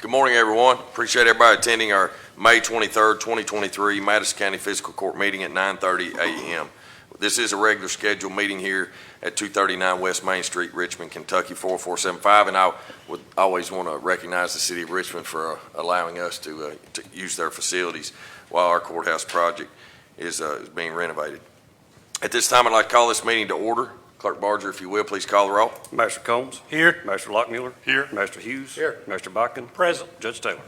Good morning, everyone. Appreciate everybody attending our May 23rd, 2023 Madison County Fiscal Court meeting at 9:30 a.m. This is a regular scheduled meeting here at 239 West Main Street, Richmond, Kentucky 44475, and I would always want to recognize the City of Richmond for allowing us to use their facilities while our courthouse project is being renovated. At this time, I'd like to call this meeting to order. Clerk Barger, if you will, please call the roll. Master Combs. Here. Master Lockmuller. Here. Master Hughes. Here. Master Botkin. Present. Judge Taylor.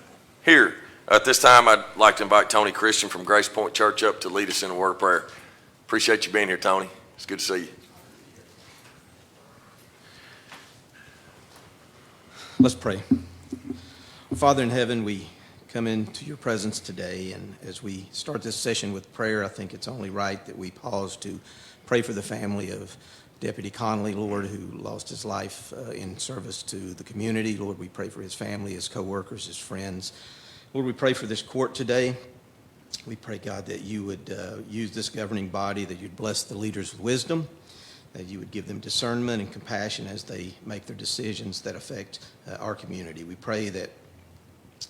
Here. At this time, I'd like to invite Tony Christian from Grace Point Church up to lead us in a word of prayer. Appreciate you being here, Tony. It's good to see you. Let's pray. Father in heaven, we come into your presence today, and as we start this session with prayer, I think it's only right that we pause to pray for the family of Deputy Connolly, Lord, who lost his life in service to the community. Lord, we pray for his family, his co-workers, his friends. Lord, we pray for this court today. We pray, God, that you would use this governing body, that you'd bless the leaders with wisdom, that you would give them discernment and compassion as they make their decisions that affect our community. We pray that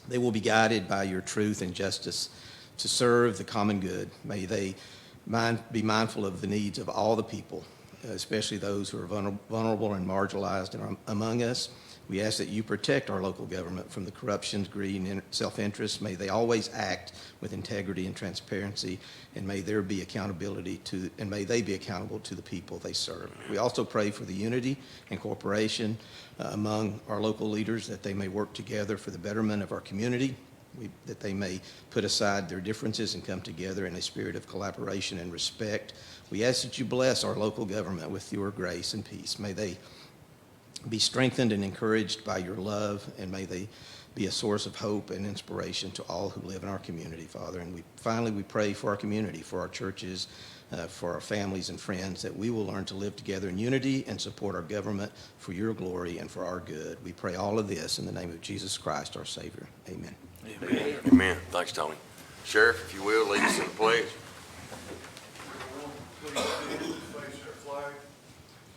they will be guided by your truth and justice to serve the common good. May they be mindful of the needs of all the people, especially those who are vulnerable and marginalized among us. We ask that you protect our local government from the corruption, greed, and self-interest. May they always act with integrity and transparency, and may there be accountability and may they be accountable to the people they serve. We also pray for the unity and cooperation among our local leaders, that they may work together for the betterment of our community, that they may put aside their differences and come together in a spirit of collaboration and respect. We ask that you bless our local government with your grace and peace. May they be strengthened and encouraged by your love, and may they be a source of hope and inspiration to all who live in our community, Father. And we pray for our community, for our churches, for our families and friends, that we will learn to live together in unity and support our government for your glory and for our good. We pray all of this in the name of Jesus Christ, our Savior. Amen. Amen. Amen. Thanks, Tony. Sheriff, if you will, lead us in the pledge. Please face our flag.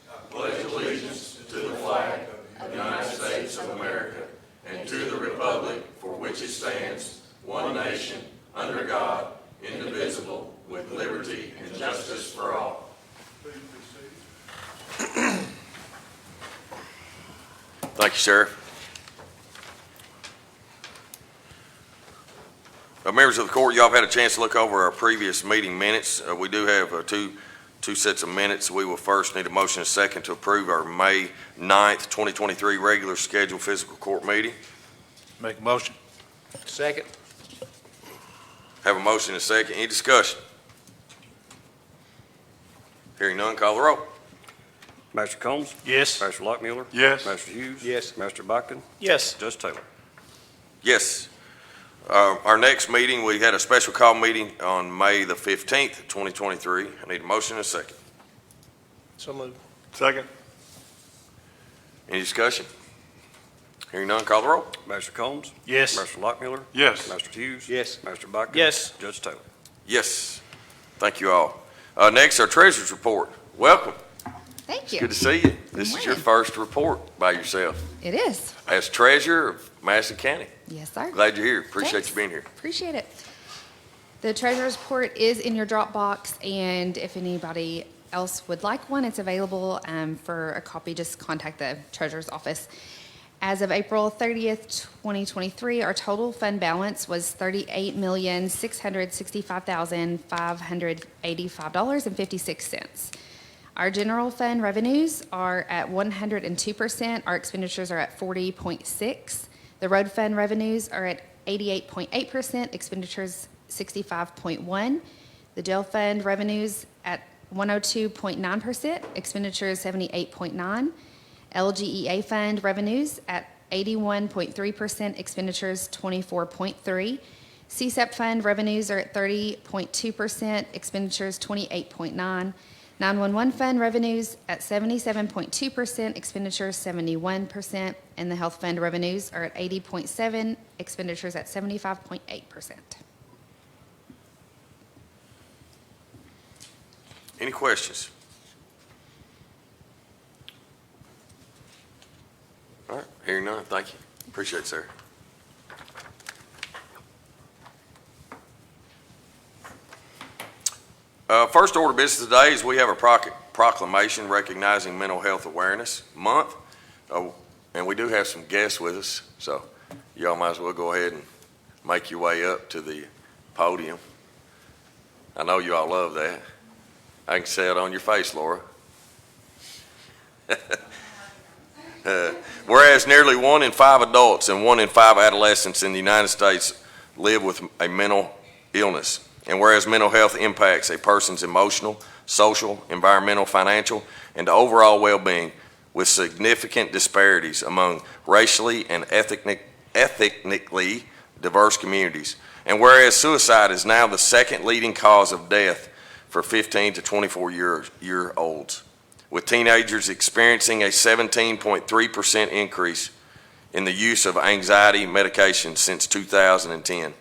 I pledge allegiance to the flag of the United States of America and to the republic for which it stands, one nation, under God, indivisible, with liberty and justice for all. Please be seated. Thank you, Sheriff. Members of the court, y'all have had a chance to look over our previous meeting minutes. We do have two sets of minutes. We will first need a motion and a second to approve our May 9th, 2023 regular scheduled fiscal court meeting. Make a motion. Second. Have a motion and a second. Any discussion? Hearing none, call the roll. Master Combs. Yes. Master Lockmuller. Yes. Master Hughes. Yes. Master Botkin. Yes. Judge Taylor. Yes. Our next meeting, we had a special call meeting on May the 15th, 2023. I need a motion and a second. So moved. Second. Any discussion? Hearing none, call the roll. Master Combs. Yes. Master Lockmuller. Yes. Master Hughes. Yes. Master Botkin. Yes. Judge Taylor. Yes. Thank you all. Next, our treasurer's report. Welcome. Thank you. Good to see you. This is your first report by yourself It is. as treasurer of Madison County. Yes, sir. Glad you're here. Appreciate Thanks. you being here. Appreciate it. The treasurer's report is in your Dropbox, and if anybody else would like one, it's available for a copy. Just contact the treasurer's office. As of April 30th, 2023, our total fund balance was $38,665,585.56. Our general fund revenues are at 102%. Our expenditures are at 40.6%. The road fund revenues are at 88.8%. Expenditures 65.1%. The jail fund revenues at 102.9%. Expenditures 78.9%. LGEA fund revenues at 81.3%. Expenditures 24.3%. CSEP fund revenues are at 30.2%. Expenditures 28.9%. 911 fund revenues at 77.2%, expenditures 71%, and the health fund revenues are at 80.7%, expenditures at 75.8%. Any questions? All right, hearing none, thank you. Appreciate it, sir. First order of business today is we have a proclamation recognizing Mental Health Awareness Month. And we do have some guests with us, so y'all might as well go ahead and make your way up to the podium. I know you all love that. I can see it on your face, Laura. Whereas nearly 1 in 5 adults and 1 in 5 adolescents in the United States live with a mental illness. And whereas mental health impacts a person's emotional, social, environmental, financial, and overall well-being with significant disparities among racially and ethnically diverse communities. And whereas suicide is now the second leading cause of death for 15 to 24-year-olds, with teenagers experiencing a 17.3% increase in the use of anxiety medication since 2010.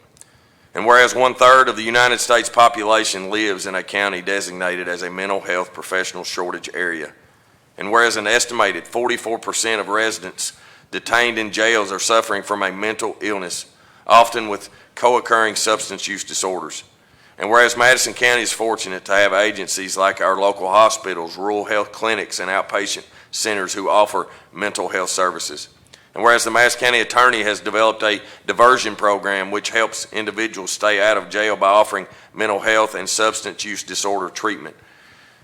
And whereas 1/3 of the United States population lives in a county designated as a mental health professional shortage area, and whereas an estimated 44% of residents detained in jails are suffering from a mental illness, often with co-occurring substance use disorders, and whereas Madison County is fortunate to have agencies like our local hospitals, rural health clinics, and outpatient centers who offer mental health services. And whereas the Madison County Attorney has developed a diversion program which helps individuals stay out of jail by offering mental health and substance use disorder treatment.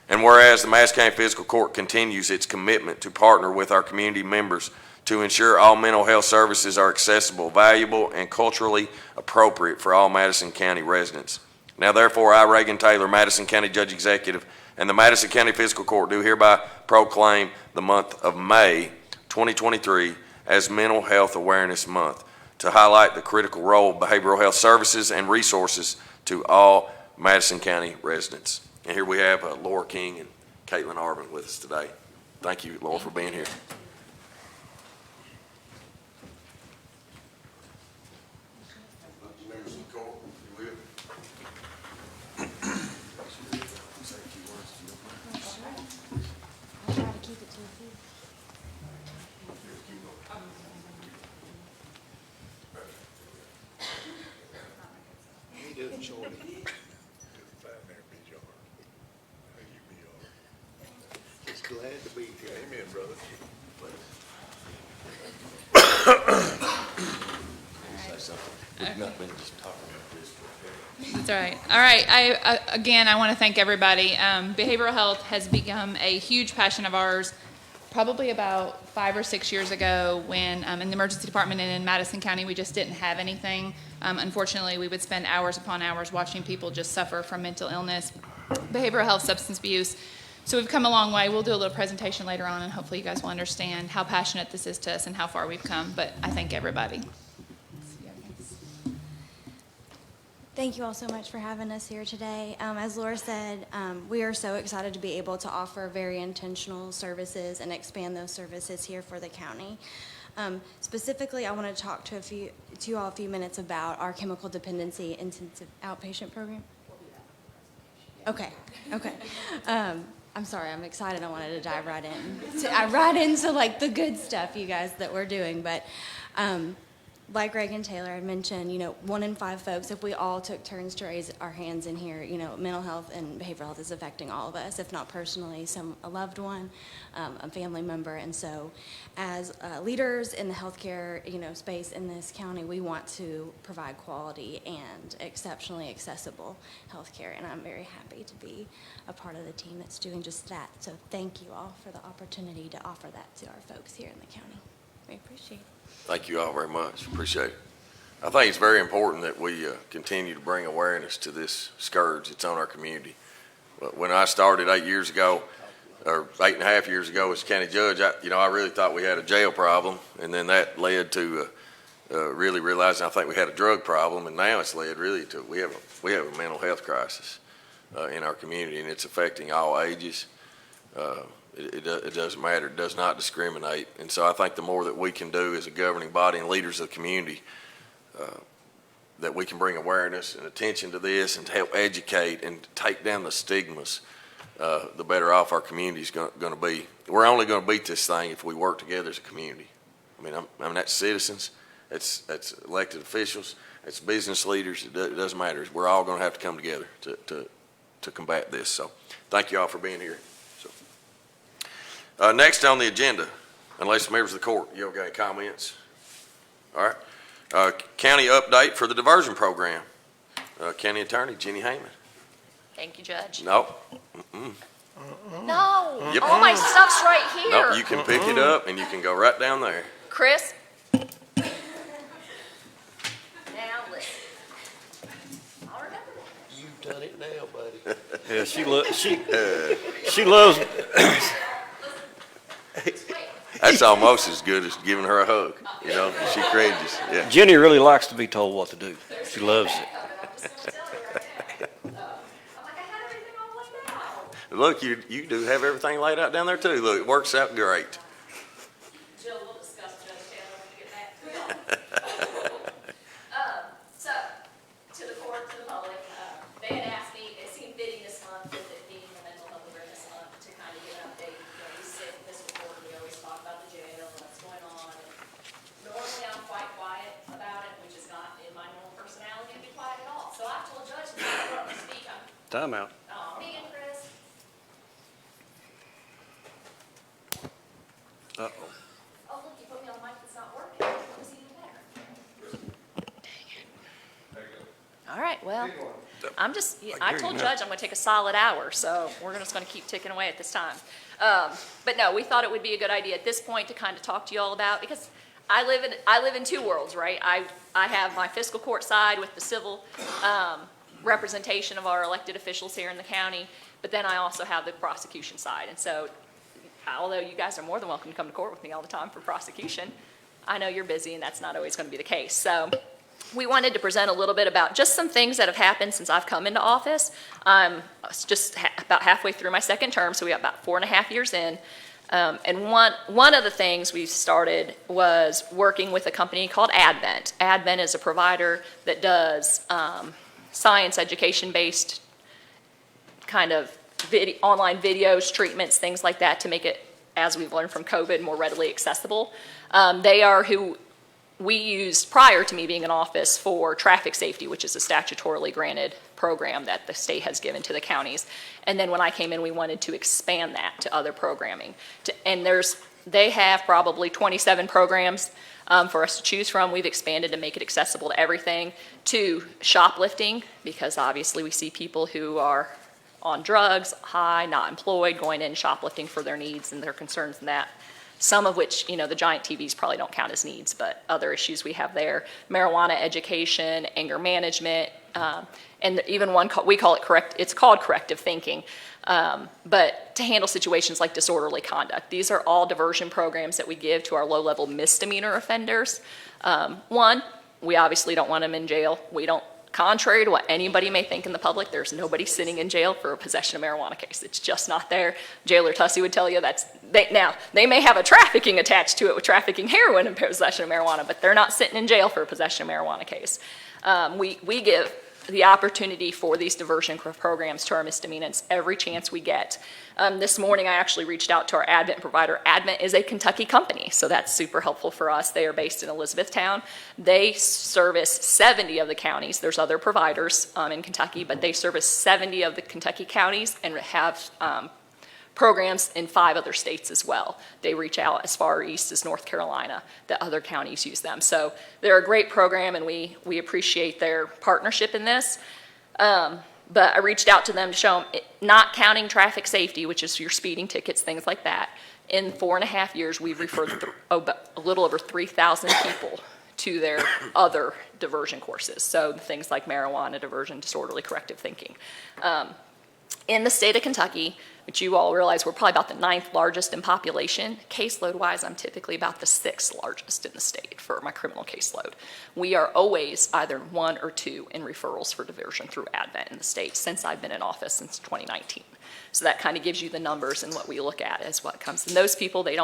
And whereas the Madison County Fiscal Court continues its commitment to partner with our community members to ensure all mental health services are accessible, valuable, and culturally appropriate for all Madison County residents. Now therefore, I, Reagan Taylor, Madison County Judge Executive, and the Madison County Fiscal Court do hereby proclaim the month of May 2023 as Mental Health Awareness Month to highlight the critical role of behavioral health services and resources to all Madison County residents. And here we have Laura King and Caitlin Arvin with us today. Thank you, Laura, for being here. Members of the court, if you will. I'll try to keep it to a few. He does it shortly. Just glad to be here. Amen, brother. We've not been just talking about this. That's all right. All right. I want to thank everybody. Behavioral health has become a huge passion of ours probably about 5 or 6 years ago when in the emergency department and in Madison County, we just didn't have anything. Unfortunately, we would spend hours upon hours watching people just suffer from mental illness, behavioral health, substance abuse. So we've come a long way. We'll do a little presentation later on, and hopefully you guys will understand how passionate this is to us and how far we've come. But I thank everybody. Thank you all so much for having us here today. As Laura said, we are so excited to be able to offer very intentional services and expand those services here for the county. Specifically, I want to talk to you all a few minutes about our chemical dependency intensive outpatient program. Okay. I'm sorry, I'm excited. I wanted to dive right into like the good stuff, you guys, that we're doing. But like Reagan Taylor had mentioned, 1 in 5 folks, if we all took turns to raise our hands in here, mental health and behavioral health is affecting all of us, if not personally, a loved one, a family member. And so as leaders in the healthcare, space in this county, we want to provide quality and exceptionally accessible healthcare. And I'm very happy to be a part of the team that's doing just that. So thank you all for the opportunity to offer that to our folks here in the county. We appreciate it. Thank you all very much. Appreciate it. I think it's very important that we continue to bring awareness to this scourge that's on our community. When I started 8 years ago, or 8.5 years ago as county judge, I really thought we had a jail problem, and then that led to really realizing I think we had a drug problem, and now it's led really to we have a mental health crisis in our community, and it's affecting all ages. It doesn't matter. It does not discriminate. And so I think the more that we can do as a governing body and leaders of the community, that we can bring awareness and attention to this and to help educate and take down the stigmas, the better off our community is going to be. We're only going to beat this thing if we work together as a community. I mean, that's citizens, that's elected officials, that's business leaders. It doesn't matter. We're all going to have to come together to to combat this. So thank you all for being here. So, next on the agenda, unless members of the court, you got any comments? All right. County update for the diversion program. County Attorney Jenny Hayman. Thank you, Judge. No. No, Yep. all my stuff's right here. No, you can pick it up and you can go right down there. Chris? Now listen. I'll remember that. You've done it now, buddy. Yeah, she loves, That's almost as good as giving her a hug. You know, she cringes. Yeah. Jenny really likes to be told what to do. She loves it. Look, you do have everything laid out down there too. Look, it works out great. Jill, we'll discuss Judge Taylor when we get back. So, to the court, to the public, they had asked me, it seemed fitting this month, with it being the mental health awareness month, to kind of give an update. You know, we sit in this report, we always talk about the jail, what's going on. And normally I'm quite quiet about it, which is not in my normal personality to be quiet at all. So I told Judge, if I want to speak, I'm, Time out. being Chris. Uh-oh. Oh, look, you put me on a mic that's not working. It was even better. All right, well, I told Judge I'm gonna take a solid hour, so we're just gonna keep ticking away at this time. But no, we thought it would be a good idea at this point to kind of talk to you all about, because I live in two worlds, right? I have my fiscal court side with the civil, representation of our elected officials here in the county, but then I also have the prosecution side. And so, although you guys are more than welcome to come to court with me all the time for prosecution, I know you're busy and that's not always going to be the case. So we wanted to present a little bit about just some things that have happened since I've come into office. I'm just about halfway through my second term, so we got about 4.5 years in. And one of the things we started was working with a company called Advent. Advent is a provider that does science education-based kind of online videos, treatments, things like that to make it, as we've learned from COVID, more readily accessible. They are who we used prior to me being in office for traffic safety, which is a statutorily granted program that the state has given to the counties. And then when I came in, we wanted to expand that to other programming. They have probably 27 programs for us to choose from. We've expanded to make it accessible to everything, to shoplifting, because obviously we see people who are on drugs, high, not employed, going in shoplifting for their needs and their concerns and that. Some of which, the giant TVs probably don't count as needs, but other issues we have there. Marijuana education, anger management, and even one, we call it it's called corrective thinking. But to handle situations like disorderly conduct. These are all diversion programs that we give to our low-level misdemeanor offenders. One, we obviously don't want them in jail. Contrary to what anybody may think in the public, there's nobody sitting in jail for a possession of marijuana case. It's just not there. Jailer Tussey would tell you now, they may have a trafficking attached to it with trafficking heroin and possession of marijuana, but they're not sitting in jail for a possession of marijuana case. We give the opportunity for these diversion programs to our misdemeanants every chance we get. This morning, I actually reached out to our Advent provider. Advent is a Kentucky company, so that's super helpful for us. They are based in Elizabethtown. They service 70 of the counties. There's other providers in Kentucky, but they service 70 of the Kentucky counties and have programs in 5 other states as well. They reach out as far east as North Carolina, that other counties use them. So they're a great program, and we appreciate their partnership in this. But I reached out to them to show them, not counting traffic safety, which is your speeding tickets, things like that. In 4.5 years, we've referred a little over 3,000 people to their other diversion courses. So things like marijuana diversion, disorderly corrective thinking. In the state of Kentucky, which you all realize we're probably about the 9th largest in population, caseload-wise, I'm typically about the 6th largest in the state for my criminal caseload. We are always either 1 or 2 in referrals for diversion through Advent in the state since I've been in office since 2019. So that kind of gives you the numbers and what we look at as what comes. And those people, they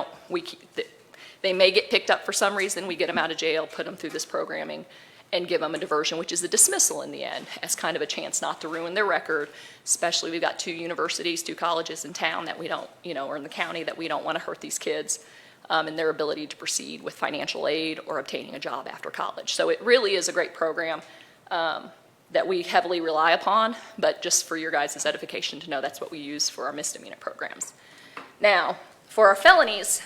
may get picked up for some reason. We get them out of jail, put them through this programming, and give them a diversion, which is a dismissal in the end, as kind of a chance not to ruin their record. Especially, we've got 2 universities, 2 colleges in town that we don't, or in the county, that we don't want to hurt these kids and their ability to proceed with financial aid or obtaining a job after college. So it really is a great program. that we heavily rely upon, but just for your guys' edification to know that's what we use for our misdemeanor programs. Now, for our felonies,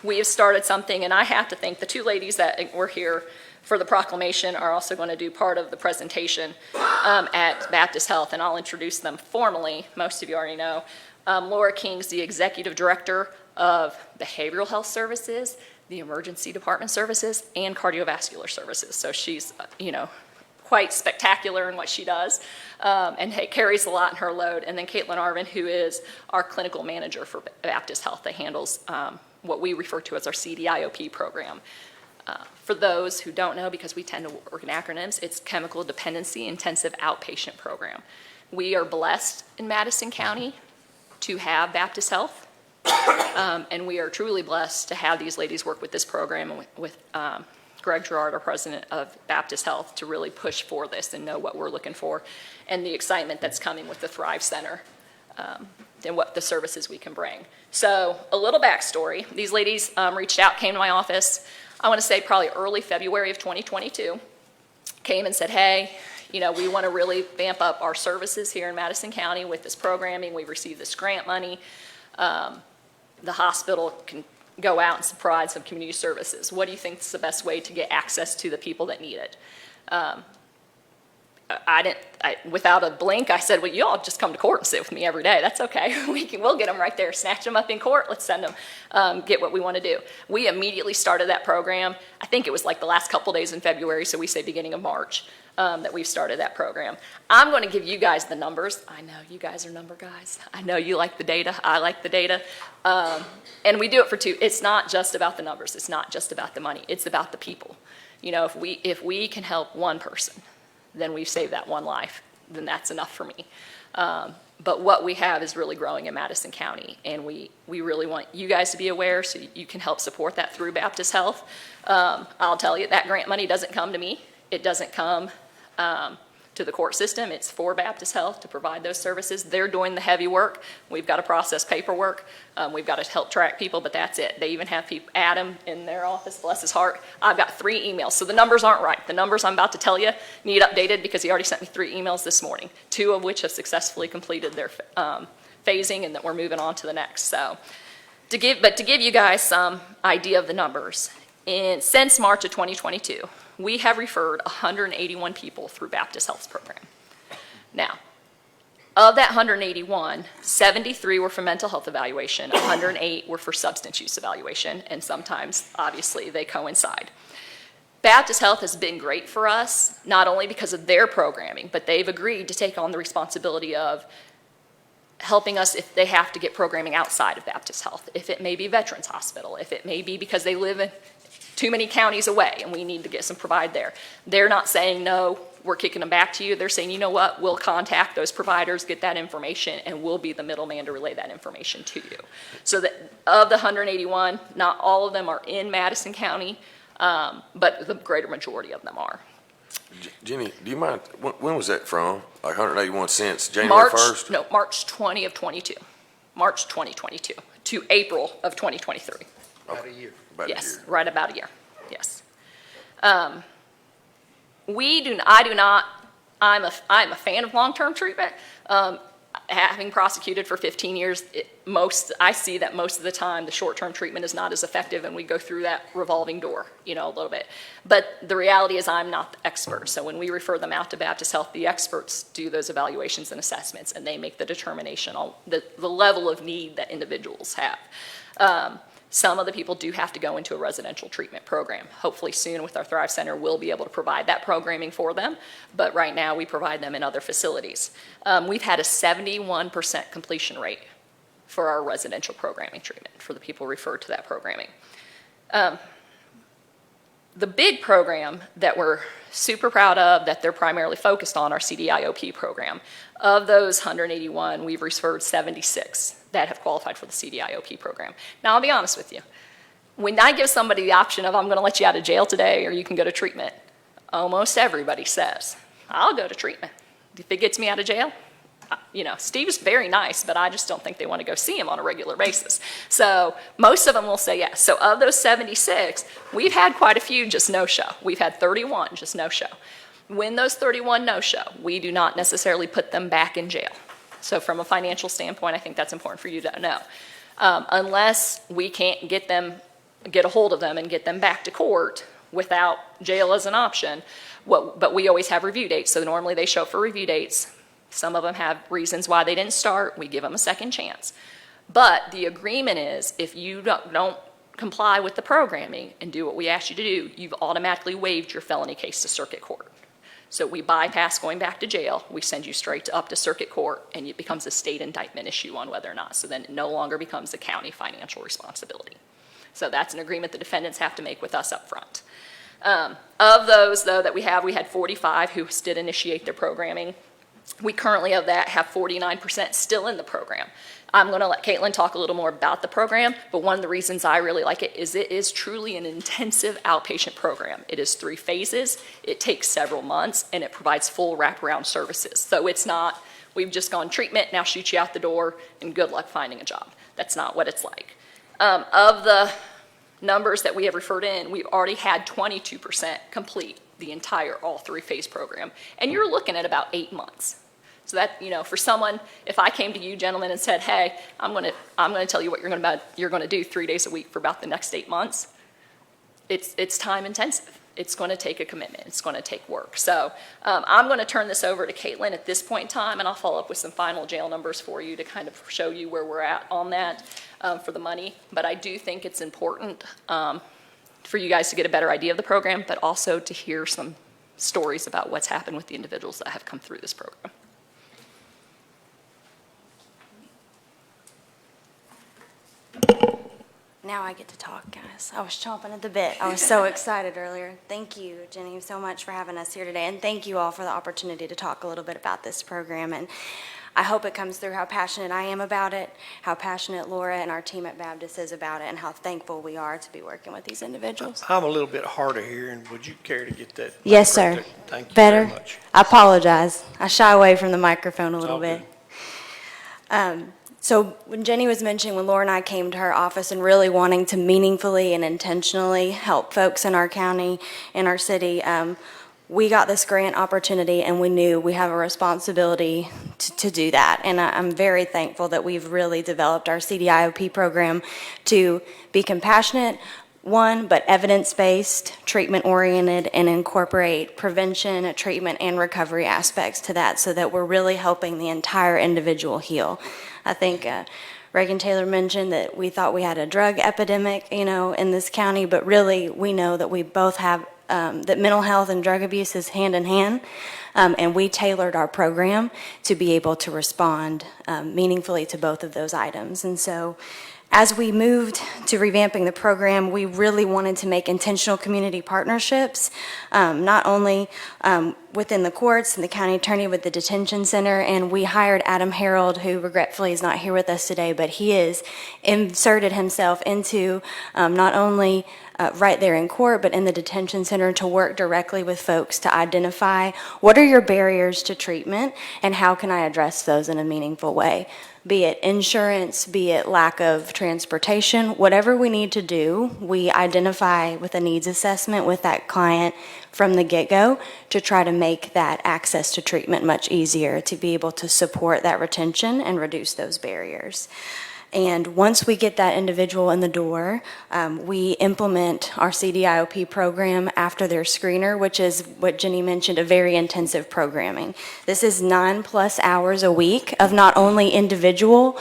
we have started something, and I have to thank the two ladies that were here for the proclamation are also going to do part of the presentation at Baptist Health, and I'll introduce them formally. Most of you already know. Laura King's the Executive Director of Behavioral Health Services, the Emergency Department Services, and Cardiovascular Services. So she's, quite spectacular in what she does, and carries a lot in her load. And then Caitlin Arvin, who is our clinical manager for Baptist Health, that handles what we refer to as our CDIOP program. For those who don't know, because we tend to work in acronyms, it's Chemical Dependency Intensive Outpatient Program. We are blessed in Madison County to have Baptist Health, and we are truly blessed to have these ladies work with this program and with Greg Gerard, our president of Baptist Health, to really push for this and know what we're looking for and the excitement that's coming with the Thrive Center and what the services we can bring. So a little backstory. These ladies reached out, came to my office, I want to say probably early February of 2022, came and said, hey, we want to really vamp up our services here in Madison County with this programming. We've received this grant money. The hospital can go out and provide some community services. What do you think is the best way to get access to the people that need it? Without a blink, I said, well, you all just come to court and sit with me every day. That's okay. We'll get them right there. Snatch them up in court. Let's send them, get what we want to do. We immediately started that program. I think it was like the last couple days in February, so we say beginning of March, that we've started that program. I'm going to give you guys the numbers. I know you guys are number guys. I know you like the data. I like the data. And we do it for two. It's not just about the numbers. It's not just about the money. It's about the people. If we can help one person, then we've saved that one life. Then that's enough for me. But what we have is really growing in Madison County, and we really want you guys to be aware so you can help support that through Baptist Health. I'll tell you, that grant money doesn't come to me. It doesn't come to the court system. It's for Baptist Health to provide those services. They're doing the heavy work. We've got to process paperwork. We've got to help track people, but that's it. They even have people, Adam in their office, bless his heart. I've got 3 emails, so the numbers aren't right. The numbers I'm about to tell you need updated because he already sent me 3 emails this morning, 2 of which have successfully completed their phasing and that we're moving on to the next. So, to give you guys some idea of the numbers, since March of 2022, we have referred 181 people through Baptist Health's program. Now, of that 181, 73 were for mental health evaluation, 108 were for substance use evaluation, and sometimes, obviously, they coincide. Baptist Health has been great for us, not only because of their programming, but they've agreed to take on the responsibility of helping us if they have to get programming outside of Baptist Health, if it may be Veterans Hospital, if it may be because they live in too many counties away and we need to get some provide there. They're not saying, no, we're kicking them back to you. They're saying, you know what, we'll contact those providers, get that information, and we'll be the middleman to relay that information to you. So that of the 181, not all of them are in Madison County, but the greater majority of them are. Jenny, do you mind, when was that from? Like 181 cents, January 1st? No, March 20 of 22. March 2022 to April of 2023. About a year. Yes, right about a year, yes. I'm a fan of long-term treatment. Having prosecuted for 15 years, I see that most of the time the short-term treatment is not as effective and we go through that revolving door, a little bit. But the reality is I'm not the expert. So when we refer them out to Baptist Health, the experts do those evaluations and assessments and they make the determination on the level of need that individuals have. Some of the people do have to go into a residential treatment program. Hopefully soon with our Thrive Center, we'll be able to provide that programming for them. But right now we provide them in other facilities. We've had a 71% completion rate for our residential programming treatment for the people referred to that programming. The big program that we're super proud of that they're primarily focused on, our CDIOP program. Of those 181, we've referred 76 that have qualified for the CDIOP program. Now, I'll be honest with you. When I give somebody the option of I'm going to let you out of jail today or you can go to treatment, almost everybody says, I'll go to treatment. If it gets me out of jail, Steve's very nice, but I just don't think they want to go see him on a regular basis. So most of them will say yes. So of those 76, we've had quite a few just no-show. We've had 31 just no-show. When those 31 no-show, we do not necessarily put them back in jail. So from a financial standpoint, I think that's important for you to know. Unless we can't get a hold of them and get them back to court without jail as an option, but we always have review dates. So normally they show up for review dates. Some of them have reasons why they didn't start. We give them a second chance. But the agreement is if you don't comply with the programming and do what we ask you to do, you've automatically waived your felony case to circuit court. So we bypass going back to jail, we send you straight up to circuit court, and it becomes a state indictment issue on whether or not. So then it no longer becomes a county financial responsibility. So that's an agreement the defendants have to make with us up front. Of those, though, that we had 45 who did initiate their programming. We currently, of that, have 49% still in the program. I'm going to let Caitlin talk a little more about the program, but one of the reasons I really like it is truly an intensive outpatient program. It is 3 phases, it takes several months, and it provides full wraparound services. So it's not, we've just gone treatment, now shoot you out the door, and good luck finding a job. That's not what it's like. Of the numbers that we have referred in, we've already had 22% complete the entire all 3-phase program, and you're looking at about 8 months. So that, for someone, if I came to you gentlemen and said, hey, I'm going to tell you what you're going to do 3 days a week for about the next 8 months, it's time intensive. It's going to take a commitment. It's going to take work. So I'm going to turn this over to Caitlin at this point in time, and I'll follow up with some final jail numbers for you to kind of show you where we're at on that for the money. But I do think it's important for you guys to get a better idea of the program, but also to hear some stories about what's happened with the individuals that have come through this program. Now I get to talk, guys. I was chomping at the bit. I was so excited earlier. Thank you, Jenny, so much for having us here today, and thank you all for the opportunity to talk a little bit about this program. And I hope it comes through how passionate I am about it, how passionate Laura and our team at Baptist is about it, and how thankful we are to be working with these individuals. I'm a little bit hard of hearing. Would you care to get that? Yes, mic right sir. there? Thank you Better? very much. I apologize. I shy away from the microphone a little all bit. So when Jenny was mentioning, when Laura and I came to her office and really wanting to meaningfully and intentionally help folks in our county, in our city, we got this grant opportunity and we knew we have a responsibility to do that. And I'm very thankful that we've really developed our CDIOP program to be compassionate, but evidence-based, treatment-oriented, and incorporate prevention, treatment, and recovery aspects to that so that we're really helping the entire individual heal. I think Reagan Taylor mentioned that we thought we had a drug epidemic, in this county, but really we know that we both have, that mental health and drug abuse is hand in hand, and we tailored our program to be able to respond meaningfully to both of those items. And so as we moved to revamping the program, we really wanted to make intentional community partnerships, not only within the courts and the county attorney with the detention center, and we hired Adam Harold, who regretfully is not here with us today, but he has inserted himself into not only right there in court, but in the detention center to work directly with folks to identify what are your barriers to treatment and how can I address those in a meaningful way. Be it insurance, be it lack of transportation, whatever we need to do, we identify with a needs assessment with that client from the get-go to try to make that access to treatment much easier, to be able to support that retention and reduce those barriers. And once we get that individual in the door, we implement our CDIOP program after their screener, which is what Jenny mentioned, a very intensive programming. This is 9+ hours a week of not only individual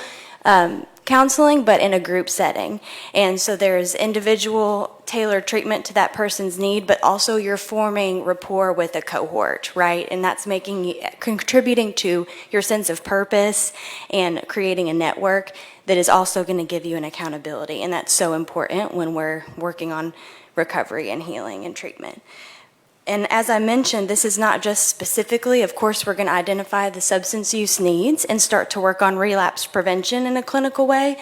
counseling, but in a group setting. And so there's individual tailored treatment to that person's need, but also you're forming rapport with a cohort, right? And that's contributing to your sense of purpose and creating a network that is also going to give you an accountability. And that's so important when we're working on recovery and healing and treatment. And as I mentioned, this is not just specifically, of course, we're going to identify the substance use needs and start to work on relapse prevention in a clinical way,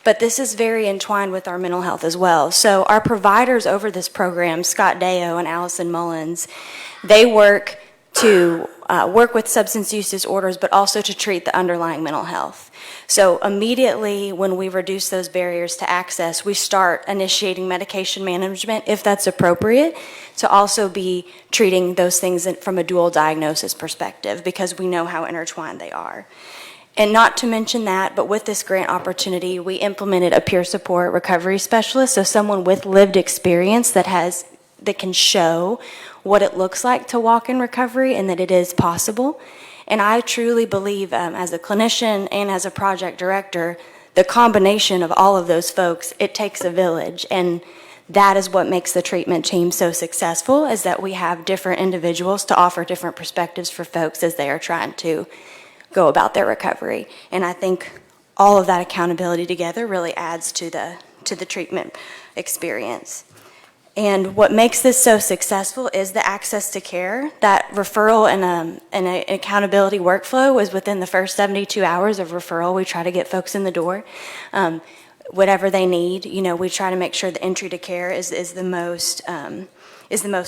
but this is very entwined with our mental health as well. So our providers over this program, Scott Deo and Allison Mullins, they work to work with substance use disorders, but also to treat the underlying mental health. So immediately when we reduce those barriers to access, we start initiating medication management, if that's appropriate, to also be treating those things from a dual diagnosis perspective, because we know how intertwined they are. And not to mention that, but with this grant opportunity, we implemented a peer support recovery specialist, so someone with lived experience that can show what it looks like to walk in recovery and that it is possible. And I truly believe, as a clinician and as a project director, the combination of all of those folks, it takes a village. And that is what makes the treatment team so successful, is that we have different individuals to offer different perspectives for folks as they are trying to go about their recovery. And I think all of that accountability together really adds to the treatment experience. And what makes this so successful is the access to care. That referral and an accountability workflow was within the first 72 hours of referral. We try to get folks in the door. Whatever they need, we try to make sure the entry to care is the most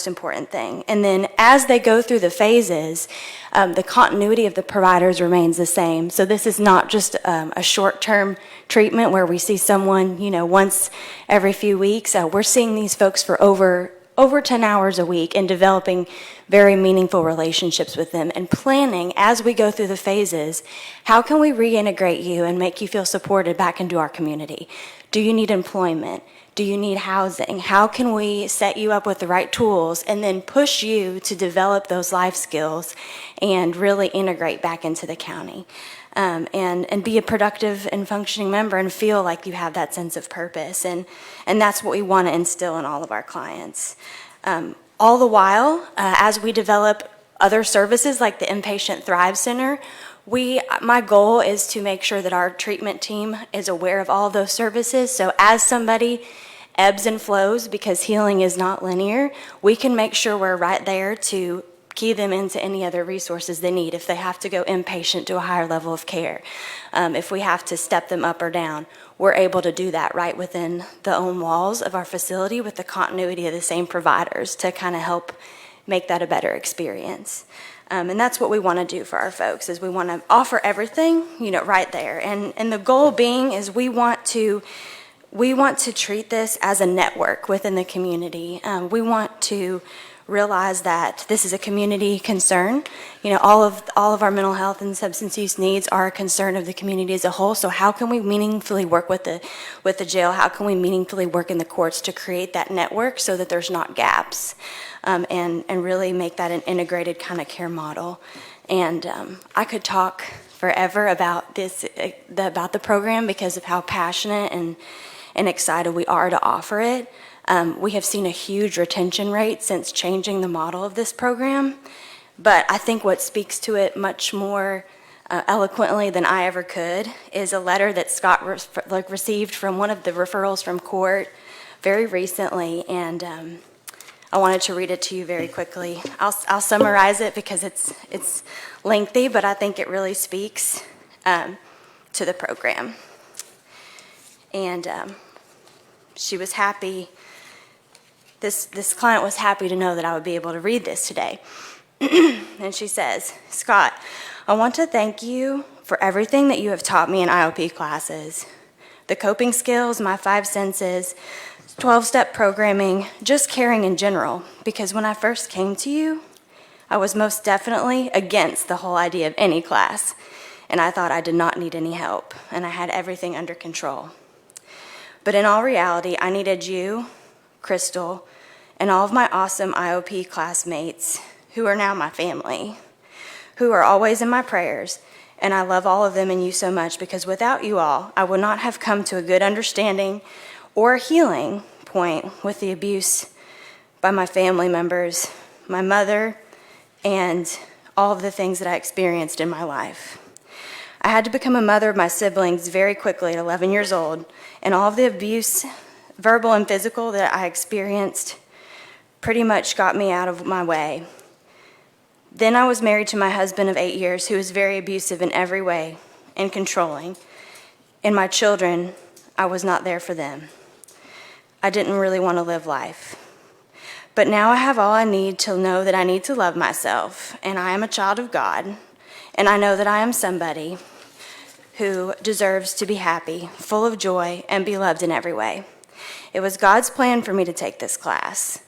important thing. And then as they go through the phases, the continuity of the providers remains the same. So this is not just a short-term treatment where we see someone, once every few weeks. We're seeing these folks for over 10 hours a week and developing very meaningful relationships with them and planning as we go through the phases, how can we reintegrate you and make you feel supported back into our community? Do you need employment? Do you need housing? How can we set you up with the right tools and then push you to develop those life skills and really integrate back into the county? And be a productive and functioning member and feel like you have that sense of purpose. And that's what we want to instill in all of our clients. All the while, as we develop other services like the Inpatient Thrive Center, my goal is to make sure that our treatment team is aware of all of those services. So as somebody ebbs and flows, because healing is not linear, we can make sure we're right there to key them into any other resources they need. If they have to go inpatient to a higher level of care, if we have to step them up or down, we're able to do that right within the own walls of our facility with the continuity of the same providers to kind of help make that a better experience. And that's what we want to do for our folks, is we want to offer everything, right there. And the goal being is we want to treat this as a network within the community. We want to realize that this is a community concern. All of our mental health and substance use needs are a concern of the community as a whole. So how can we meaningfully work with the jail? How can we meaningfully work in the courts to create that network so that there's not gaps, and really make that an integrated kind of care model? And I could talk forever about about the program because of how passionate and excited we are to offer it. We have seen a huge retention rate since changing the model of this program, but I think what speaks to it much more eloquently than I ever could is a letter that Scott received from one of the referrals from court very recently, and I wanted to read it to you very quickly. I'll summarize it because it's lengthy, but I think it really speaks to the program. And she was happy. This client was happy to know that I would be able to read this today. And she says, "Scott, I want to thank you for everything that you have taught me in IOP classes. The coping skills, my 5 senses, 12-step programming, just caring in general. Because when I first came to you, I was most definitely against the whole idea of any class. And I thought I did not need any help, and I had everything under control. But in all reality, I needed you, Crystal, and all of my awesome IOP classmates, who are now my family, who are always in my prayers, and I love all of them and you so much, because without you all, I would not have come to a good understanding or a healing point with the abuse by my family members, my mother, and all of the things that I experienced in my life. I had to become a mother of my siblings very quickly at 11 years old, and all of the abuse, verbal and physical, that I experienced pretty much got me out of my way. Then I was married to my husband of 8 years, who was very abusive in every way and controlling. And my children, I was not there for them. I didn't really want to live life. But now I have all I need to know that I need to love myself, and I am a child of God, and I know that I am somebody who deserves to be happy, full of joy, and be loved in every way. It was God's plan for me to take this class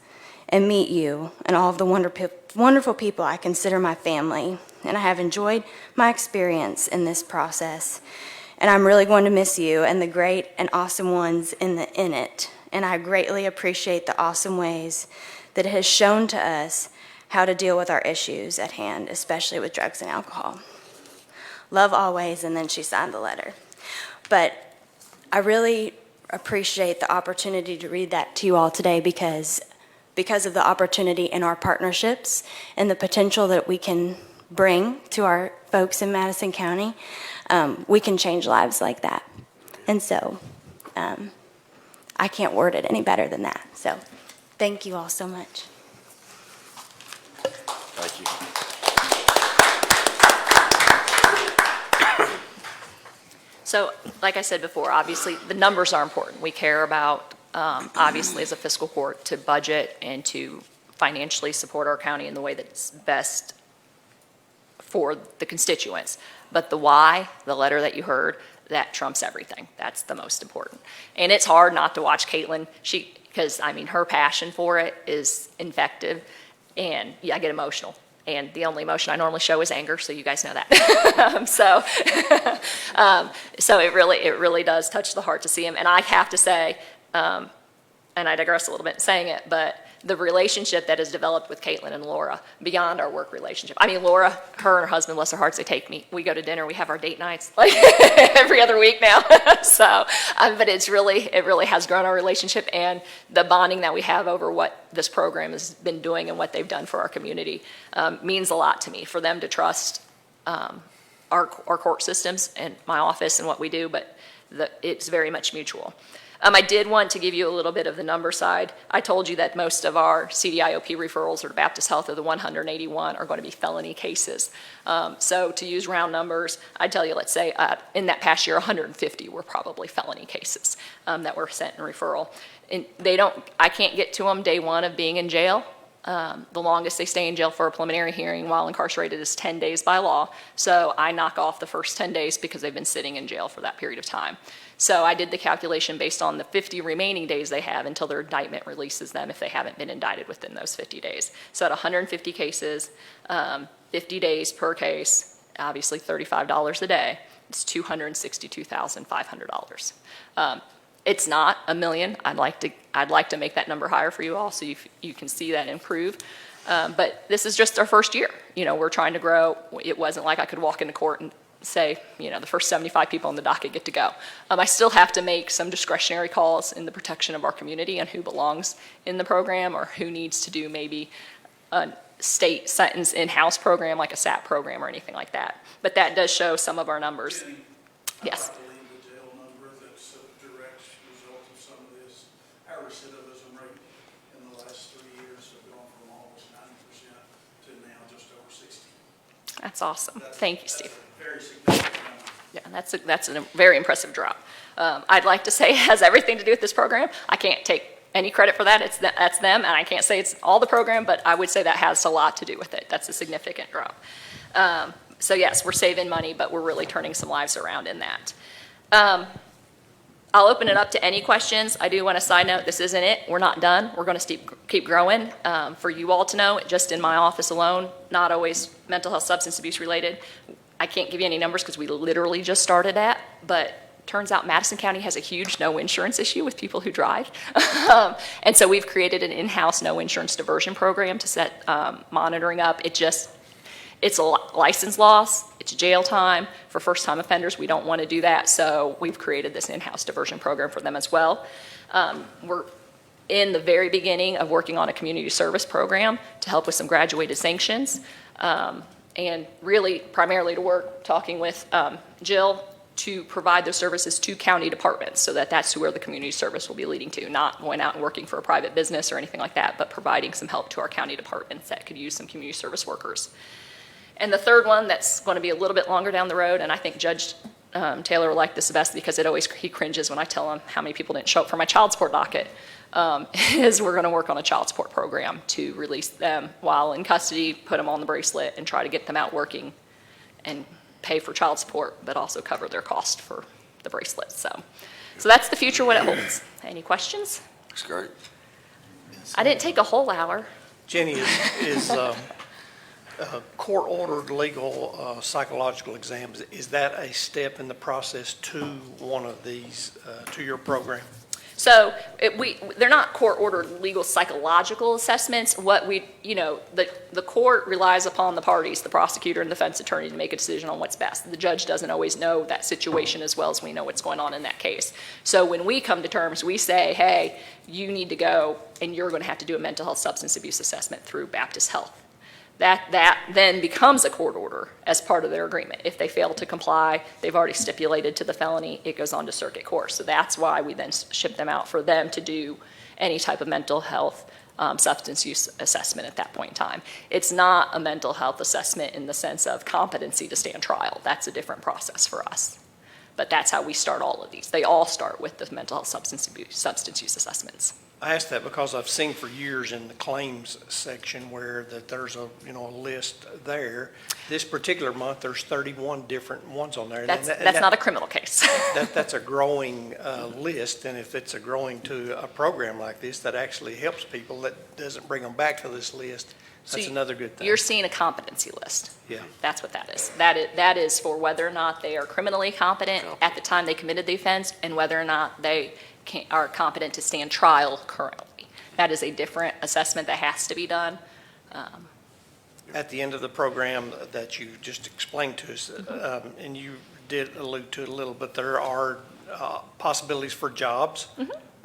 and meet you and all of the wonderful people I consider my family, and I have enjoyed my experience in this process. And I'm really going to miss you and the great and awesome ones in it. And I greatly appreciate the awesome ways that it has shown to us how to deal with our issues at hand, especially with drugs and alcohol. Love always, and then she signed the letter. But I really appreciate the opportunity to read that to you all today because of the opportunity in our partnerships and the potential that we can bring to our folks in Madison County. We can change lives like that. And so I can't word it any better than that. So thank you all so much. Thank you. So, like I said before, obviously, the numbers are important. We care about, obviously, as a fiscal court, to budget and to financially support our county in the way that's best for the constituents. But the why, the letter that you heard, that trumps everything. That's the most important. And it's hard not to watch Caitlin, because, I mean, her passion for it is infective, and yeah, I get emotional. And the only emotion I normally show is anger, so you guys know that. So it really does touch the heart to see him. And I have to say, and I digress a little bit in saying it, but the relationship that has developed with Caitlin and Laura beyond our work relationship. I mean, Laura, her and her husband, bless their hearts, they take me. We go to dinner. We have our date nights like every other week now. But it really has grown our relationship, and the bonding that we have over what this program has been doing and what they've done for our community means a lot to me. For them to trust our court systems and my office and what we do, but it's very much mutual. I did want to give you a little bit of the number side. I told you that most of our CDIOP referrals or Baptist Health of the 181 are going to be felony cases. So to use round numbers, I'd tell you, let's say in that past year, 150 were probably felony cases that were sent in referral. And I can't get to them day one of being in jail. The longest they stay in jail for a preliminary hearing while incarcerated is 10 days by law. So I knock off the first 10 days because they've been sitting in jail for that period of time. So I did the calculation based on the 50 remaining days they have until their indictment releases them if they haven't been indicted within those 50 days. So at 150 cases, 50 days per case, obviously $35 a day, it's $262,500. It's not $1 million. I'd like to make that number higher for you all so you can see that improve. But this is just our first year. You know, we're trying to grow. It wasn't like I could walk into court and say, you know, the first 75 people on the docket get to go. I still have to make some discretionary calls in the protection of our community and who belongs in the program or who needs to do maybe a state sentence in-house program like a SAP program or anything like that. But that does show some of our numbers. Jenny, Yes. I believe the jail number that's a direct result of some of this. Our recidivism rate in the last 3 years have gone from almost 90% to now just over 60. That's awesome. Thank you, Steve. That's a very significant number. Yeah, that's a very impressive drop. I'd like to say it has everything to do with this program. I can't take any credit for that. That's them, and I can't say it's all the program, but I would say that has a lot to do with it. That's a significant drop. So yes, we're saving money, but we're really turning some lives around in that. I'll open it up to any questions. I do want to side note, this isn't it. We're not done. We're going to keep growing. For you all to know, just in my office alone, not always mental health, substance abuse related. I can't give you any numbers because we literally just started that, but turns out Madison County has a huge no insurance issue with people who drive. And so we've created an in-house no insurance diversion program to set monitoring up. It's a license loss, it's jail time. For first-time offenders, we don't want to do that, so we've created this in-house diversion program for them as well. We're in the very beginning of working on a community service program to help with some graduated sanctions, and really primarily to work talking with Jill to provide those services to county departments so that's where the community service will be leading to, not going out and working for a private business or anything like that, but providing some help to our county departments that could use some community service workers. And the third one that's going to be a little bit longer down the road, and I think Judge Taylor will like this the best because he cringes when I tell him how many people didn't show up for my child support docket. is we're going to work on a child support program to release them while in custody, put them on the bracelet, and try to get them out working and pay for child support, but also cover their cost for the bracelet. So that's the future, what it holds. Any questions? That's great. I didn't take a whole hour. Jenny, is court-ordered legal psychological exams, is that a step in the process to one of these, to your program? So they're not court-ordered legal psychological assessments. What the court relies upon the parties, the prosecutor and defense attorney, to make a decision on what's best. The judge doesn't always know that situation as well as we know what's going on in that case. So when we come to terms, we say, hey, you need to go and you're going to have to do a mental health substance abuse assessment through Baptist Health. That then becomes a court order as part of their agreement. If they fail to comply, they've already stipulated to the felony, it goes on to circuit court. So that's why we then ship them out for them to do any type of mental health substance use assessment at that point in time. It's not a mental health assessment in the sense of competency to stand trial. That's a different process for us. But that's how we start all of these. They all start with the mental health substance use assessments. I ask that because I've seen for years in the claims section where that there's a list there. This particular month, there's 31 different ones on there. That's not a criminal case. That's a growing list, and if it's a growing to a program like this that actually helps people, that doesn't bring them back to this list, that's another good thing. You're seeing a competency list. Yeah. That's what that is. That is for whether or not they are criminally competent at the time they committed the offense and whether or not they are competent to stand trial currently. That is a different assessment that has to be done. At the end of the program that you just explained to us, and you did allude to it a little, but there are possibilities for jobs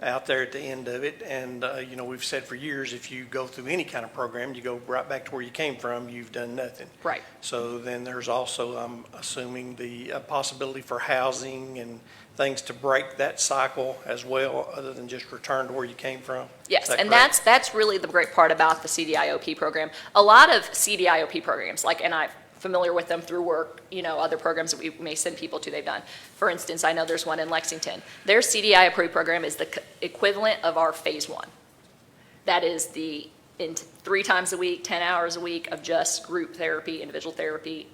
out there at the end of it. And, we've said for years, if you go through any kind of program, you go right back to where you came from, you've done nothing. Right. So then there's also, I'm assuming, the possibility for housing and things to break that cycle as well, other than just return to where you came from? Yes, and that's really the great part about the CDIOP program. A lot of CDIOP programs, and I'm familiar with them through work, other programs that we may send people to, they've done. For instance, I know there's one in Lexington. Their CDIOP program is the equivalent of our phase 1. That is the 3 times a week, 10 hours a week of just group therapy, individual therapy,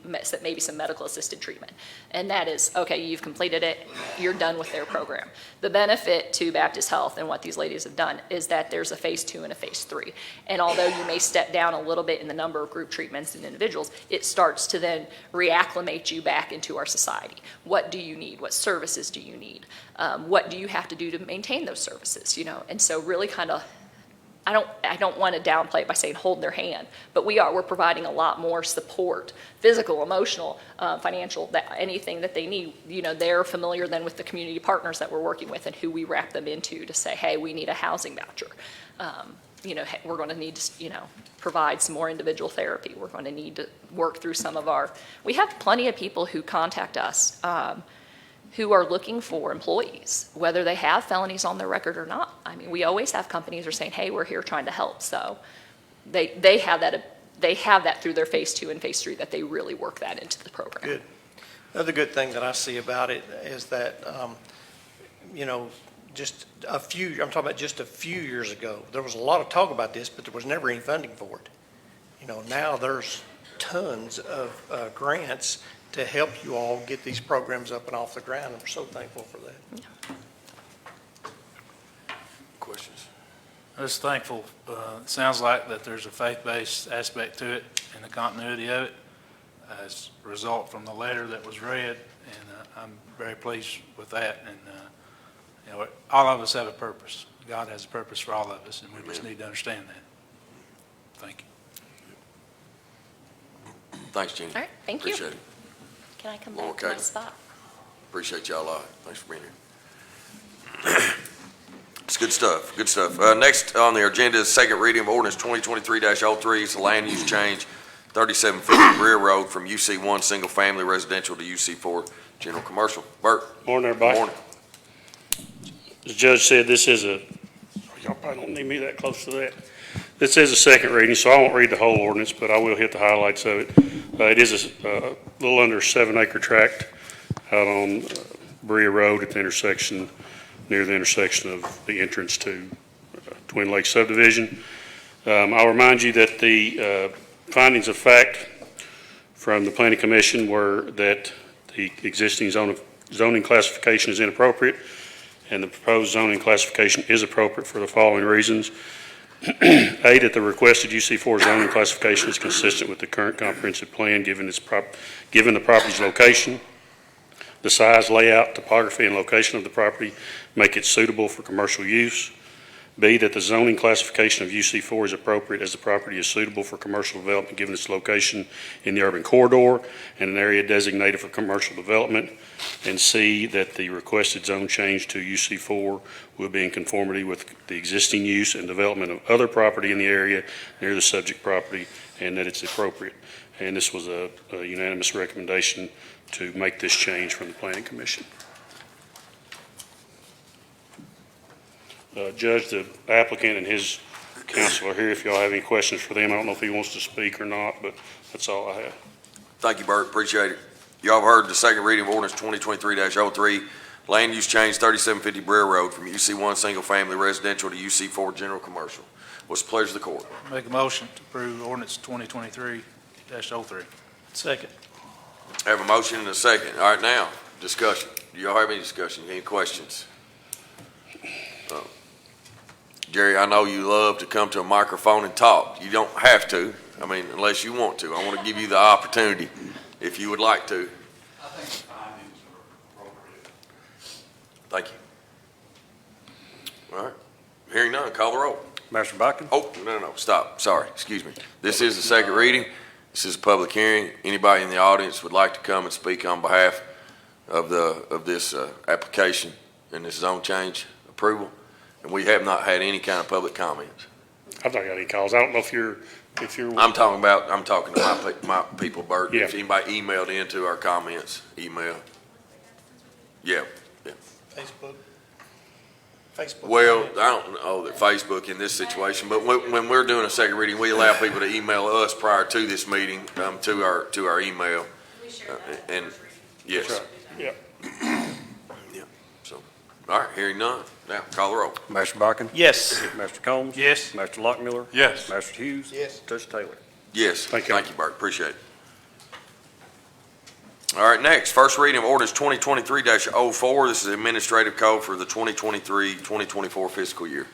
maybe some medical assisted treatment. And that is, okay, you've completed it, you're done with their program. The benefit to Baptist Health and what these ladies have done is that there's a phase 2 and a phase 3. And although you may step down a little bit in the number of group treatments and individuals, it starts to then reacclimate you back into our society. What do you need? What services do you need? What do you have to do to maintain those services? And so really kind of, I don't want to downplay it by saying hold their hand, but we're providing a lot more support, physical, emotional, financial, anything that they need. They're familiar then with the community partners that we're working with and who we wrap them into to say, hey, we need a housing voucher. Hey, we're going to need to, provide some more individual therapy. We're going to need to work through we have plenty of people who contact us who are looking for employees, whether they have felonies on their record or not. I mean, we always have companies who are saying, hey, we're here trying to help. So they have that through their phase 2 and phase 3, that they really work that into the program. Good. Another good thing that I see about it is that, I'm talking about just a few years ago, there was a lot of talk about this, but there was never any funding for it. Now there's tons of grants to help you all get these programs up and off the ground, and we're so thankful for that. Questions? I'm just thankful. It sounds like that there's a faith-based aspect to it and the continuity of it as a result from the letter that was read, and I'm very pleased with that. And all of us have a purpose. God has a purpose for all of us, and we just need to understand that. Thank you. Thanks, Jenny. All right, thank you. Appreciate it. Can I come Laura back to my Cagle. spot? Appreciate y'all a lot. Thanks for being here. It's good stuff, good stuff. Next on the agenda is second reading of ordinance 2023-03. It's a land use change, 3750 Rear Road from UC1 Single Family Residential to UC4 General Commercial. Bert. Morning, everybody. Morning. As the judge said, y'all probably don't need me that close to that. This is a second reading, so I won't read the whole ordinance, but I will hit the highlights of it. It is a little under 7-acre tract out on Berea Road at the intersection, near the intersection of the entrance to Twin Lakes subdivision. I'll remind you that the findings of fact from the Planning Commission were that the existing zoning classification is inappropriate, and the proposed zoning classification is appropriate for the following reasons. A, that the requested UC4 zoning classification is consistent with the current comprehensive plan given the property's location. The size, layout, topography, and location of the property make it suitable for commercial use. B, that the zoning classification of UC4 is appropriate as the property is suitable for commercial development given its location in the urban corridor and an area designated for commercial development. And C, that the requested zone change to UC4 will be in conformity with the existing use and development of other property in the area near the subject property, and that it's appropriate. And this was a unanimous recommendation to make this change from the Planning Commission. Judge, the applicant and his counsel are here. If y'all have any questions for them, I don't know if he wants to speak or not, but that's all I have. Thank you, Bert. Appreciate it. Y'all have heard the second reading of ordinance 2023-03, land use change 3750 Brier Road from UC1 Single Family Residential to UC4 General Commercial. What's the pleasure of the court? Make a motion to approve ordinance 2023-03. Second. Have a motion and a second. All right, now, discussion. Do y'all have any discussion? Any questions? Jerry, I know you love to come to a microphone and talk. You don't have to, unless you want to. I want to give you the opportunity if you would like to. I think the findings are appropriate. Thank you. All right. Hearing none, call the roll. Master Botkin? Oh, no, stop. Sorry, excuse me. This is the second reading. This is a public hearing. Anybody in the audience would like to come and speak on behalf of this application and this zone change approval? And we have not had any kind of public comments. I've not got any calls. I don't know if you're. I'm talking to my people, Bert. Yeah. If anybody emailed into our comments, email. Yeah. Facebook. Well, I don't know that Facebook in this situation, but when we're doing a second reading, we allow people to email us prior to this meeting, to our email. And yes. That's right. Yeah. Yeah. So, all right, hearing none. Now, call the roll. Master Botkin? Yes. Master Combs? Yes. Master Lockmiller? Yes. Master Hughes? Yes. Judge Taylor? Yes. Thank you. Thank you, Bert. Appreciate it. All right, next, first reading of ordinance 2023-04. This is administrative code for the 2023-2024 fiscal year.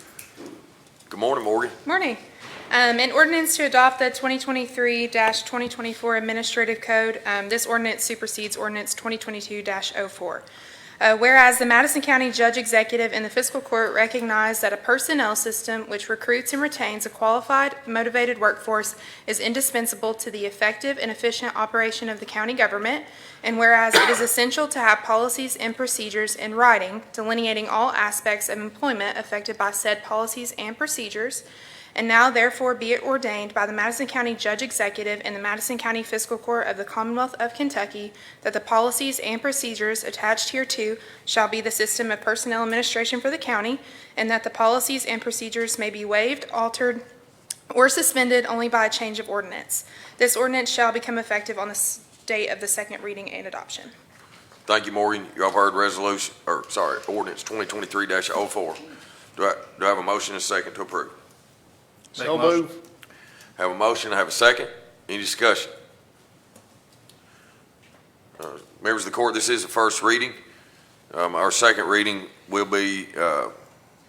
Good morning, Morgan. Morning. An ordinance to adopt the 2023-2024 Administrative Code. This ordinance supersedes ordinance 2022-04. Whereas the Madison County Judge Executive and the Fiscal Court recognize that a personnel system which recruits and retains a qualified, motivated workforce is indispensable to the effective and efficient operation of the county government, and whereas it is essential to have policies and procedures in writing delineating all aspects of employment affected by said policies and procedures, and now therefore be it ordained by the Madison County Judge Executive and the Madison County Fiscal Court of the Commonwealth of Kentucky that the policies and procedures attached hereto shall be the system of personnel administration for the county, and that the policies and procedures may be waived, altered, or suspended only by a change of ordinance. This ordinance shall become effective on the date of the second reading and adoption. Thank you, Morgan. You all have heard ordinance 2023-04. Do I have a motion and a second to approve? So move. Have a motion, have a second. Any discussion? Members of the court, this is the first reading. Our second reading will be at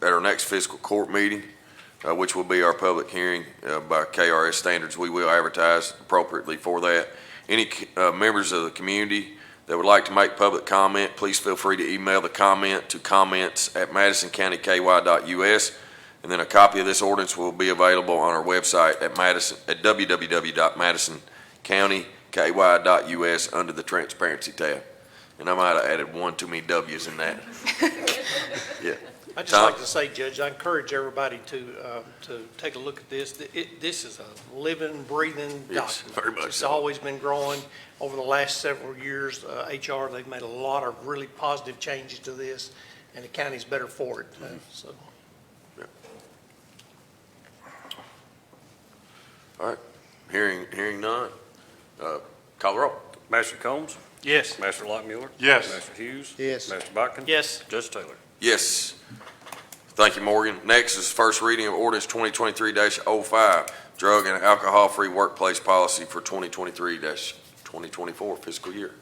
our next fiscal court meeting, which will be our public hearing by KRS standards. We will advertise appropriately for that. Any members of the community that would like to make public comment, please feel free to email the comment to comments@madisoncountyky.us. And then a copy of this ordinance will be available on our website at www.madisoncountyky.us under the transparency tab. And I might have added one too many W's in that. Yeah. I'd just like to say, Judge, I encourage everybody to take a look at this. This is a living, breathing Yes, document. very much It's so. always been growing. Over the last several years, HR, they've made a lot of really positive changes to this, and the county's better for it. So. All right. Hearing none. Call the roll. Master Combs? Yes. Master Lockmiller? Yes. Master Hughes? Yes. Master Botkin? Yes. Judge Taylor? Yes. Thank you, Morgan. Next is first reading of ordinance 2023-05, drug and alcohol-free workplace policy for 2023-2024 fiscal year.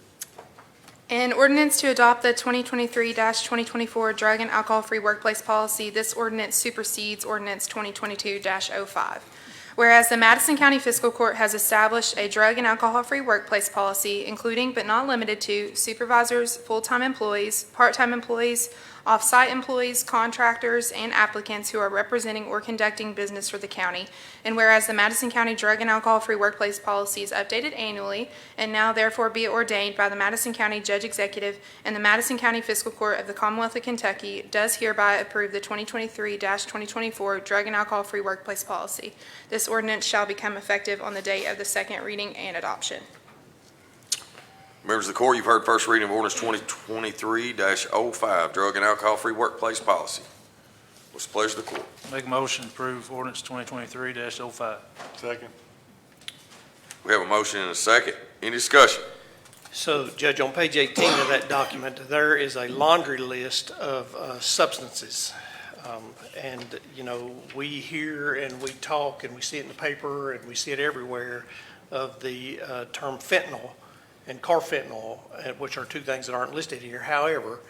An ordinance to adopt the 2023-2024 drug and alcohol-free workplace policy. This ordinance supersedes ordinance 2022-05. Whereas the Madison County Fiscal Court has established a drug and alcohol-free workplace policy, including but not limited to supervisors, full-time employees, part-time employees, off-site employees, contractors, and applicants who are representing or conducting business for the county. And whereas the Madison County Drug and Alcohol-Free Workplace Policy is updated annually, and now therefore be ordained by the Madison County Judge Executive and the Madison County Fiscal Court of the Commonwealth of Kentucky, does hereby approve the 2023-2024 Drug and Alcohol-Free Workplace Policy. This ordinance shall become effective on the date of the second reading and adoption. Members of the court, you've heard first reading of ordinance 2023-05, drug and alcohol-free workplace policy. What's the pleasure of the court? Make a motion to approve ordinance 2023-05. Second. We have a motion and a second. Any discussion? So, Judge, on page 18 of that document, there is a laundry list of substances. And, you know, we hear and we talk and we see it in the paper and we see it everywhere of the term fentanyl and carfentanil, which are two things that aren't listed here. However,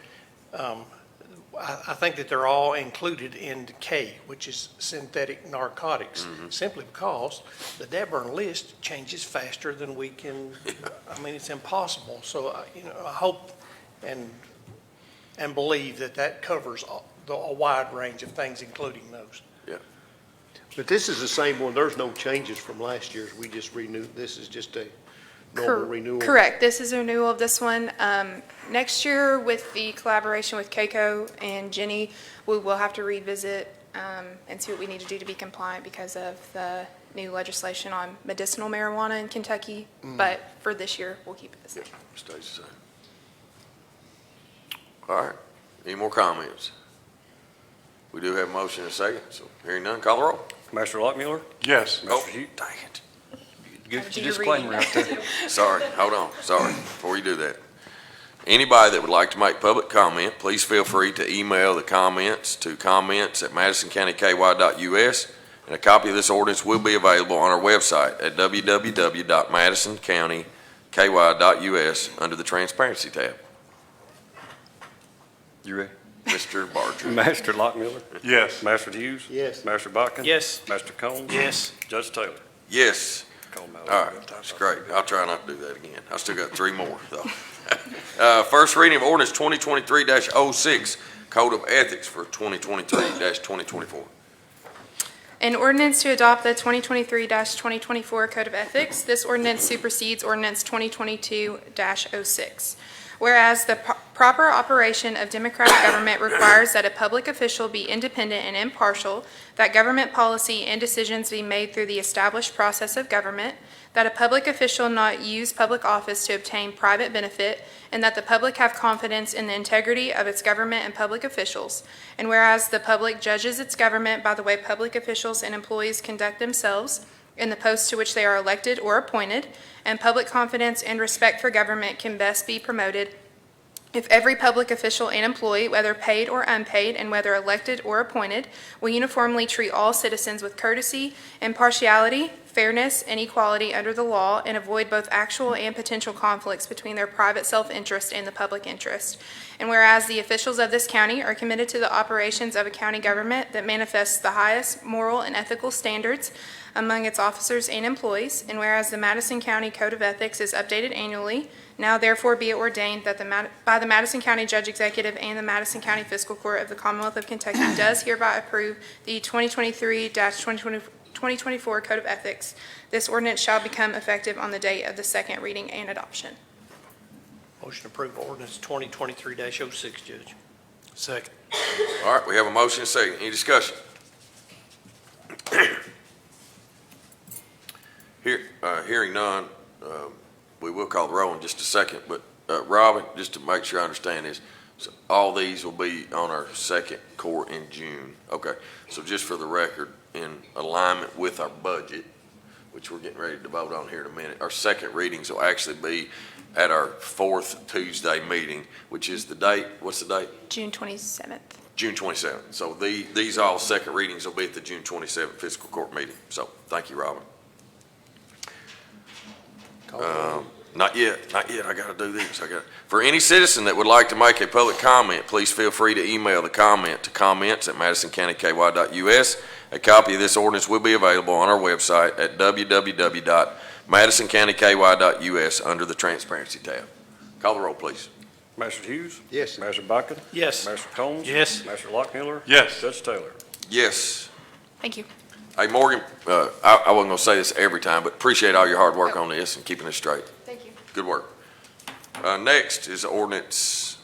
I think that they're all included in K, which is synthetic narcotics, simply because the Dearborn list changes faster than we can. I mean, it's impossible. So, you know, I hope and believe that covers a wide range of things, including those. Yeah. But this is the same one, there's no changes from last year's, we just renewed, this is just a normal renewal? Correct. This is a renewal of this one. Next year, with the collaboration with Keiko and Jenny, we will have to revisit and see what we need to do to be compliant because of the new legislation on medicinal marijuana in Kentucky. But for this year, we'll keep it the same. Stays the same. All right. Any more comments? We do have a motion and a second, so hearing none, call the roll. Commissioner Lockmuller? Yes. Oh, dang it. Good Do your disclaimer reading. right there. Sorry, hold on, sorry, before you do that. Anybody that would like to make public comment, please feel free to email the comments to comments@madisoncountyky.us, and a copy of this ordinance will be available on our website at www.madisoncountyky.us under the Transparency tab. You ready? Mr. Barger. Master Lockmuller? Yes. Master Hughes? Yes. Master Botkin? Yes. Master Combs? Yes. Judge Taylor? Yes. Call him out. All right, that's great. I'll try not to do that again. I still got three more, though. First reading of ordinance 2023-06, Code of Ethics for 2023-2024. An ordinance to adopt the 2023-2024 Code of Ethics. This ordinance supersedes ordinance 2022-06. Whereas the proper operation of democratic government requires that a public official be independent and impartial, that government policy and decisions be made through the established process of government, that a public official not use public office to obtain private benefit, and that the public have confidence in the integrity of its government and public officials. And whereas the public judges its government by the way public officials and employees conduct themselves in the posts to which they are elected or appointed, and public confidence and respect for government can best be promoted if every public official and employee, whether paid or unpaid, and whether elected or appointed, will uniformly treat all citizens with courtesy, impartiality, fairness, and equality under the law, and avoid both actual and potential conflicts between their private self-interest and the public interest. And whereas the officials of this county are committed to the operations of a county government that manifests the highest moral and ethical standards among its officers and employees, and whereas the Madison County Code of Ethics is updated annually, now therefore be it ordained that by the Madison County Judge Executive and the Madison County Fiscal Court of the Commonwealth of Kentucky does hereby approve the 2023-2024 Code of Ethics. This ordinance shall become effective on the date of the second reading and adoption. Motion to approve ordinance 2023-06, Judge. Second. All right, we have a motion and a second. Any discussion? Hearing none, we will call the roll in just a second, but Robin, just to make sure I understand this, so all these will be on our second court in June. Okay, so just for the record, in alignment with our budget, which we're getting ready to vote on here in a minute, our second readings will actually be at our fourth Tuesday meeting, which is the date, what's the date? June 27th. June 27th. So these all second readings will be at the June 27th fiscal court meeting. So thank you, Robin. Not yet. I got to do this. For any citizen that would like to make a public comment, please feel free to email the comment to comments@madisoncountyky.us. A copy of this ordinance will be available on our website at www.madisoncountyky.us under the Transparency tab. Call the roll, please. Master Hughes? Yes. Master Buckin? Yes. Master Combs? Yes. Master Lockmiller? Yes. Judge Taylor? Yes. Thank you. Hey, Morgan, I wasn't going to say this every time, but appreciate all your hard work on this and keeping it straight. Thank you. Good work. Next is ordinance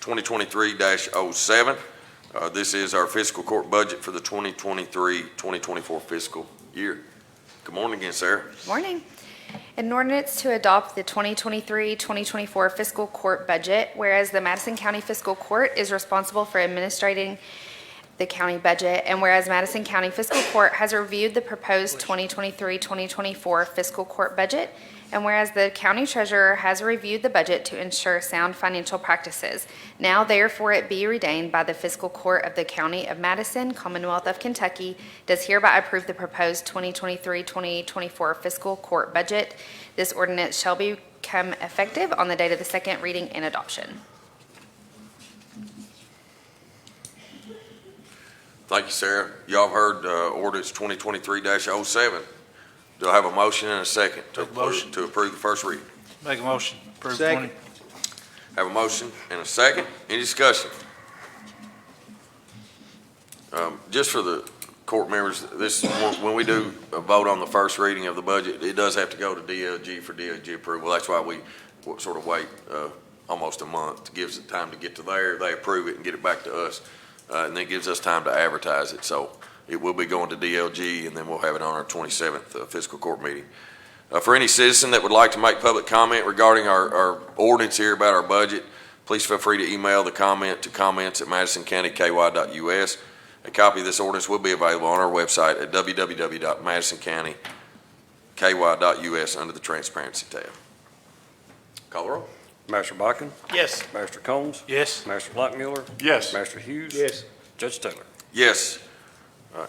2023-07. This is our fiscal court budget for the 2023-2024 fiscal year. Good morning again, Sarah. Morning. An ordinance to adopt the 2023-2024 fiscal court budget, whereas the Madison County Fiscal Court is responsible for administrating the county budget, and whereas Madison County Fiscal Court has reviewed the proposed 2023-2024 fiscal court budget, and whereas the county treasurer has reviewed the budget to ensure sound financial practices, now therefore it be ordained by the fiscal court of the County of Madison, Commonwealth of Kentucky, does hereby approve the proposed 2023-2024 fiscal court budget. This ordinance shall become effective on the date of the second reading and adoption. Thank you, Sarah. Y'all have heard ordinance 2023-07. Do I have a motion and a second to approve the first reading? Make a motion. Approve Second. 20. Have a motion and a second. Any discussion? Just for the court members, when we do a vote on the first reading of the budget, it does have to go to DLG for DLG approval. That's why we sort of wait almost a month. It gives it time to get to there. They approve it and get it back to us. And then gives us time to advertise it. So it will be going to DLG, and then we'll have it on our 27th fiscal court meeting. For any citizen that would like to make public comment regarding our ordinance here about our budget, please feel free to email the comment to comments@madisoncountyky.us. A copy of this ordinance will be available on our website at www.madisoncountyky.us under the Transparency tab. Call the roll. Master Buckin? Yes. Master Combs? Yes. Master Lockmiller? Yes. Master Hughes? Yes. Judge Taylor? Yes.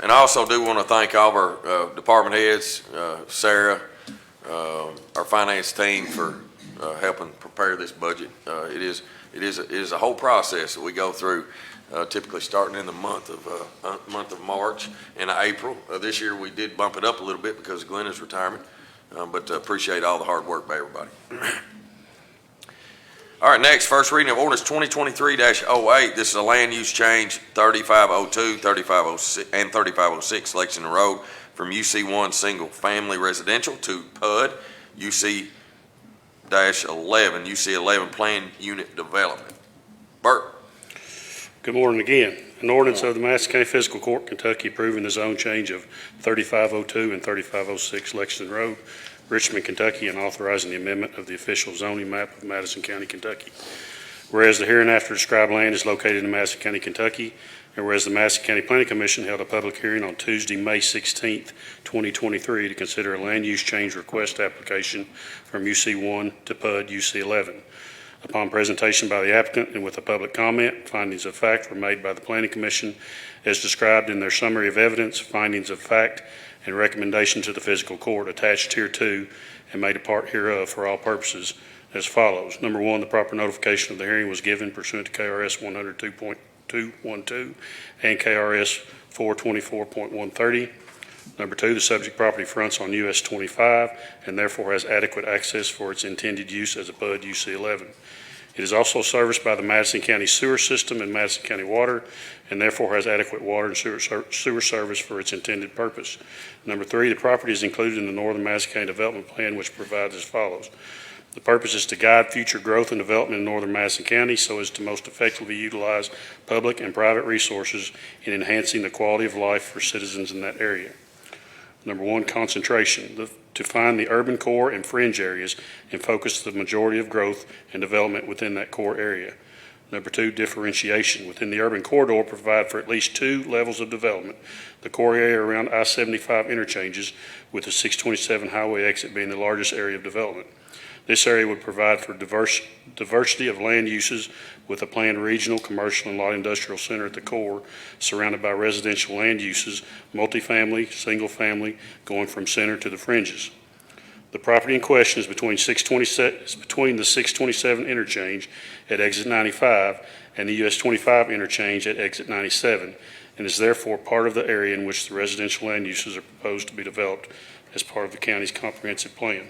And I also do want to thank all of our department heads, Sarah, our finance team for helping prepare this budget. It is a whole process that we go through, typically starting in the month of March and April. This year we did bump it up a little bit because of Glenda's retirement, but appreciate all the hard work by everybody. All right, next, first reading of ordinance 2023-08. This is a land use change 3502, 3506, and 3506 Lexington Road from UC1 Single Family Residential to PUD UC-11 Planned Unit Development. Bert. Good morning again. An ordinance of the Madison County Fiscal Court, Kentucky, approving the zone change of 3502 and 3506 Lexington Road, Richmond, Kentucky, and authorizing the amendment of the official zoning map of Madison County, Kentucky. Whereas the hereinafter described land is located in Madison County, Kentucky, and whereas the Madison County Planning Commission held a public hearing on Tuesday, May 16th, 2023, to consider a land use change request application from UC1 to PUD UC11. Upon presentation by the applicant and with a public comment, findings of fact were made by the Planning Commission as described in their summary of evidence, findings of fact, and recommendation to the fiscal court attached hereto and made a part hereof for all purposes as follows. Number one, the proper notification of the hearing was given pursuant to KRS 102.212 and KRS 424.130. Number two, the subject property fronts on US 25 and therefore has adequate access for its intended use as a PUD UC11. It is also serviced by the Madison County Sewer System and Madison County Water, and therefore has adequate water and sewer service for its intended purpose. Number three, the property is included in the Northern Madison County Development Plan, which provides as follows. The purpose is to guide future growth and development in Northern Madison County so as to most effectively utilize public and private resources in enhancing the quality of life for citizens in that area. Number one, concentration, to find the urban core and fringe areas and focus the majority of growth and development within that core area. Number two, differentiation. Within the urban corridor, provide for at least two levels of development. The core area around I-75 interchanges with the 627 highway exit being the largest area of development. This area would provide for diversity of land uses with a planned regional, commercial, and light industrial center at the core, surrounded by residential land uses, multifamily, single-family, going from center to the fringes. The property in question is between the 627 interchange at exit 95 and the US 25 interchange at exit 97, and is therefore part of the area in which the residential land uses are proposed to be developed as part of the county's comprehensive plan.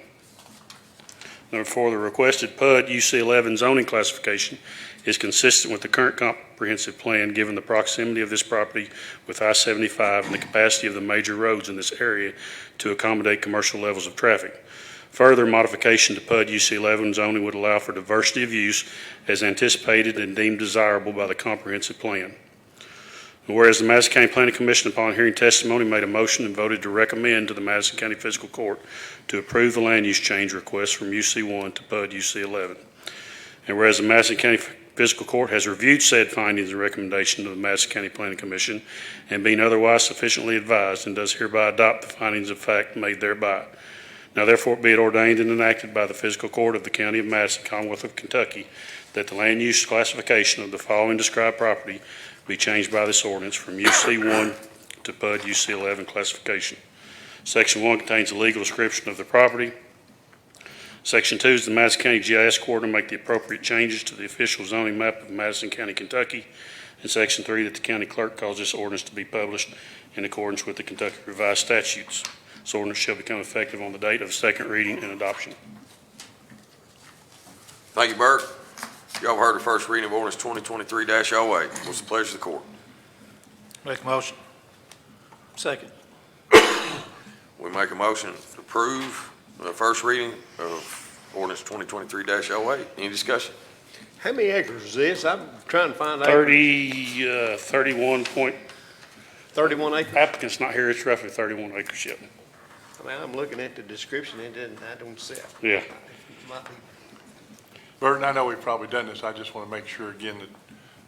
Number 4, the requested PUD UC11 zoning classification is consistent with the current comprehensive plan, given the proximity of this property with I-75 and the capacity of the major roads in this area to accommodate commercial levels of traffic. Further, modification to PUD UC11 zoning would allow for diversity of use as anticipated and deemed desirable by the comprehensive plan. Whereas the Madison County Planning Commission, upon hearing testimony, made a motion and voted to recommend to the Madison County Fiscal Court to approve the land use change request from UC1 to PUD UC11. And whereas the Madison County Fiscal Court has reviewed said findings and recommendations of the Madison County Planning Commission and being otherwise sufficiently advised, and does hereby adopt the findings of fact made thereby. Now therefore be it ordained and enacted by the Fiscal Court of the County of Madison, Commonwealth of Kentucky, that the land use classification of the following described property be changed by this ordinance from UC1 to PUD UC11 classification. Section 1 contains a legal description of the property. Section 2 is the Madison County GIS Coordinator make the appropriate changes to the official zoning map of Madison County, Kentucky. And Section 3, that the county clerk cause this ordinance to be published in accordance with the Kentucky Revised Statutes. This ordinance shall become effective on the date of the second reading and adoption. Thank you, Bert. Y'all heard the first reading of ordinance 2023-08. What's the pleasure of the court? Make a motion. Second. We make a motion to approve the first reading of ordinance 2023-08. Any discussion? How many acres is this? I'm trying to find acres. 31 acres? applicant's not here, it's roughly 31 acres yet. I mean, I'm looking at the description, and I don't see it. Yeah. Might be- Burton, I know we've probably done this. I just want to make sure again that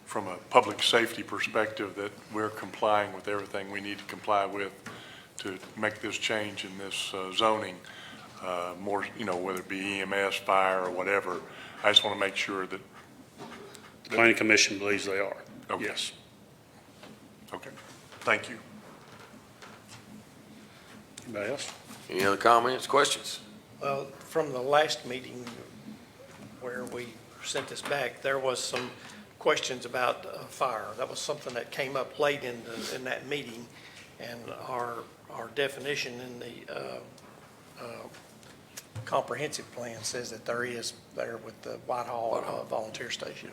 from a public safety perspective that we're complying with everything we need to comply with to make this change in this zoning, more, whether it be EMS, fire, or whatever. I just want to make sure that. The Planning Commission believes they are. Okay. Yes. Okay. Thank you. Anybody else? Any other comments, questions? Well, from the last meeting where we sent this back, there was some questions about fire. That was something that came up late in that meeting, and our definition in the comprehensive plan says that there is there with the Whitehall Volunteer Station.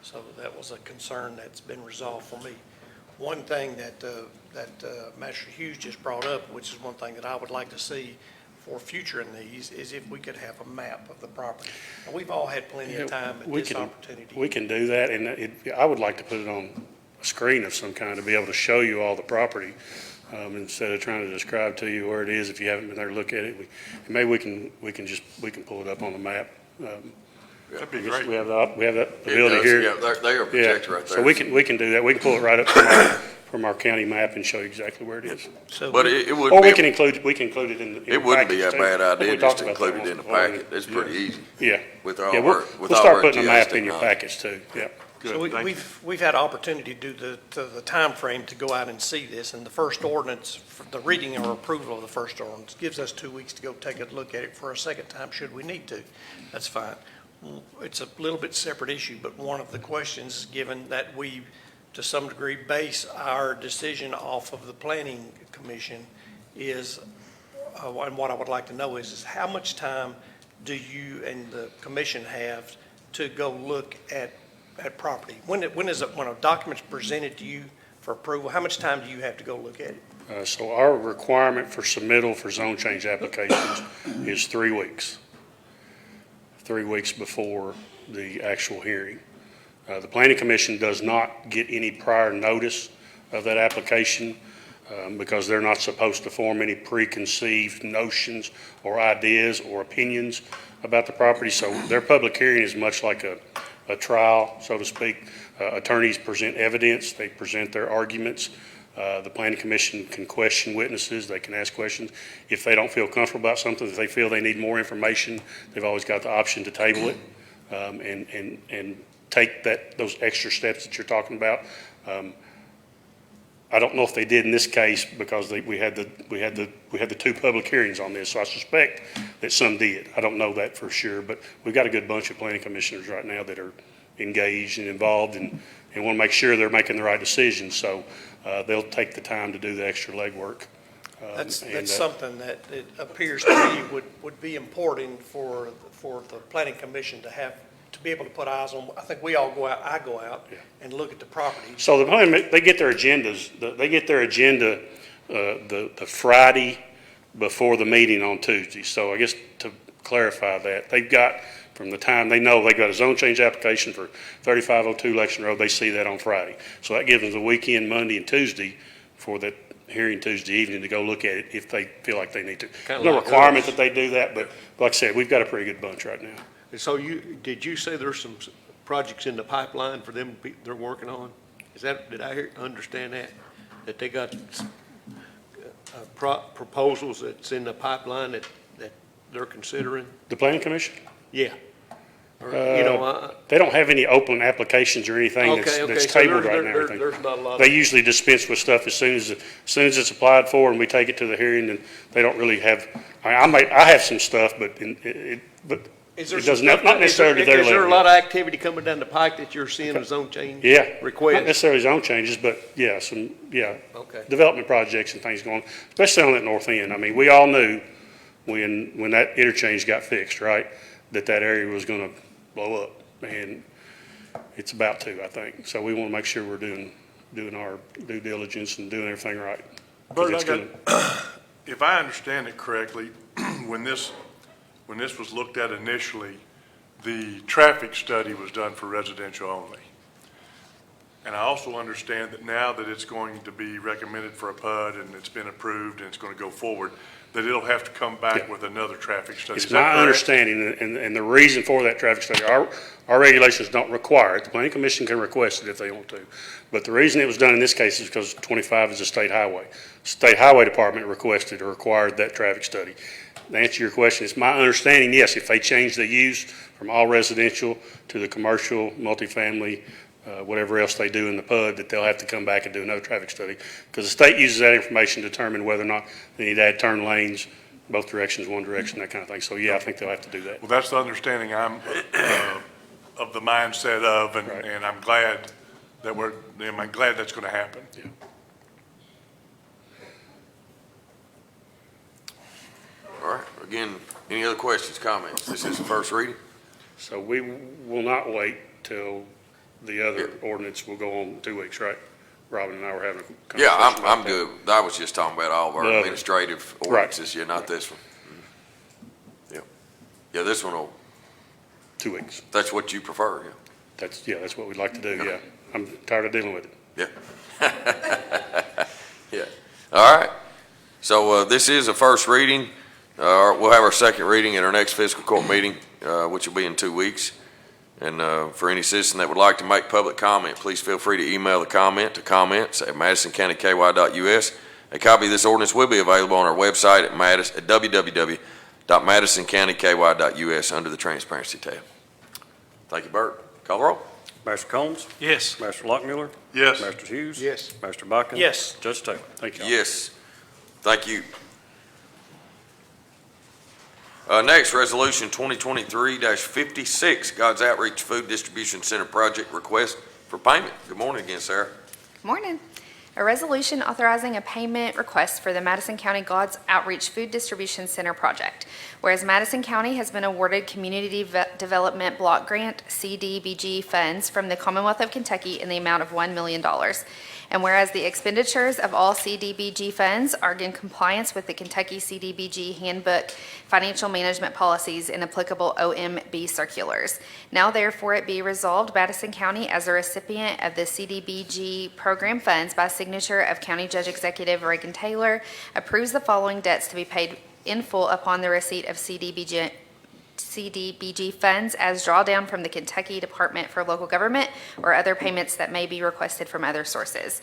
So that was a concern that's been resolved for me. One thing that Master Hughes just brought up, which is one thing that I would like to see for future in these, is if we could have a map of the property. Now, we've all had plenty of time at this opportunity. We can do that, and I would like to put it on a screen of some kind to be able to show you all the property, instead of trying to describe to you where it is if you haven't been there to look at it. Maybe we can pull it up on the map. That'd be great. We have that ability here. Yeah, they are projected right there. So we can do that. We can pull it right up from our county map and show you exactly where it is. So But it Or wouldn't we be, can include it in the it wouldn't be a package, bad too. I think we idea just talked to about that include it in the once. packet. It's pretty easy. Yeah. With Yeah, our we'll work. we'll start putting a map in your package too, yeah. So we've had opportunity to do the time frame to go out and see this, and the first ordinance, the reading or approval of the first ordinance gives us 2 weeks to go take a look at it for a second time, should we need to. That's fine. It's a little bit separate issue, but one of the questions, given that we, to some degree, base our decision off of the Planning Commission, is, and what I would like to know is how much time do you and the commission have to go look at property? When a document's presented to you for approval, how much time do you have to go look at it? So our requirement for submittal for zone change applications is 3 weeks. 3 weeks before the actual hearing. The Planning Commission does not get any prior notice of that application because they're not supposed to form any preconceived notions or ideas or opinions about the property. So their public hearing is much like a trial, so to speak. Attorneys present evidence, they present their arguments, The planning commission can question witnesses, they can ask questions. If they don't feel comfortable about something, if they feel they need more information, they've always got the option to table it, and take those extra steps that you're talking about. I don't know if they did in this case because we had the two public hearings on this, so I suspect that some did. I don't know that for sure, but we've got a good bunch of planning commissioners right now that are engaged and involved and want to make sure they're making the right decisions. So they'll take the time to do the extra legwork. That's something that it appears to me would be important for the planning commission to have, to be able to put eyes on. I think we all go out, I go out and look at the property. So they get their agendas, they get their agenda the Friday before the meeting on Tuesday. So I guess to clarify that, they've got, from the time they know they've got a zone change application for 3502 Election Road, they see that on Friday. So that gives them the weekend, Monday and Tuesday, for that hearing Tuesday evening to go look at it if they feel like they need to. There's no requirement that they do that, but like I said, we've got a pretty good bunch right now. And so did you say there's some projects in the pipeline for them, they're working on? Did I understand that they got proposals that's in the pipeline that they're considering? The planning commission? Yeah. They don't have any open applications or anything that's tabled right now. There's not a lot. They usually dispense with stuff as soon as it's applied for, and we take it to the hearing, and they don't really have, I have some stuff, but it doesn't, not necessarily their level. Is there a lot of activity coming down the pike that you're seeing a zone change? Yeah. Request? Not necessarily zone changes, but Okay. development projects and things going, especially on that north end. I mean, we all knew when that interchange got fixed, right, that area was gonna blow up, and it's about to, I think. So we want to make sure we're doing our due diligence and doing everything right. Bert, if I understand it correctly, when this was looked at initially, the traffic study was done for residential only. And I also understand that now that it's going to be recommended for a PUD and it's been approved and it's going to go forward, that it'll have to come back with another traffic study. It's my understanding, and the reason for that traffic study, our regulations don't require it. The planning commission can request it if they want to. But the reason it was done in this case is because 25 is a state highway. State Highway Department requested or required that traffic study. To answer your question, it's my understanding, yes, if they change the use from all residential to the commercial, multifamily, whatever else they do in the PUD, that they'll have to come back and do another traffic study. Because the state uses that information to determine whether or not they need to add turn lanes, both directions, one direction, that kind of thing. So yeah, I think they'll have to do that. Well, that's the understanding I'm of the mindset of, and I'm glad that's going to happen. Yeah. All right, again, any other questions, comments? This is the first reading. So we will not wait till the other ordinance will go on 2 weeks, right? Robin and I were having a conversation. Yeah, about I'm that. good. I was just talking about all of our The other. administrative ordinances, yeah, not this one. Yeah, yeah, this one will, 2 weeks. that's what you prefer, yeah. That's what we'd like to do, yeah. I'm tired of dealing with it. Yeah. Yeah. All right. So this is a first reading. We'll have our second reading at our next fiscal court meeting, which will be in 2 weeks. And for any citizen that would like to make public comment, please feel free to email the comment to comments@madisoncountyky.us. A copy of this ordinance will be available on our website at www.madisoncountyky.us under the Transparency tab. Thank you, Bert. Call the roll. Master Combs? Yes. Master Lockmuller? Yes. Master Hughes? Yes. Master Bacon? Yes. Judge Taylor? Thank you. Yes. Thank you. Next, Resolution 2023-56, God's Outreach Food Distribution Center Project Request for Payment. Good morning again, Sarah. Morning. A resolution authorizing a payment request for the Madison County God's Outreach Food Distribution Center project. Whereas Madison County has been awarded Community Development Block Grant CDBG funds from the Commonwealth of Kentucky in the amount of $1 million. And whereas the expenditures of all CDBG funds are in compliance with the Kentucky CDBG Handbook Financial Management Policies and applicable OMB circulars. Now therefore it be resolved, Madison County as a recipient of the CDBG program funds by signature of County Judge Executive Reagan Taylor, approves the following debts to be paid in full upon the receipt of CDBG funds as drawdown from the Kentucky Department for Local Government or other payments that may be requested from other sources.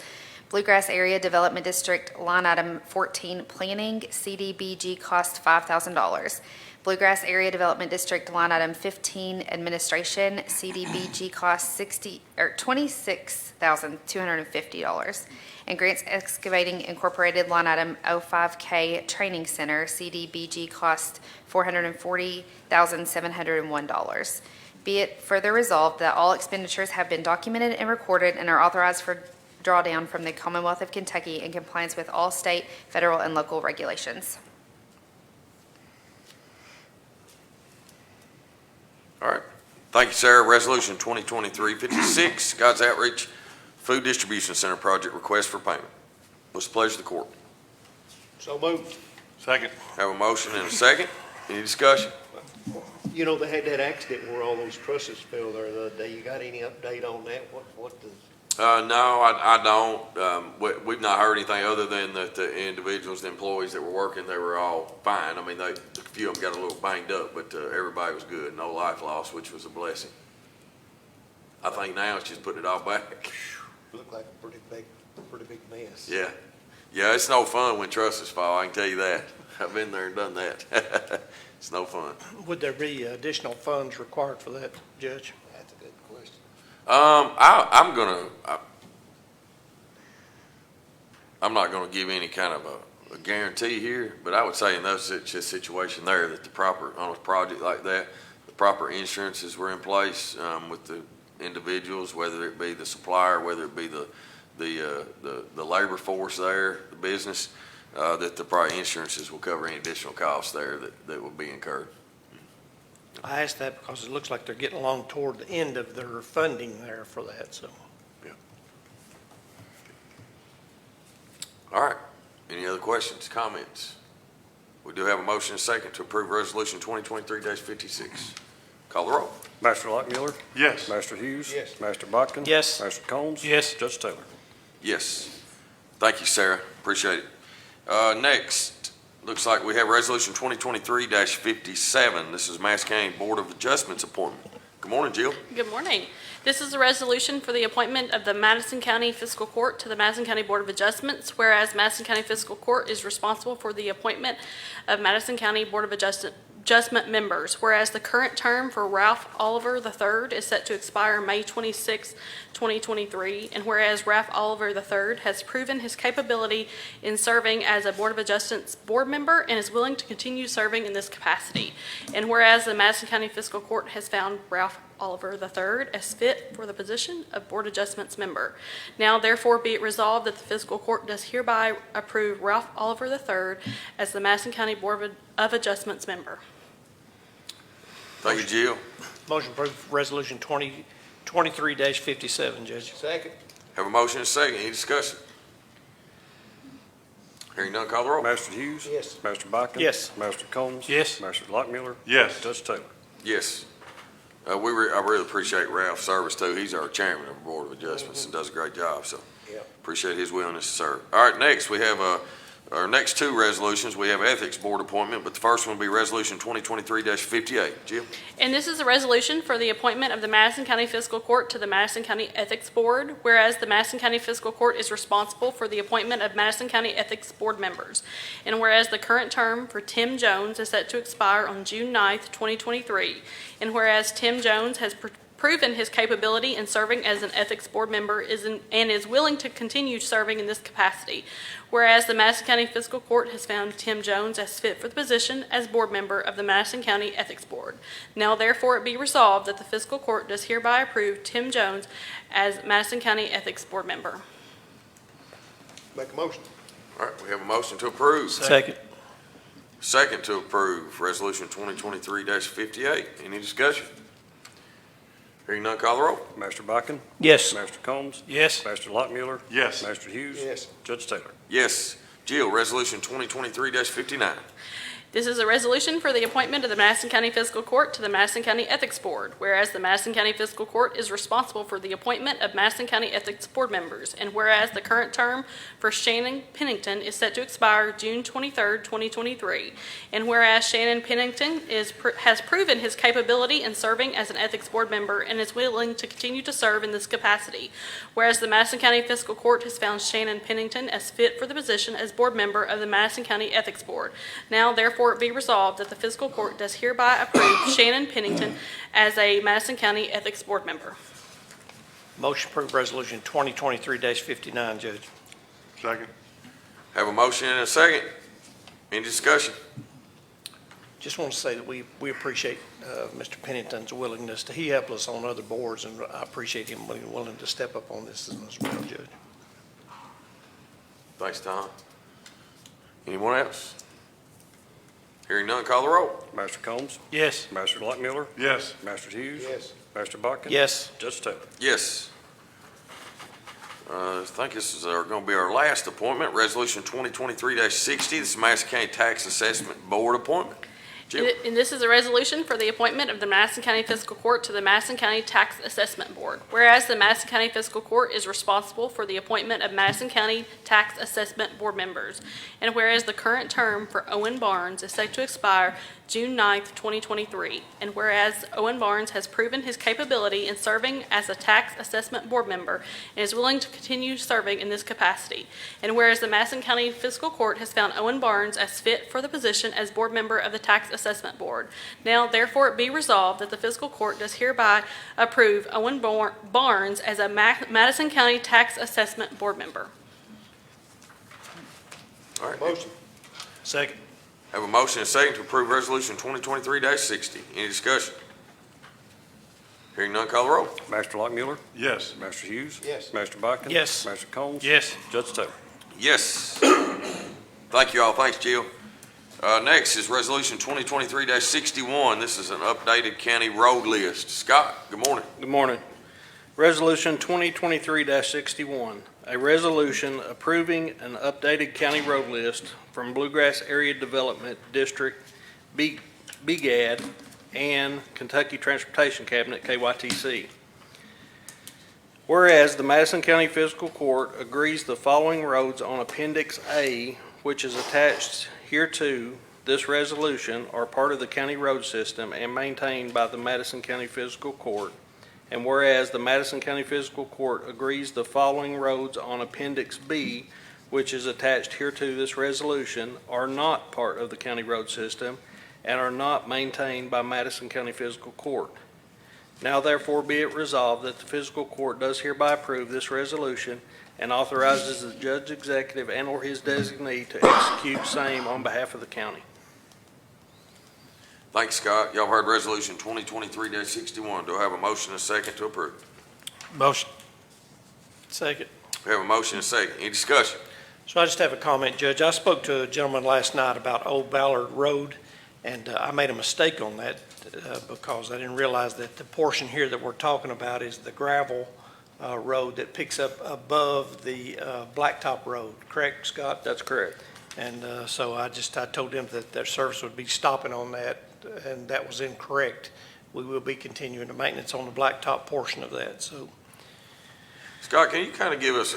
Bluegrass Area Development District, line item 14, planning, CDBG cost $5,000. Bluegrass Area Development District, line item 15, administration, CDBG cost $26,250. And Grants Excavating Incorporated, line item 05K, training center, CDBG cost $440,701. Be it further resolved that all expenditures have been documented and recorded and are authorized for drawdown from the Commonwealth of Kentucky in compliance with all state, federal, and local regulations. All right. Thank you, Sarah. Resolution 2023-56, God's Outreach Food Distribution Center Project request for payment. What's the pleasure of the court? So moved. Second. Have a motion and a second. Any discussion? You know, they had that accident where all those trusses fell there the other day. You got any update on that? What does? No, I don't. We've not heard anything other than that the individuals, the employees that were working, they were all fine. I mean, a few of them got a little banged up, but everybody was good. No life loss, which was a blessing. I think now it's just putting it all back. Looked like a pretty big mess. Yeah. Yeah, it's no fun when trusses fall, I can tell you that. I've been there and done that. It's no fun. Would there be additional funds required for that, Judge? That's a good question. I'm not gonna give any kind of a guarantee here, but I would say in those situation there that on a project like that, the proper insurances were in place, with the individuals, whether it be the supplier, whether it be the labor force there, the business, that the probably insurances will cover any additional costs there that will be incurred. I asked that because it looks like they're getting along toward the end of their funding there for that, so. Yeah. All right. Any other questions, comments? We do have a motion and a second to approve Resolution 2023-56. Call the roll. Master Lockmuller? Yes. Master Hughes? Yes. Master Botkin? Yes. Master Combs? Yes. Judge Taylor? Yes. Thank you, Sarah. Appreciate it. Next, looks like we have Resolution 2023-57. This is Madison County Board of Adjustments appointment. Good morning, Jill. Good morning. This is a resolution for the appointment of the Madison County Fiscal Court to the Madison County Board of Adjustments, whereas Madison County Fiscal Court is responsible for the appointment of Madison County Board of Adjustment members, whereas the current term for Ralph Oliver III is set to expire May 26, 2023, and whereas Ralph Oliver III has proven his capability in serving as a Board of Adjustments board member and is willing to continue serving in this capacity, and whereas the Madison County Fiscal Court has found Ralph Oliver III as fit for the position of Board Adjustments member. Now therefore be it resolved that the Fiscal Court does hereby approve Ralph Oliver III as the Madison County Board of Adjustments member. Thank you, Jill. Motion approved Resolution 2023-57, Judge. Second. Have a motion and a second. Any discussion? Hearing none, call the roll. Master Hughes? Yes. Master Botkin? Yes. Master Combs? Yes. Master Lockmuller? Yes. Judge Taylor? Yes. I really appreciate Ralph's service too. He's our chairman of the Board of Adjustments and does a great job, so Yep. appreciate his willingness to serve. All right, next we have our next two resolutions. We have Ethics Board appointment, but the first one will be Resolution 2023-58. Jill? And this is a resolution for the appointment of the Madison County Fiscal Court to the Madison County Ethics Board, whereas the Madison County Fiscal Court is responsible for the appointment of Madison County Ethics Board members. And whereas the current term for Tim Jones is set to expire on June 9th, 2023. And whereas Tim Jones has proven his capability in serving as an ethics board member and is willing to continue serving in this capacity. Whereas the Madison County Fiscal Court has found Tim Jones as fit for the position as board member of the Madison County Ethics Board. Now therefore it be resolved that the Fiscal Court does hereby approve Tim Jones as Madison County Ethics Board member. Make a motion. All right, we have a motion to approve. Second. Second to approve Resolution 2023-58. Any discussion? Hearing none, call the roll. Master Botkin? Yes. Master Combs? Yes. Master Lockmuller? Yes. Master Hughes? Yes. Judge Taylor? Yes. Jill, Resolution 2023-59. This is a resolution for the appointment of the Madison County Fiscal Court to the Madison County Ethics Board. Whereas the Madison County Fiscal Court is responsible for the appointment of Madison County Ethics Board members, and whereas the current term for Shannon Pennington is set to expire June 23rd, 2023, and whereas Shannon Pennington has proven his capability in serving as an Ethics Board member and is willing to continue to serve in this capacity, whereas the Madison County Fiscal Court has found Shannon Pennington as fit for the position as board member of the Madison County Ethics Board. Now, therefore, it be resolved that the Fiscal Court does hereby approve Shannon Pennington as a Madison County Ethics Board member. Motion to approve Resolution 2023-59, Judge. Second. Have a motion and a second. Any discussion? Just want to say that we appreciate Mr. Pennington's willingness he helped us on other boards, and I appreciate him being willing to step up on this as well, Judge. Thanks, Tom. Anyone else? Hearing none, call the roll. Master Combs? Yes. Master Lockmiller? Yes. Master Hughes? Yes. Master Buckin? Yes. Judge Taylor? Yes. I think this is going to be our last appointment, Resolution 2023-60. This is Madison County Tax Assessment Board appointment. Jill? And this is a resolution for the appointment of the Madison County Fiscal Court to the Madison County Tax Assessment Board. Whereas the Madison County Fiscal Court is responsible for the appointment of Madison County Tax Assessment Board members, and whereas the current term for Owen Barnes is set to expire June 9th, 2023, and whereas Owen Barnes has proven his capability in serving as a tax assessment board member and is willing to continue serving in this capacity, and whereas the Madison County Fiscal Court has found Owen Barnes as fit for the position as board member of the Tax Assessment Board. Now, therefore, it be resolved that the Fiscal Court does hereby approve Owen Barnes as a Madison County Tax Assessment Board member. All right. Motion. Second. Have a motion and a second to approve Resolution 2023-60. Any discussion? Hearing none, call the roll. Master Lockmiller? Yes. Master Hughes? Yes. Master Buckin? Yes. Master Combs? Yes. Judge Taylor? Yes. Thank you all. Thanks, Jill. Next is Resolution 2023-61. This is an updated county road list. Scott, good morning. Good morning. Resolution 2023-61, a resolution approving an updated county road list from Bluegrass Area Development District, BGAD, and Kentucky Transportation Cabinet, KYTC. Whereas the Madison County Fiscal Court agrees the following roads on Appendix A, which is attached hereto this resolution, are part of the county road system and maintained by the Madison County Fiscal Court. And whereas the Madison County Fiscal Court agrees the following roads on Appendix B, which is attached hereto this resolution, are not part of the county road system and are not maintained by Madison County Fiscal Court. Now therefore be it resolved that the Fiscal Court does hereby approve this resolution and authorizes the judge executive and/or his designee to execute same on behalf of the county. Thanks, Scott. Y'all heard Resolution 2023-61. Do I have a motion and a second to approve? Motion. Second. We have a motion and a second. Any discussion? So I just have a comment, Judge. I spoke to a gentleman last night about Old Ballard Road, and I made a mistake on that because I didn't realize that the portion here that we're talking about is the gravel road that picks up above the Blacktop Road. Correct, Scott? That's correct. And so I told them that their service would be stopping on that, and that was incorrect. We will be continuing the maintenance on the blacktop portion of that, so. Scott, can you kind of give us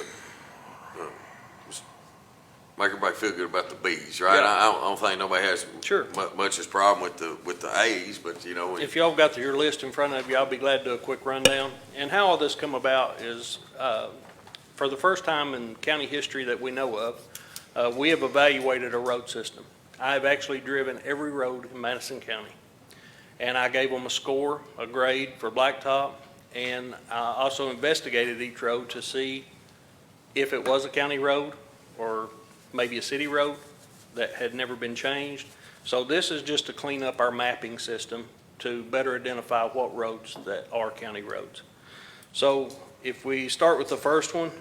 make everybody feel good about the B's, right? Yeah. I don't think nobody has Sure. much of a problem with the A's, but you know. If y'all got your list in front of you, I'll be glad to do a quick rundown. And how all this come about is, for the first time in county history that we know of, we have evaluated a road system. I've actually driven every road in Madison County. And I gave them a score, a grade for blacktop, and I also investigated each road to see if it was a county road or maybe a city road that had never been changed. So this is just to clean up our mapping system to better identify what roads that are county roads. So if we start with the first one,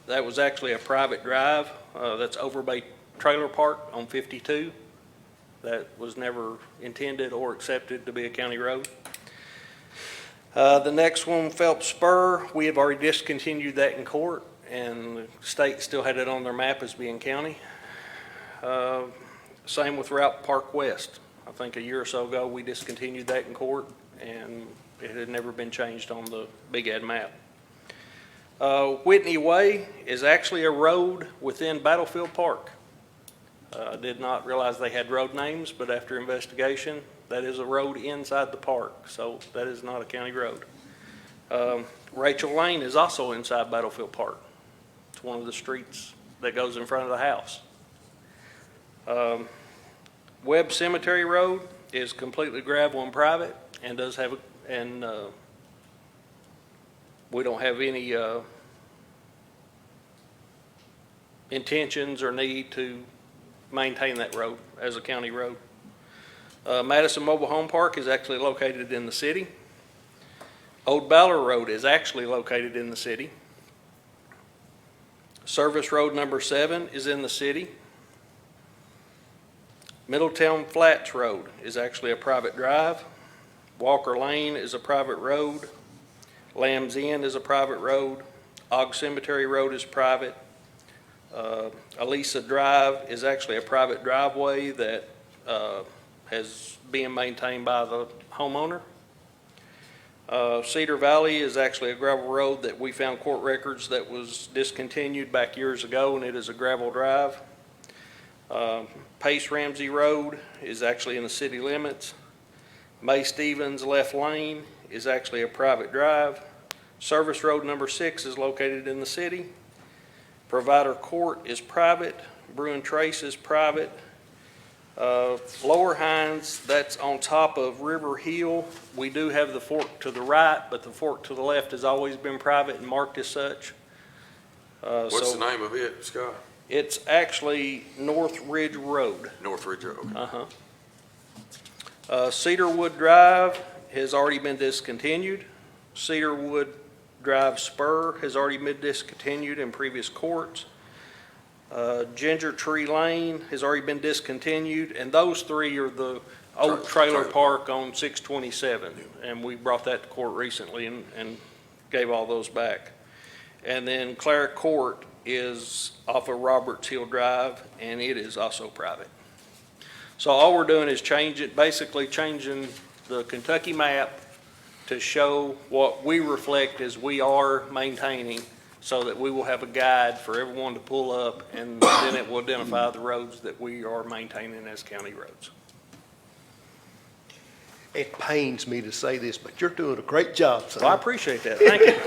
that was actually a private drive. That's Overbay Trailer Park on 52. That was never intended or accepted to be a county road. The next one, Phelps Spur, we have already discontinued that in court, and the state still had it on their map as being county. Same with Route Park West. I think a year or so ago, we discontinued that in court, and it had never been changed on the Big Ed map. Whitney Way is actually a road within Battlefield Park. I did not realize they had road names, but after investigation, that is a road inside the park, so that is not a county road. Rachel Lane is also inside Battlefield Park. It's one of the streets that goes in front of the house. Webb Cemetery Road is completely gravel and private and does have, we don't have any intentions or need to maintain that road as a county road. Madison Mobile Home Park is actually located in the city. Old Baller Road is actually located in the city. Service Road number 7 is in the city. Middletown Flats Road is actually a private drive. Walker Lane is a private road. Lamb's End is a private road. Og Cemetery Road is private. Elisa Drive is actually a private driveway that has been maintained by the homeowner. Cedar Valley is actually a gravel road that we found court records that was discontinued back years ago, and it is a gravel drive. Pace Ramsey Road is actually in the city limits. May Stevens Left Lane is actually a private drive. Service Road number 6 is located in the city. Provider Court is private. Bruin Trace is private. Lower Hines, that's on top of River Hill. We do have the fork to the right, but the fork to the left has always been private and marked as such. What's the name of it, Scott? It's actually North Ridge Road. North Ridge Road, okay. Cedarwood Drive has already been discontinued. Cedarwood Drive Spur has already been discontinued in previous courts. Ginger Tree Lane has already been discontinued, and those three are the old trailer park on 627, and we brought that to court recently and gave all those back. And then Clara Court is off of Roberts Hill Drive, and it is also private. So all we're doing is basically changing the Kentucky map to show what we reflect as we are maintaining, so that we will have a guide for everyone to pull up, and then it will identify the roads that we are maintaining as county roads. It pains me to say this, but you're doing a great job, son. Well, I appreciate that. Thank you.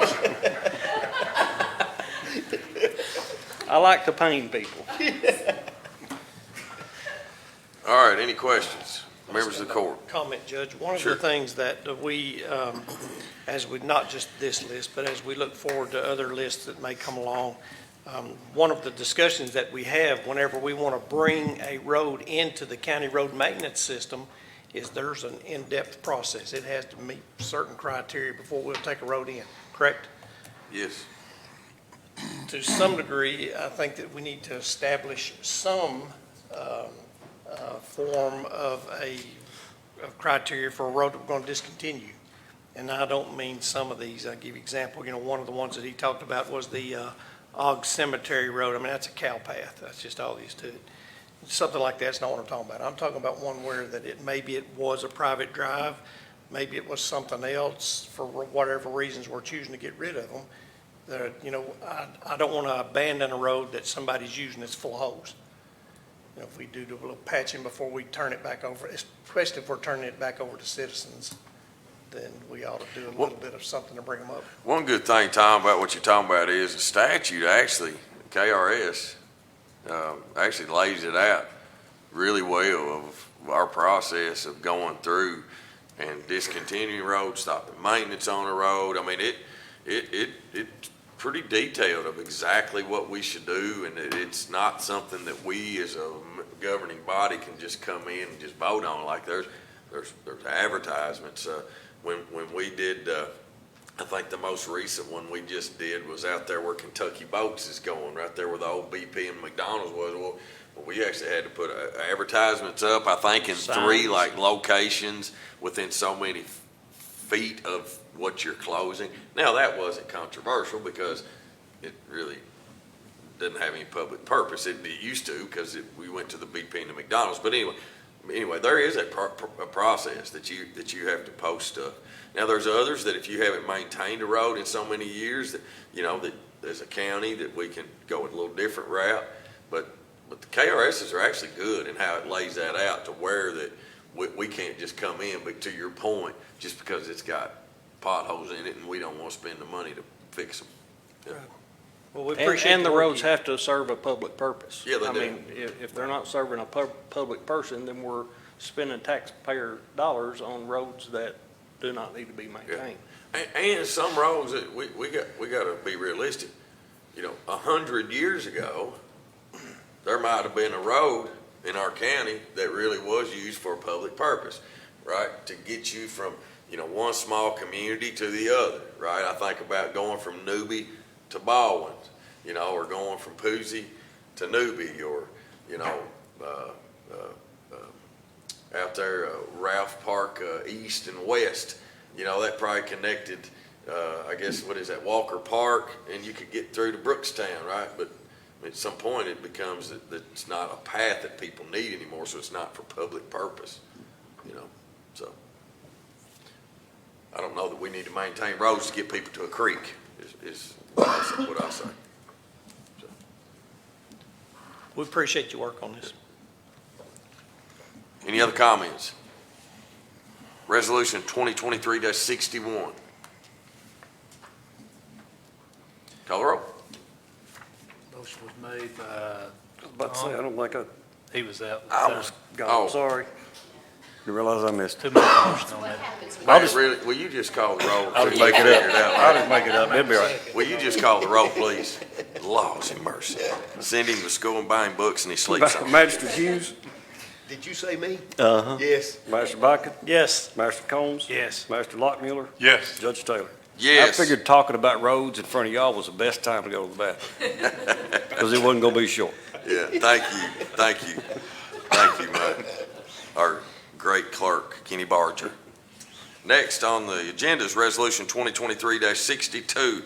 I like to pain people. All right, any questions? Members of the court? Comment, Judge. One of Sure. the things that we, as we, not just this list, but as we look forward to other lists that may come along, one of the discussions that we have whenever we want to bring a road into the county road maintenance system is there's an in-depth process. It has to meet certain criteria before we'll take a road in, correct? Yes. To some degree, I think that we need to establish some form of criteria for a road that we're going to discontinue. And I don't mean some of these. I'll give you an example. You know, one of the ones that he talked about was the Og Cemetery Road. I mean, that's a cow path. That's just all there is to it. Something like that's not what I'm talking about. I'm talking about one where that maybe it was a private drive, maybe it was something else for whatever reasons we're choosing to get rid of them. That, you know, I don't want to abandon a road that somebody's using that's full of holes. You know, if we do a little patching before we turn it back over, especially if we're turning it back over to citizens, then we ought to do a little bit of something to bring them up. One good thing, Tom, about what you're talking about is the statute actually, KRS, actually lays it out really well of our process of going through and discontinuing roads, stopping maintenance on a road. I mean, it's pretty detailed of exactly what we should do, and it's not something that we as a governing body can just come in and just vote on. Like there's advertisements. When we did, I think the most recent one we just did was out there where Kentucky Boats is going, right there where the old BP and McDonald's was. Well, we actually had to put advertisements up, I think, in three like locations within so many feet of what you're closing. Now that wasn't controversial because it really doesn't have any public purpose. It used to, because we went to the BP and the McDonald's. But anyway, there is a process that you have to post stuff. Now, there's others that if you haven't maintained a road in so many years, that, that there's a county that we can go a little different route. But the KRSs are actually good in how it lays that out to where that we can't just come in, but to your point, just because it's got potholes in it and we don't want to spend the money to fix them. Yeah. Well, we appreciate And the work roads you- have to serve a public purpose. Yeah, they do. I mean, if they're not serving a public person, then we're spending taxpayer dollars on roads that do not need to be maintained. And some roads that we got to be realistic. 100 years ago, there might have been a road in our county that really was used for a public purpose, right? To get you from, one small community to the other, right? I think about going from Newby to Baldwin, or going from Poozy to Newby, or, out there, Ralph Park, east and west, that probably connected, I guess, what is that, Walker Park, and you could get through to Brookstown, right? But at some point it becomes that it's not a path that people need anymore, so it's not for public purpose, so. I don't know that we need to maintain roads to get people to a creek, is what I say. So. We appreciate your work on this. Any other comments? Resolution 2023-61. Call the roll. Motion was made by, I was about to say, I don't think he was out. I was Oh. gone, sorry. Didn't realize I missed it. Too many motion on that. I'll just really, will you just call the roll? I'll just so you make it can up. figure out I'll later? just make it up. It'll be all right. Will you just call the roll, please? Laws and mercy. Send him to school and buy him books and he sleeps on them. Magistrate Hughes? Did you say me? Uh-huh. Yes. Magistrate Bucket? Yes. Magistrate Combs? Yes. Magistrate Lockmuller? Yes. Judge Taylor? Yes. I figured talking about roads in front of y'all was the best time to go to the bathroom. Because it wasn't going to be short. Yeah, thank you, Mike. Our great clerk, Kenny Barger. Next on the agenda is Resolution 2023-62.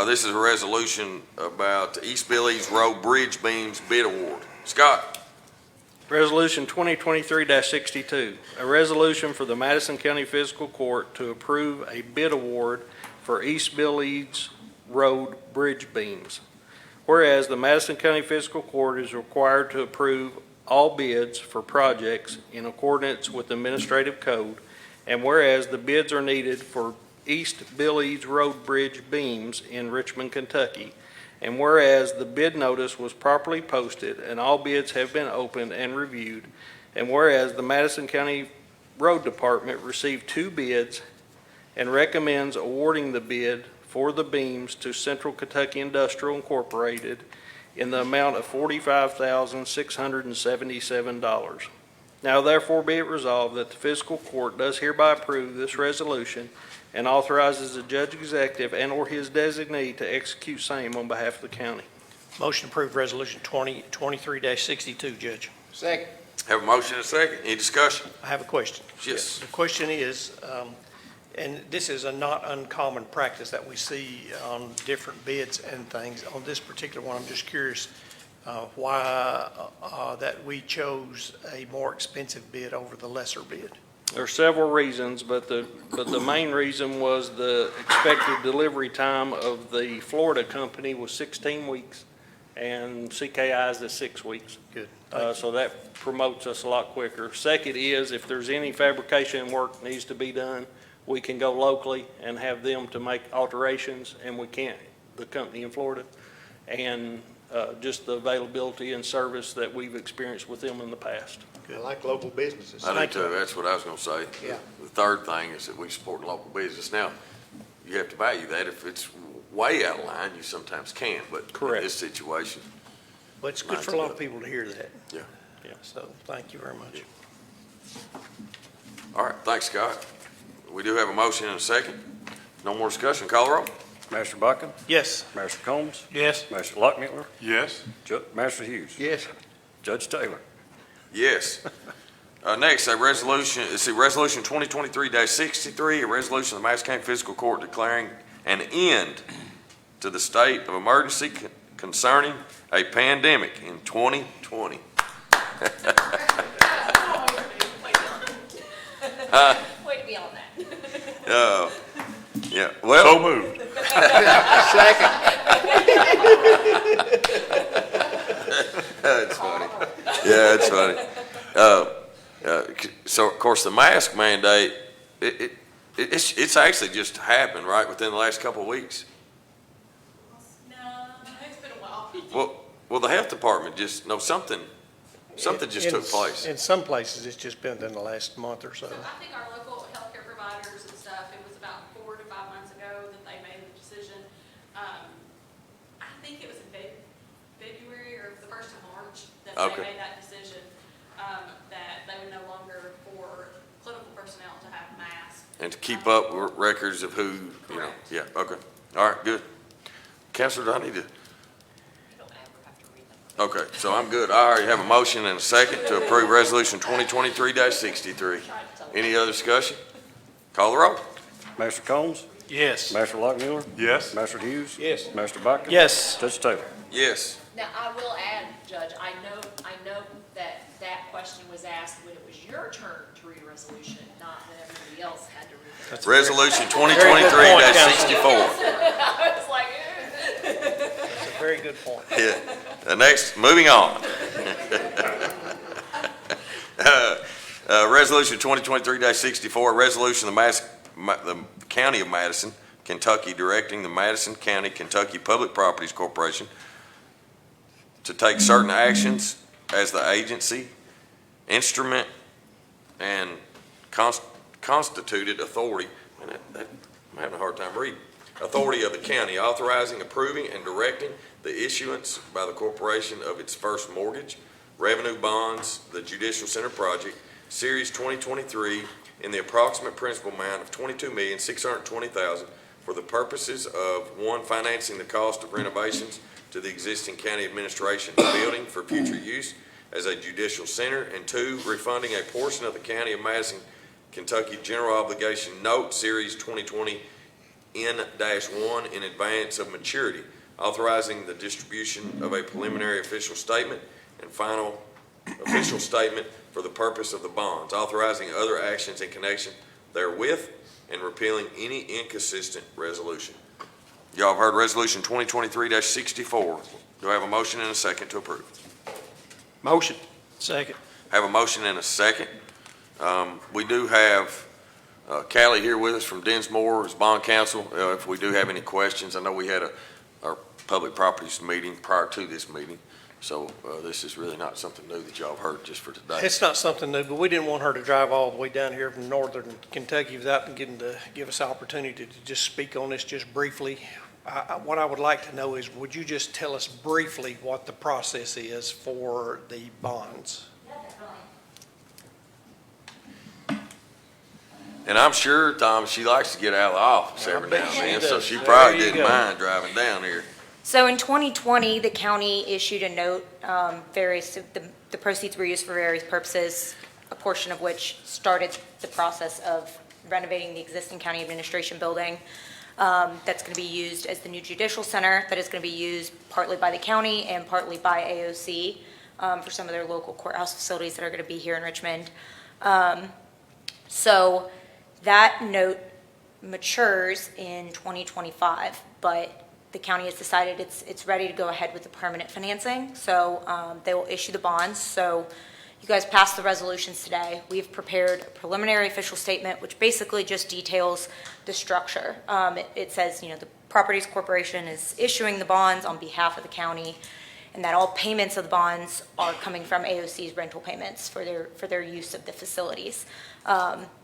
This is a resolution about East Billings Road Bridge Beams Bid Award. Scott? Resolution 2023-62, a resolution for the Madison County Fiscal Court to approve a bid award for East Billings Road Bridge Beams. Whereas the Madison County Fiscal Court is required to approve all bids for projects in accordance with the administrative code, and whereas the bids are needed for East Billings Road Bridge Beams in Richmond, Kentucky, and whereas the bid notice was properly posted and all bids have been opened and reviewed, and whereas the Madison County Road Department received 2 bids and recommends awarding the bid for the beams to Central Kentucky Industrial Incorporated in the amount of $45,677. Now therefore be it resolved that the fiscal court does hereby approve this resolution and authorizes the judge executive and/or his designee to execute same on behalf of the county. Motion to approve Resolution 2023-62, Judge. Second. Have a motion and a second. Any discussion? I have a question. Yes. The question is, and this is a not uncommon practice that we see on different bids and things. On this particular one, I'm just curious why that we chose a more expensive bid over the lesser bid. There are several reasons, but the main reason was the expected delivery time of the Florida company was 16 weeks, and CKI's is 6 weeks. Good. So that promotes us a lot quicker. Second is, if there's any fabrication work needs to be done, we can go locally and have them to make alterations, and we can't, the company in Florida. And just the availability and service that we've experienced with them in the past. I like local businesses. I do too. That's what I was going to say. Yeah. The third thing is that we support local business. Now, you have to value that. If it's way out of line, you sometimes can't, but Correct. in this situation. But it's good for a lot of people to hear that. Yeah. Yeah. So thank you very much. All right, thanks, Scott. We do have a motion and a second. No more discussion. Call the roll. Magistrate Bucket? Yes. Magistrate Combs? Yes. Magistrate Lockmuller? Yes. Magistrate Hughes? Yes. Judge Taylor? Yes. Next, Resolution 2023-63, a resolution of the Madison County Fiscal Court declaring an end to the state of emergency concerning a pandemic in 2020. Way to be on that. Yeah, well. So moved. That's funny. Yeah, it's funny. So of course the mask mandate, it's actually just happened right within the last couple of weeks. No, it's been a while. Well, the health department just, something just took place. In some places, it's just been in the last month or so. So I think our local healthcare providers and stuff, it was about 4 to 5 months ago that they made the decision. I think it was in February or the 1st of March that Okay. they made that decision, that they would no longer for clinical personnel to have masks. And to keep up with records of who, Correct. yeah, okay. All right, good. Counselor, do I need to? You don't ever have to read them. Okay, so I'm good. I already have a motion and a second to approve Resolution 2023-63. Any other discussion? Call the roll. Master Combs? Yes. Master Lockmuller? Yes? Master Hughes? Yes. Master Buckner? Yes. Judge Taylor? Yes. Now, I will add, Judge, I know that question was asked when it was your turn to read a resolution, not when everybody else had to read it. Resolution 2023-64. I was like, That's a very good point. Yeah. The next, moving on. Resolution 2023-64, a resolution of the County of Madison, Kentucky, directing the Madison County, Kentucky Public Properties Corporation to take certain actions as the agency, instrument, and constituted authority, and I'm having a hard time reading, authority of the county, authorizing, approving, and directing the issuance by the corporation of its first mortgage, revenue bonds, the Judicial Center project, Series 2023, in the approximate principal amount of $22,620,000 for the purposes of, 1, financing the cost of renovations to the existing county administration building for future use as a judicial center, and 2, refunding a portion of the County of Madison, Kentucky General Obligation Note Series 2020 N-1 in advance of maturity, authorizing the distribution of a preliminary official statement and final official statement for the purpose of the bonds, authorizing other actions in connection therewith, and repealing any inconsistent resolution. Y'all have heard Resolution 2023-64. Do I have a motion and a second to approve? Motion. Second. Have a motion and a second. We do have Callie here with us from Dinsmore as bond counsel. If we do have any questions, I know we had our public properties meeting prior to this meeting, so this is really not something new that y'all have heard just for today. It's not something new, but we didn't want her to drive all the way down here from northern Kentucky without getting to give us the opportunity to just speak on this just briefly. What I would like to know is, would you just tell us briefly what the process is for the bonds? And I'm sure, Tom, she likes to get out of the office every now and then, so she There probably you didn't go. mind driving down here. So in 2020, the county issued a note, the proceeds were used for various purposes, a portion of which started the process of renovating the existing county administration building. That's going to be used as the new judicial center, that is going to be used partly by the county and partly by AOC for some of their local courthouse facilities that are going to be here in Richmond. So that note matures in 2025, but the county has decided it's ready to go ahead with the permanent financing. So they will issue the bonds. So you guys passed the resolutions today. We've prepared a preliminary official statement, which basically just details the structure. It says, the Properties Corporation is issuing the bonds on behalf of the county, and that all payments of the bonds are coming from AOC's rental payments for their use of the facilities.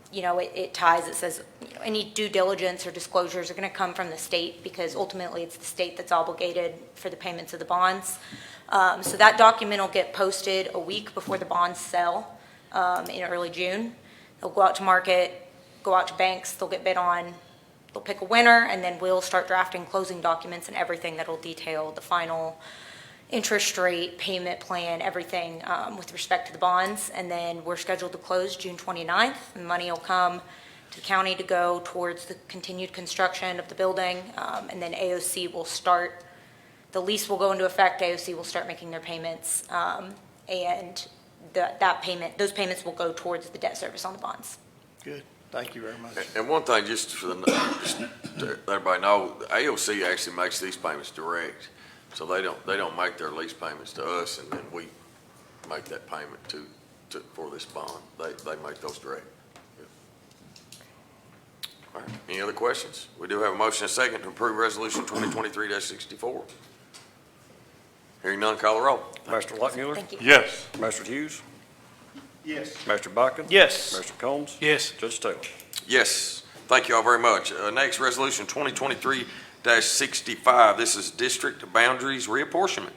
It ties, it says, any due diligence or disclosures are going to come from the state, because ultimately it's the state that's obligated for the payments of the bonds. So that document will get posted a week before the bonds sell in early June. They'll go out to market, go out to banks, they'll get bid on, they'll pick a winner, and then we'll start drafting closing documents and everything that'll detail the final interest rate, payment plan, everything with respect to the bonds. And then we're scheduled to close June 29th, and money will come to the county to go towards the continued construction of the building, and then AOC will start the lease will go into effect, AOC will start making their payments, and those payments will go towards the debt service on the bonds. Good, thank you very much. And one thing, just just to let everybody know, AOC actually makes these payments direct. So they don't make their lease payments to us, and then we make that payment for this bond. They make those direct. All right, any other questions? We do have a motion and a second to approve Resolution 2023-64. Hearing none, call the roll. Master Lockmuller? Thank you. Yes. Master Hughes? Yes. Master Botkin? Yes. Master Combs? Yes. Judge Taylor? Yes, thank you all very much. Next, Resolution 2023-65. This is district boundaries reapportionment.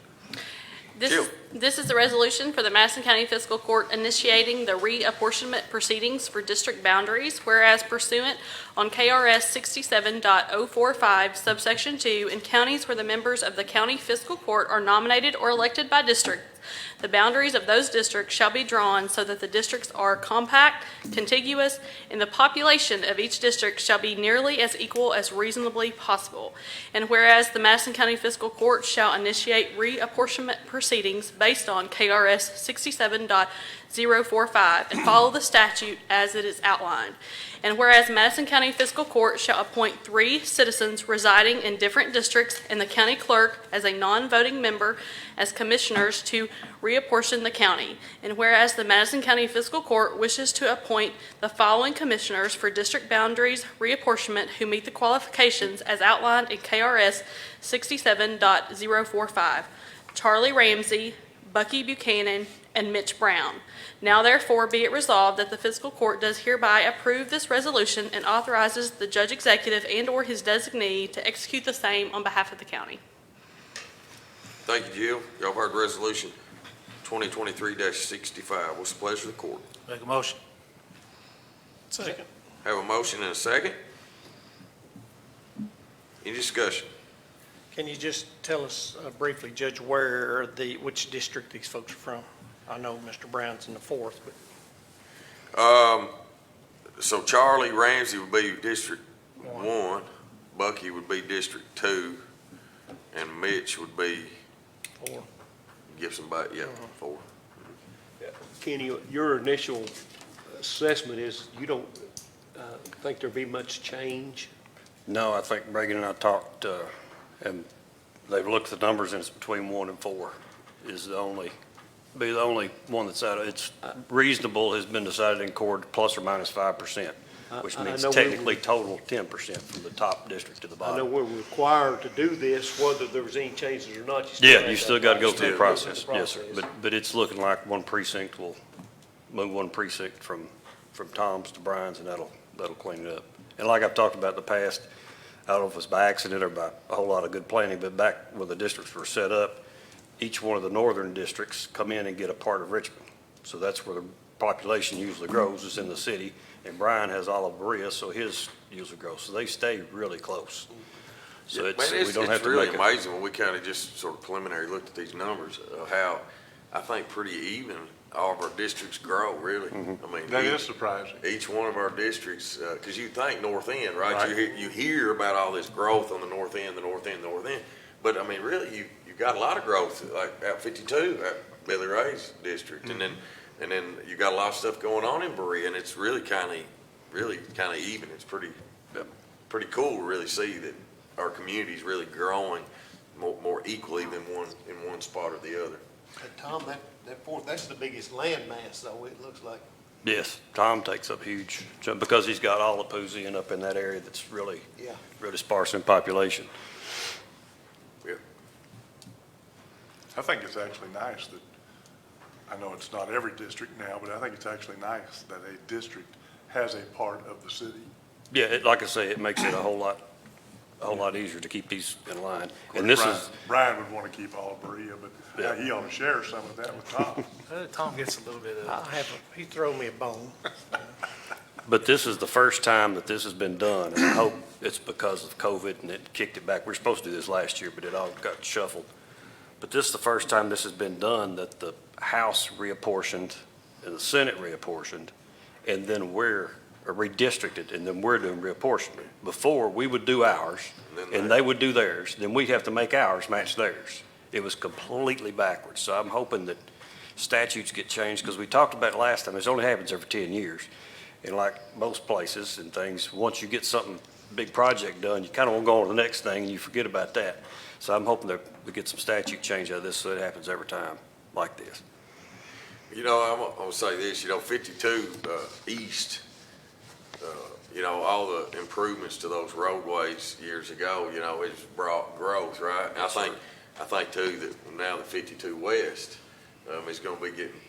Jill. This is the resolution for the Madison County Fiscal Court initiating the reapportionment proceedings for district boundaries, whereas pursuant on KRS 67.045 subsection 2, in counties where the members of the county fiscal court are nominated or elected by district, the boundaries of those districts shall be drawn so that the districts are compact, contiguous, and the population of each district shall be nearly as equal as reasonably possible. And whereas the Madison County Fiscal Court shall initiate reapportionment proceedings based on KRS 67.045 and follow the statute as it is outlined. And whereas Madison County Fiscal Court shall appoint 3 citizens residing in different districts and the county clerk as a non-voting member as commissioners to reapportion the county. And whereas the Madison County Fiscal Court wishes to appoint the following commissioners for district boundaries reapportionment who meet the qualifications as outlined in KRS 67.045. Charlie Ramsey, Bucky Buchanan, and Mitch Brown. Now therefore be it resolved that the fiscal court does hereby approve this resolution and authorizes the judge executive and/or his designee to execute the same on behalf of the county. Thank you, Jill. Y'all heard Resolution 2023-65. What's the pleasure of the court? Make a motion. Second. Have a motion and a second. Any discussion? Can you just tell us briefly, Judge, which district these folks are from? I know Mr. Brown's in the 4th, but. So Charlie Ramsey would be District 1, Bucky would be District 2, and Mitch would be 4. Gibson, 4. Kenny, your initial assessment is you don't think there'll be much change? No, I think Reagan and I talked, and they've looked at the numbers, and it's between 1 and 4 is the only one that's out of, it's reasonable has been decided in court plus or minus 5%, which means technically total 10% from the top district to the bottom. I know we're required to do this, whether there was any changes or not. You still got to go through the process. Yes, sir. But it's looking like one precinct will move one precinct from Tom's to Brian's, and that'll clean it up. And like I've talked about in the past, I don't know if it's by accident or by a whole lot of good planning, but back when the districts were set up, each one of the northern districts come in and get a part of Richmond. So that's where the population usually grows, is in the city. And Brian has all of Berea, so his usually grows. So they stay really close. So we don't have to really make amazing when we kind of just sort of preliminary looked at these numbers, how I think pretty even all of our districts grow, really. I mean, That is surprising. each one of our districts, because you think north end, right? You hear about all this growth on the north end. But I mean, really, you got a lot of growth, like out 52, at Billy Ray's district, and then you got a lot of stuff going on in Berea, and it's really kind of even. It's pretty cool to really see that our community is really growing more equally than in one spot or the other. Tom, that 4th, that's the biggest land mass, though, it looks like. Yes, Tom takes up huge, because he's got all of Poozy and up in that area that's really sparse in population. I think it's actually nice that, I know it's not every district now, but I think it's actually nice that a district has a part of the city. Yeah, like I say, it makes it a whole lot easier to keep these in line. And Brian would want to keep all of Berea, but he ought to share some of that with Tom. Tom gets a little bit of. He throw me a bone. But this is the first time that this has been done, and I hope it's because of COVID and it kicked it back. We were supposed to do this last year, but it all got shuffled. But this is the first time this has been done, that the House reapportioned and the Senate reapportioned, and then we're or redistricted, and then we're doing reapportionment. Before, we would do ours, and they would do theirs, then we have to make ours match theirs. It was completely backwards, so I'm hoping that statutes get changed, because we talked about it last time, this only happens every 10 years. And like most places and things, once you get something, big project done, you kind of want to go on to the next thing, and you forget about that. So I'm hoping that we get some statute change out of this, so it happens every time like this. You know, I'm gonna say this, 52 East, all the improvements to those roadways years ago, it's brought growth, right? And I think too that now the 52 West is gonna be getting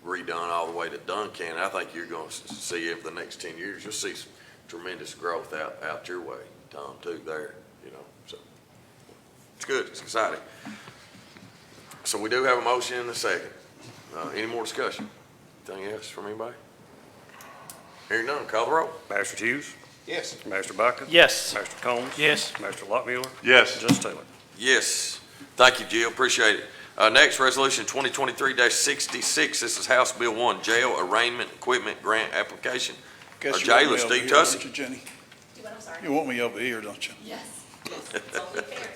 redone all the way to Duncan. I think you're gonna see it for the next 10 years. You'll see some tremendous growth out your way, Tom, too, there, so. It's good, it's exciting. So we do have a motion in a second. Any more discussion? Anything else from anybody? Hearing none, call the roll. Master Hughes? Yes. Master Buckus? Yes. Master Combs? Yes. Master Lockmuller? Yes. Judge Taylor? Yes. Thank you, Jill. Appreciate it. Next, Resolution 2023-66. This is House Bill 1, Jail Arraignment Equipment Grant Application. Our Guess you want jailer, me over Steve here, Tussey. don't you, Jenny? Do what, I'm sorry? You want me over here, don't you? Yes, it's only fair.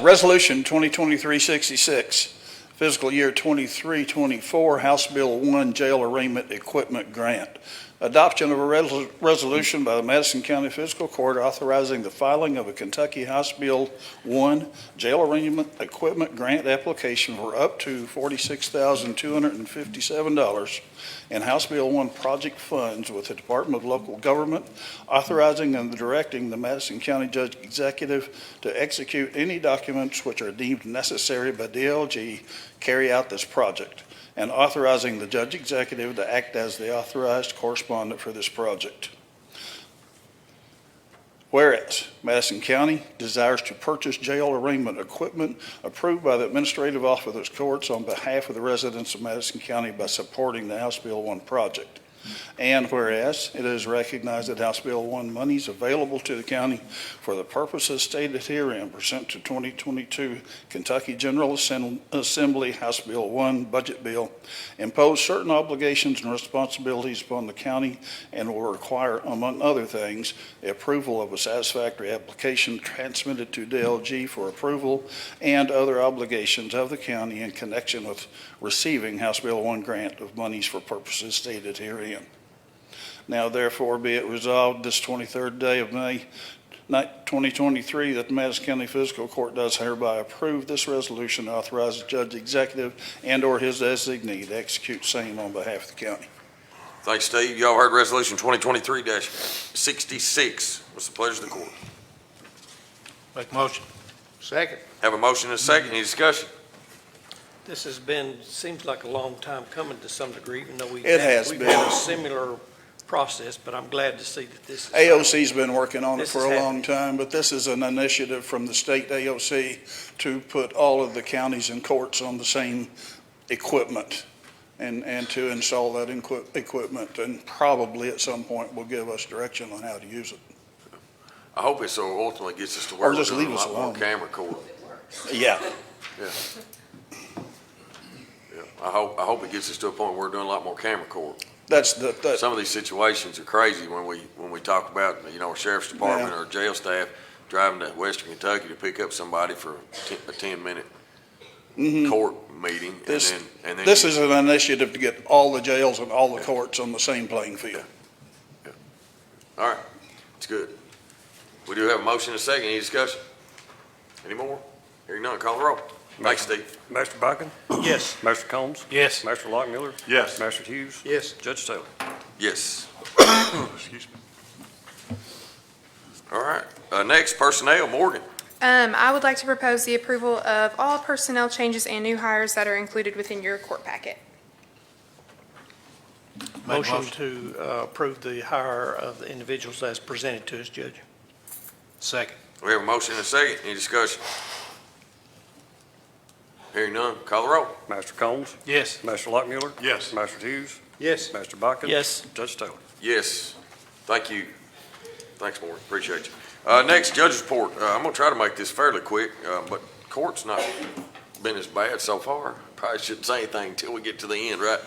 Resolution 2023-66, fiscal year 23-24, House Bill 1, Jail Arraignment Equipment Grant. Adoption of a resolution by the Madison County Fiscal Court authorizing the filing of a Kentucky House Bill 1 Jail Arraignment Equipment Grant application for up to $46,257 in House Bill 1 project funds with the Department of Local Government, authorizing and directing the Madison County Judge Executive to execute any documents which are deemed necessary by DLG carry out this project, and authorizing the Judge Executive to act as the authorized correspondent for this project. Whereas Madison County desires to purchase jail arraignment equipment approved by the Administrative Officers Courts on behalf of the residents of Madison County by supporting the House Bill 1 project. And whereas it is recognized that House Bill 1 monies available to the county for the purposes stated herein pursuant to 2022 Kentucky General Assembly House Bill 1 Budget Bill impose certain obligations and responsibilities upon the county and will require, among other things, the approval of a satisfactory application transmitted to DLG for approval and other obligations of the county in connection with receiving House Bill 1 grant of monies for purposes stated herein. Now therefore be it resolved this 23rd day of May 2023 that the Madison County Fiscal Court does hereby approve this resolution to authorize the Judge Executive and or his designee to execute same on behalf of the county. Thanks, Steve. Y'all heard Resolution 2023-66. What's the pleasure of the court? Make a motion. Second. Have a motion and a second. Any discussion? This has been, seems like a long time coming to some degree, even though we've It has we've been. had a similar process, but I'm glad to see that this is. AOC's been working on it This for is a long time, but this is an initiative from the state AOC to put all of the counties and courts on the same equipment and to install that equipment, and probably at some point will give us direction on how to use it. I hope it so ultimately gets us to where Or we're just doing leave a us lot more alone. camera court. Yeah. Yeah. Yeah. I hope it gets us to a point where we're doing a lot more camera court. That's Some of these situations are crazy when we talk about, our sheriff's department Yeah. or jail staff driving to Western Kentucky to pick up somebody for a 10-minute court meeting. This, and then this is an initiative to get all the jails and all the courts on the same playing field. All right, it's good. We do have a motion and a second. Any discussion? Any more? Hearing none, call the roll. Thanks, Steve. Master Buckus? Yes. Master Combs? Yes. Master Lockmuller? Yes. Master Hughes? Yes. Judge Taylor? Yes. Excuse me. All right. Next, personnel, Morgan. I would like to propose the approval of all personnel changes and new hires that are included within your court packet. Motion to approve the hire of the individuals as presented to us, Judge. Second. We have a motion and a second. Any discussion? Hearing none, call the roll. Master Combs? Yes. Master Lockmuller? Yes. Master Hughes? Yes. Master Buckus? Yes. Judge Taylor? Yes. Thank you. Thanks, Morgan. Appreciate you. Next, judge's report. I'm going to try to make this fairly quick, but court's not been as bad so far. Probably shouldn't say anything until we get to the end, right?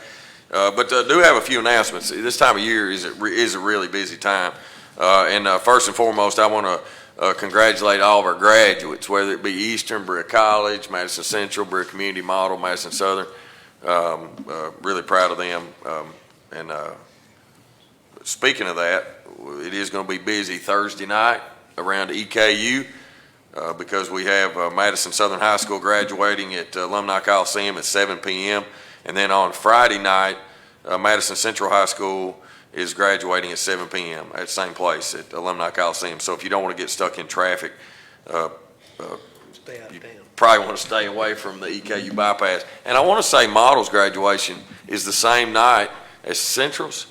But do have a few announcements. This time of year is a really busy time. And first and foremost, I want to congratulate all of our graduates, whether it be Eastern, Berea College, Madison Central, Berea Community Model, Madison Southern. Really proud of them. And speaking of that, it is going to be busy Thursday night around EKU because we have Madison Southern High School graduating at Alumni Coliseum at 7 p.m. And then on Friday night, Madison Central High School is graduating at 7 p.m. at the same place at Alumni Coliseum. So if you don't want to get stuck in traffic, Stay out you of town. probably want to stay away from the EKU bypass. And I want to say Model's graduation is the same night as Central's,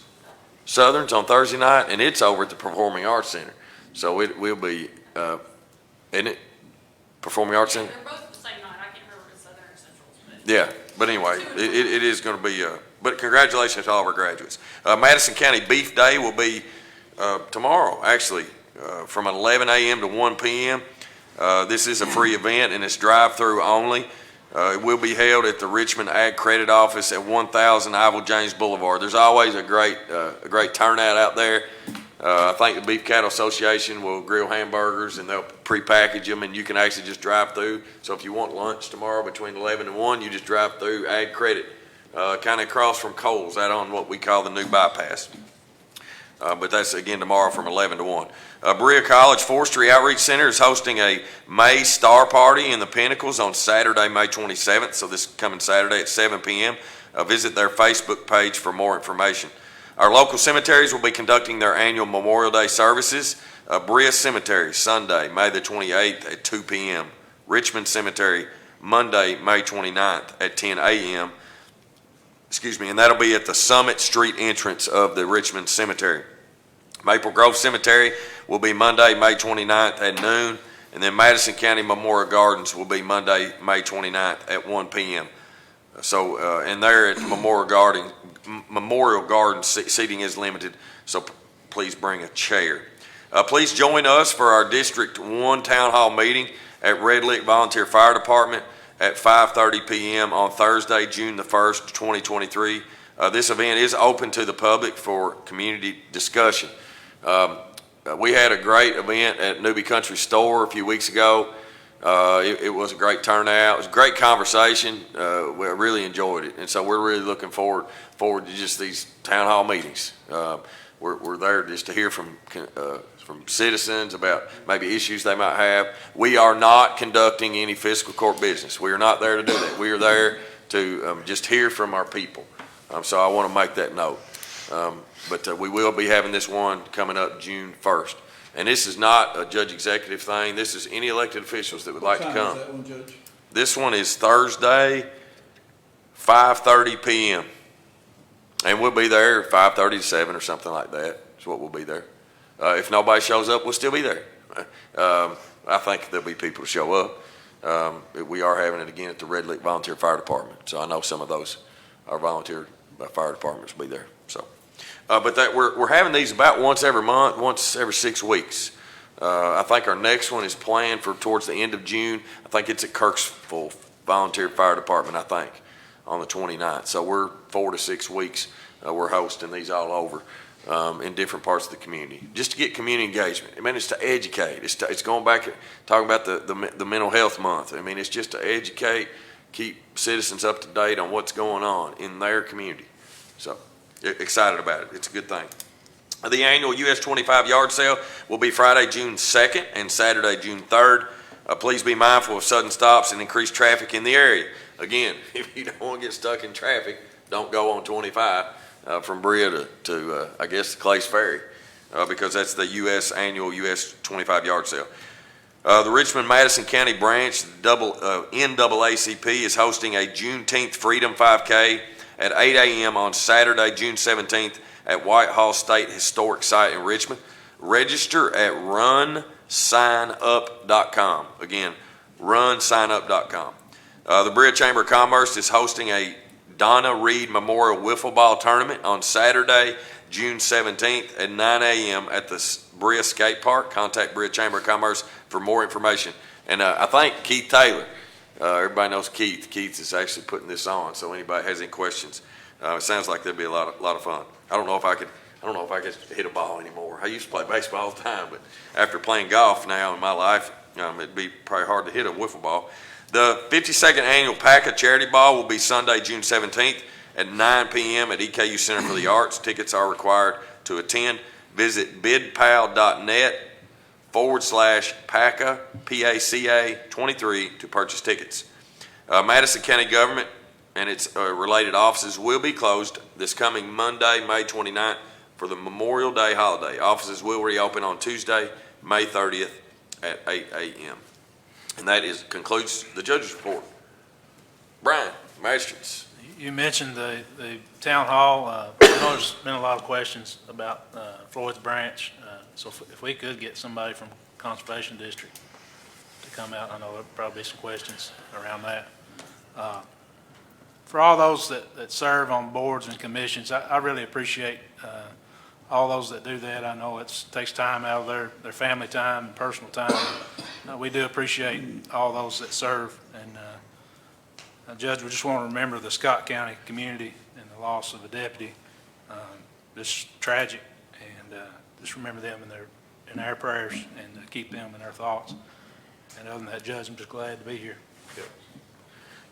Southern's on Thursday night, and it's over at the Performing Arts Center. So it will be, isn't it? Performing Arts Center? They're both the same night. I can't remember if it's Southern or Central's, but. Yeah, but anyway, it is going to be, but congratulations to all of our graduates. Madison County Beef Day will be tomorrow, actually, from 11 a.m. to 1 p.m. This is a free event, and it's drive-through only. It will be held at the Richmond Ag Credit Office at 1000 Ivor James Boulevard. There's always a great turnout out there. I think the Beef Cattle Association will grill hamburgers, and they'll prepackage them, and you can actually just drive through. So if you want lunch tomorrow between 11 and 1, you just drive through Ag Credit, kind of across from Coles, out on what we call the new bypass. But that's, again, tomorrow from 11 to 1. Berea College Forestry Outreach Center is hosting a May Star Party in the Pinnacles on Saturday, May 27th, so this coming Saturday at 7 p.m. Visit their Facebook page for more information. Our local cemeteries will be conducting their annual Memorial Day services. Berea Cemetery, Sunday, May the 28th at 2 p.m. Richmond Cemetery, Monday, May 29th at 10 a.m. And that'll be at the Summit Street entrance of the Richmond Cemetery. Maple Grove Cemetery will be Monday, May 29th at noon, and then Madison County Memorial Gardens will be Monday, May 29th at 1 p.m. So, and there at Memorial Garden, seating is limited, so please bring a chair. Please join us for our District 1 Town Hall meeting at Red Lick Volunteer Fire Department at 5:30 p.m. on Thursday, June the 1st, 2023. This event is open to the public for community discussion. We had a great event at Newbie Country Store a few weeks ago. It was a great turnout. It was a great conversation. We really enjoyed it, and so we're really looking forward to just these town hall meetings. We're there just to hear from citizens about maybe issues they might have. We are not conducting any fiscal court business. We are not there to do that. We are there to just hear from our people. So I want to make that note. But we will be having this one coming up June 1st. And this is not a judge executive thing. This is any elected officials that would like to come. What time is that one, Judge? This one is Thursday, 5:30 p.m. And we'll be there 5:30 to 7 or something like that. That's what we'll be there. If nobody shows up, we'll still be there. I think there'll be people to show up. We are having it again at the Red Lick Volunteer Fire Department. So I know some of those, our volunteer fire departments will be there. So, but that we're having these about once every month, once every 6 weeks. I think our next one is planned for towards the end of June. I think it's at Kirksville Volunteer Fire Department, I think, on the 29th. So we're 4 to 6 weeks. We're hosting these all over in different parts of the community, just to get community engagement. I mean, it's to educate. It's going back talking about the mental health month. I mean, it's just to educate, keep citizens up to date on what's going on in their community. So excited about it. It's a good thing. The annual US 25 yard sale will be Friday, June 2nd and Saturday, June 3rd. Please be mindful of sudden stops and increased traffic in the area. Again, if you don't want to get stuck in traffic, don't go on 25 from Berea to I guess, the Clays Ferry because that's the annual US 25 yard sale. The Richmond-Madison County branch, NAACP, is hosting a Juneteenth Freedom 5K at 8 a.m. on Saturday, June 17th at Whitehall State Historic Site in Richmond. Register at runsignup.com. Again, runsignup.com. The Berea Chamber of Commerce is hosting a Donna Reed Memorial Wiffle Ball Tournament on Saturday, June 17th at 9 a.m. at the Berea Skate Park. Contact Berea Chamber of Commerce for more information. And I think Keith Taylor, everybody knows Keith. Keith is actually putting this on, so anybody has any questions, It sounds like there'd be a lot of fun. I don't know if I could hit a ball anymore. I used to play baseball all the time, but after playing golf now in my life, it'd be probably hard to hit a wiffle ball. The 52nd Annual PACA Charity Ball will be Sunday, June 17th at 9 p.m. at EKU Center for the Arts. Tickets are required to attend. Visit bidpal.net/PACA, PACA 23 to purchase tickets. Madison County government and its related offices will be closed this coming Monday, May 29th for the Memorial Day holiday. Offices will reopen on Tuesday, May 30th at 8 a.m. And that concludes the judge's report. Brian, magistrates. You mentioned the town hall. I know there's been a lot of questions about Floyd's Branch. So if we could get somebody from Conservation District to come out, I know there'll probably be some questions around that. For all those that serve on boards and commissions, I really appreciate all those that do that. I know it takes time out of their family time and personal time. We do appreciate all those that serve. And Judge, we just want to remember the Scott County community and the loss of a deputy. It's tragic, and just remember them in our prayers and keep them in our thoughts. And other than that, Judge, I'm just glad to be here.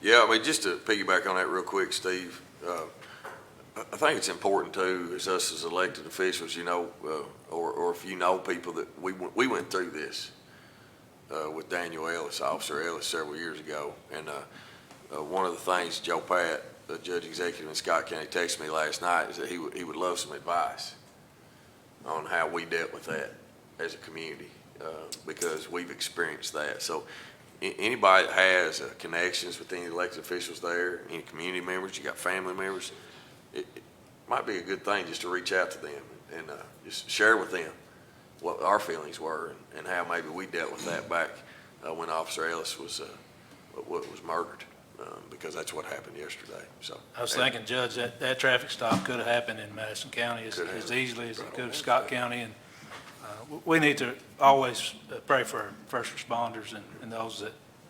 Yeah, I mean, just to piggyback on that real quick, Steve, I think it's important too, as us as elected officials, or if you know people that we went through this with Daniel Ellis, Officer Ellis, several years ago, and one of the things Joe Pat, the judge executive in Scott County, texted me last night is that he would love some advice on how we dealt with that as a community, because we've experienced that. So anybody that has connections with any elected officials there, any community members, you got family members, it might be a good thing just to reach out to them and just share with them what our feelings were and how maybe we dealt with that back when Officer Ellis was murdered, because that's what happened yesterday. So I was thinking, Judge, that traffic stop could have happened in Madison County as easily as it could have Scott County. And we need to always pray for our first responders and those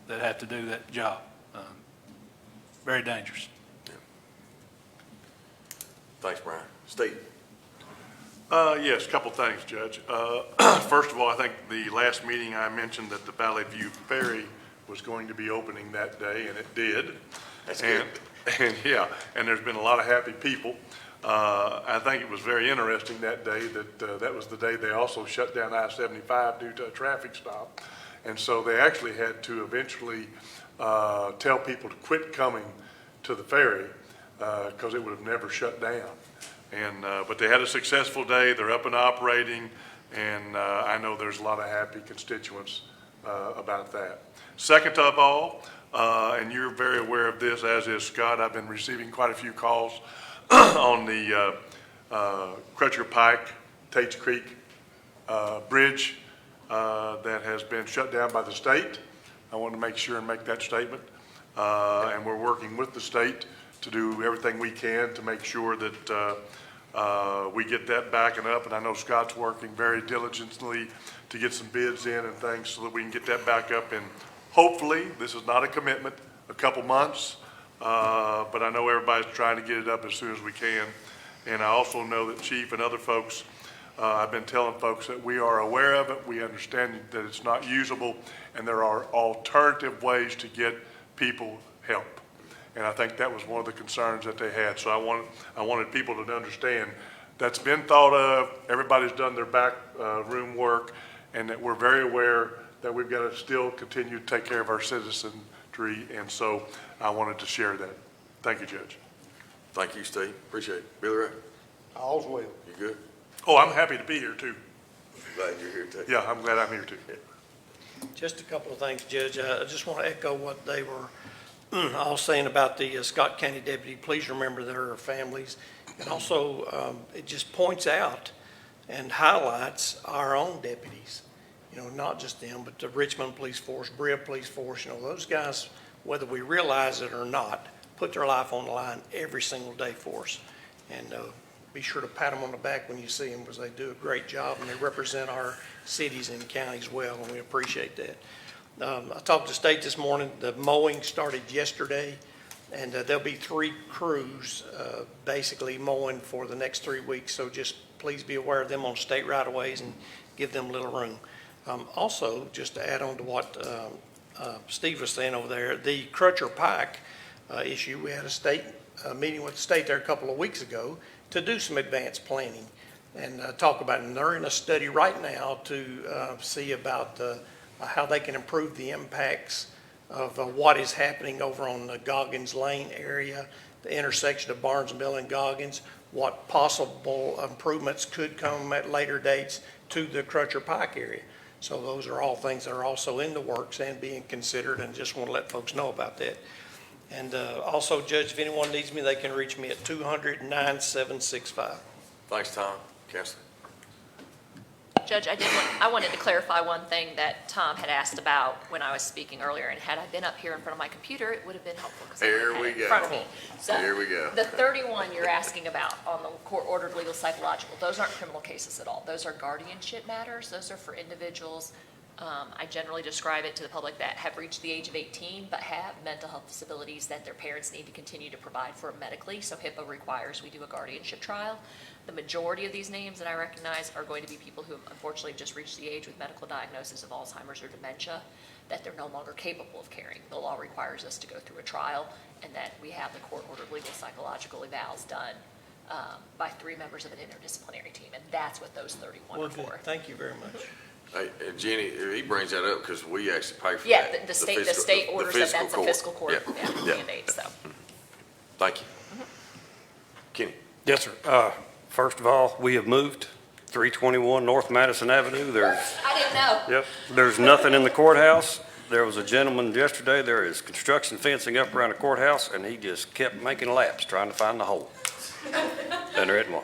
that have to do that job. Very dangerous. Yeah. Thanks, Brian. Steve. Yes, a couple things, Judge. First of all, I think the last meeting I mentioned that the Valley View Ferry was going to be opening that day, and it did. That's good. And yeah, and there's been a lot of happy people. I think it was very interesting that day that was the day they also shut down I-75 due to a traffic stop. And so they actually had to eventually tell people to quit coming to the ferry because it would have never shut down. And but they had a successful day. They're up and operating, and I know there's a lot of happy constituents about that. Second of all, and you're very aware of this, as is Scott, I've been receiving quite a few calls on the Crutcher Pike, Tates Creek bridge that has been shut down by the state. I want to make sure and make that statement. And we're working with the state to do everything we can to make sure that we get that backing up. And I know Scott's working very diligently to get some bids in and things so that we can get that back up. And hopefully, this is not a commitment, a couple months, but I know everybody's trying to get it up as soon as we can. And I also know that Chief and other folks, I've been telling folks that we are aware of it. We understand that it's not usable, and there are alternative ways to get people help. And I think that was one of the concerns that they had. So I wanted people to understand that's been thought of. Everybody's done their back room work, and that we're very aware that we've got to still continue to take care of our citizenry. And so I wanted to share that. Thank you, Judge. Thank you, Steve. Appreciate it. Billy Ray. All's well. You good? Oh, I'm happy to be here too. Glad you're here too. Yeah, I'm glad I'm here too. Just a couple of things, Judge. I just want to echo what they were all saying about the Scott County deputy. Please remember their families. And also, it just points out and highlights our own deputies. Not just them, but the Richmond Police Force, Brea Police Force, those guys, whether we realize it or not, put their life on the line every single day for us. And be sure to pat them on the back when you see them, because they do a great job and they represent our cities and counties well, and we appreciate that. I talked to State this morning. The mowing started yesterday. And there'll be 3 crews basically mowing for the next 3 weeks, so just please be aware of them on state right-of-ways and give them a little room. Also, just to add on to what Steve was saying over there, the Crutcher Pike issue, we had a state meeting with the state there a couple of weeks ago to do some advanced planning and talk about it. And they're in a study right now to see about how they can improve the impacts of what is happening over on the Goggins Lane area, the intersection of Barnes Mill and Goggins, what possible improvements could come at later dates to the Crutcher Pike area. So those are all things that are also in the works and being considered, and just want to let folks know about that. And also, Judge, if anyone needs me, they can reach me at 200-9765. Thanks, Tom. Counselor. Judge, I wanted to clarify one thing that Tom had asked about when I was speaking earlier, and had I been up here in front of my computer, it would have been helpful because I Here had we it in go. front of me. So Here we go. the 31 you're asking about on the court-ordered legal psychological, those aren't criminal cases at all. Those are guardianship matters. Those are for individuals. I generally describe it to the public that have reached the age of 18 but have mental health disabilities that their parents need to continue to provide for medically. So HIPAA requires we do a guardianship trial. The majority of these names that I recognize are going to be people who unfortunately have just reached the age with medical diagnosis of Alzheimer's or dementia that they're no longer capable of caring. The law requires us to go through a trial, and that we have the court-ordered legal psychological evals done by 3 members of an interdisciplinary team, and that's what those 31 Well, are good. for. Thank you very much. Hey, Jenny, he brings that up because we actually pay for Yeah, that. the state orders that that's a fiscal court Yeah. mandate, so. Thank you. Kenny. Yes, sir. First of all, we have moved 321 North Madison Avenue. I didn't know. Yep, there's nothing in the courtthere. There was a gentleman yesterday, there is construction fencing up around the courthouse, and he just kept making laps trying to find the hole. And there isn't one.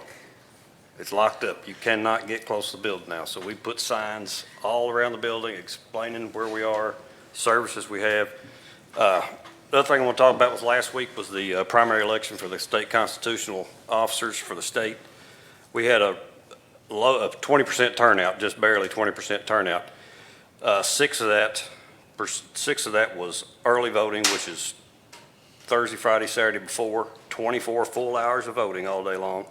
It's locked up. You cannot get close to the building now. So we put signs all around the building explaining where we are, services we have. The other thing I want to talk about was last week was the primary election for the state constitutional officers for the state. We had a low of 20% turnout, just barely 20% turnout. 6 of that was early voting, which is Thursday, Friday, Saturday before, 24 full hours of voting all day long.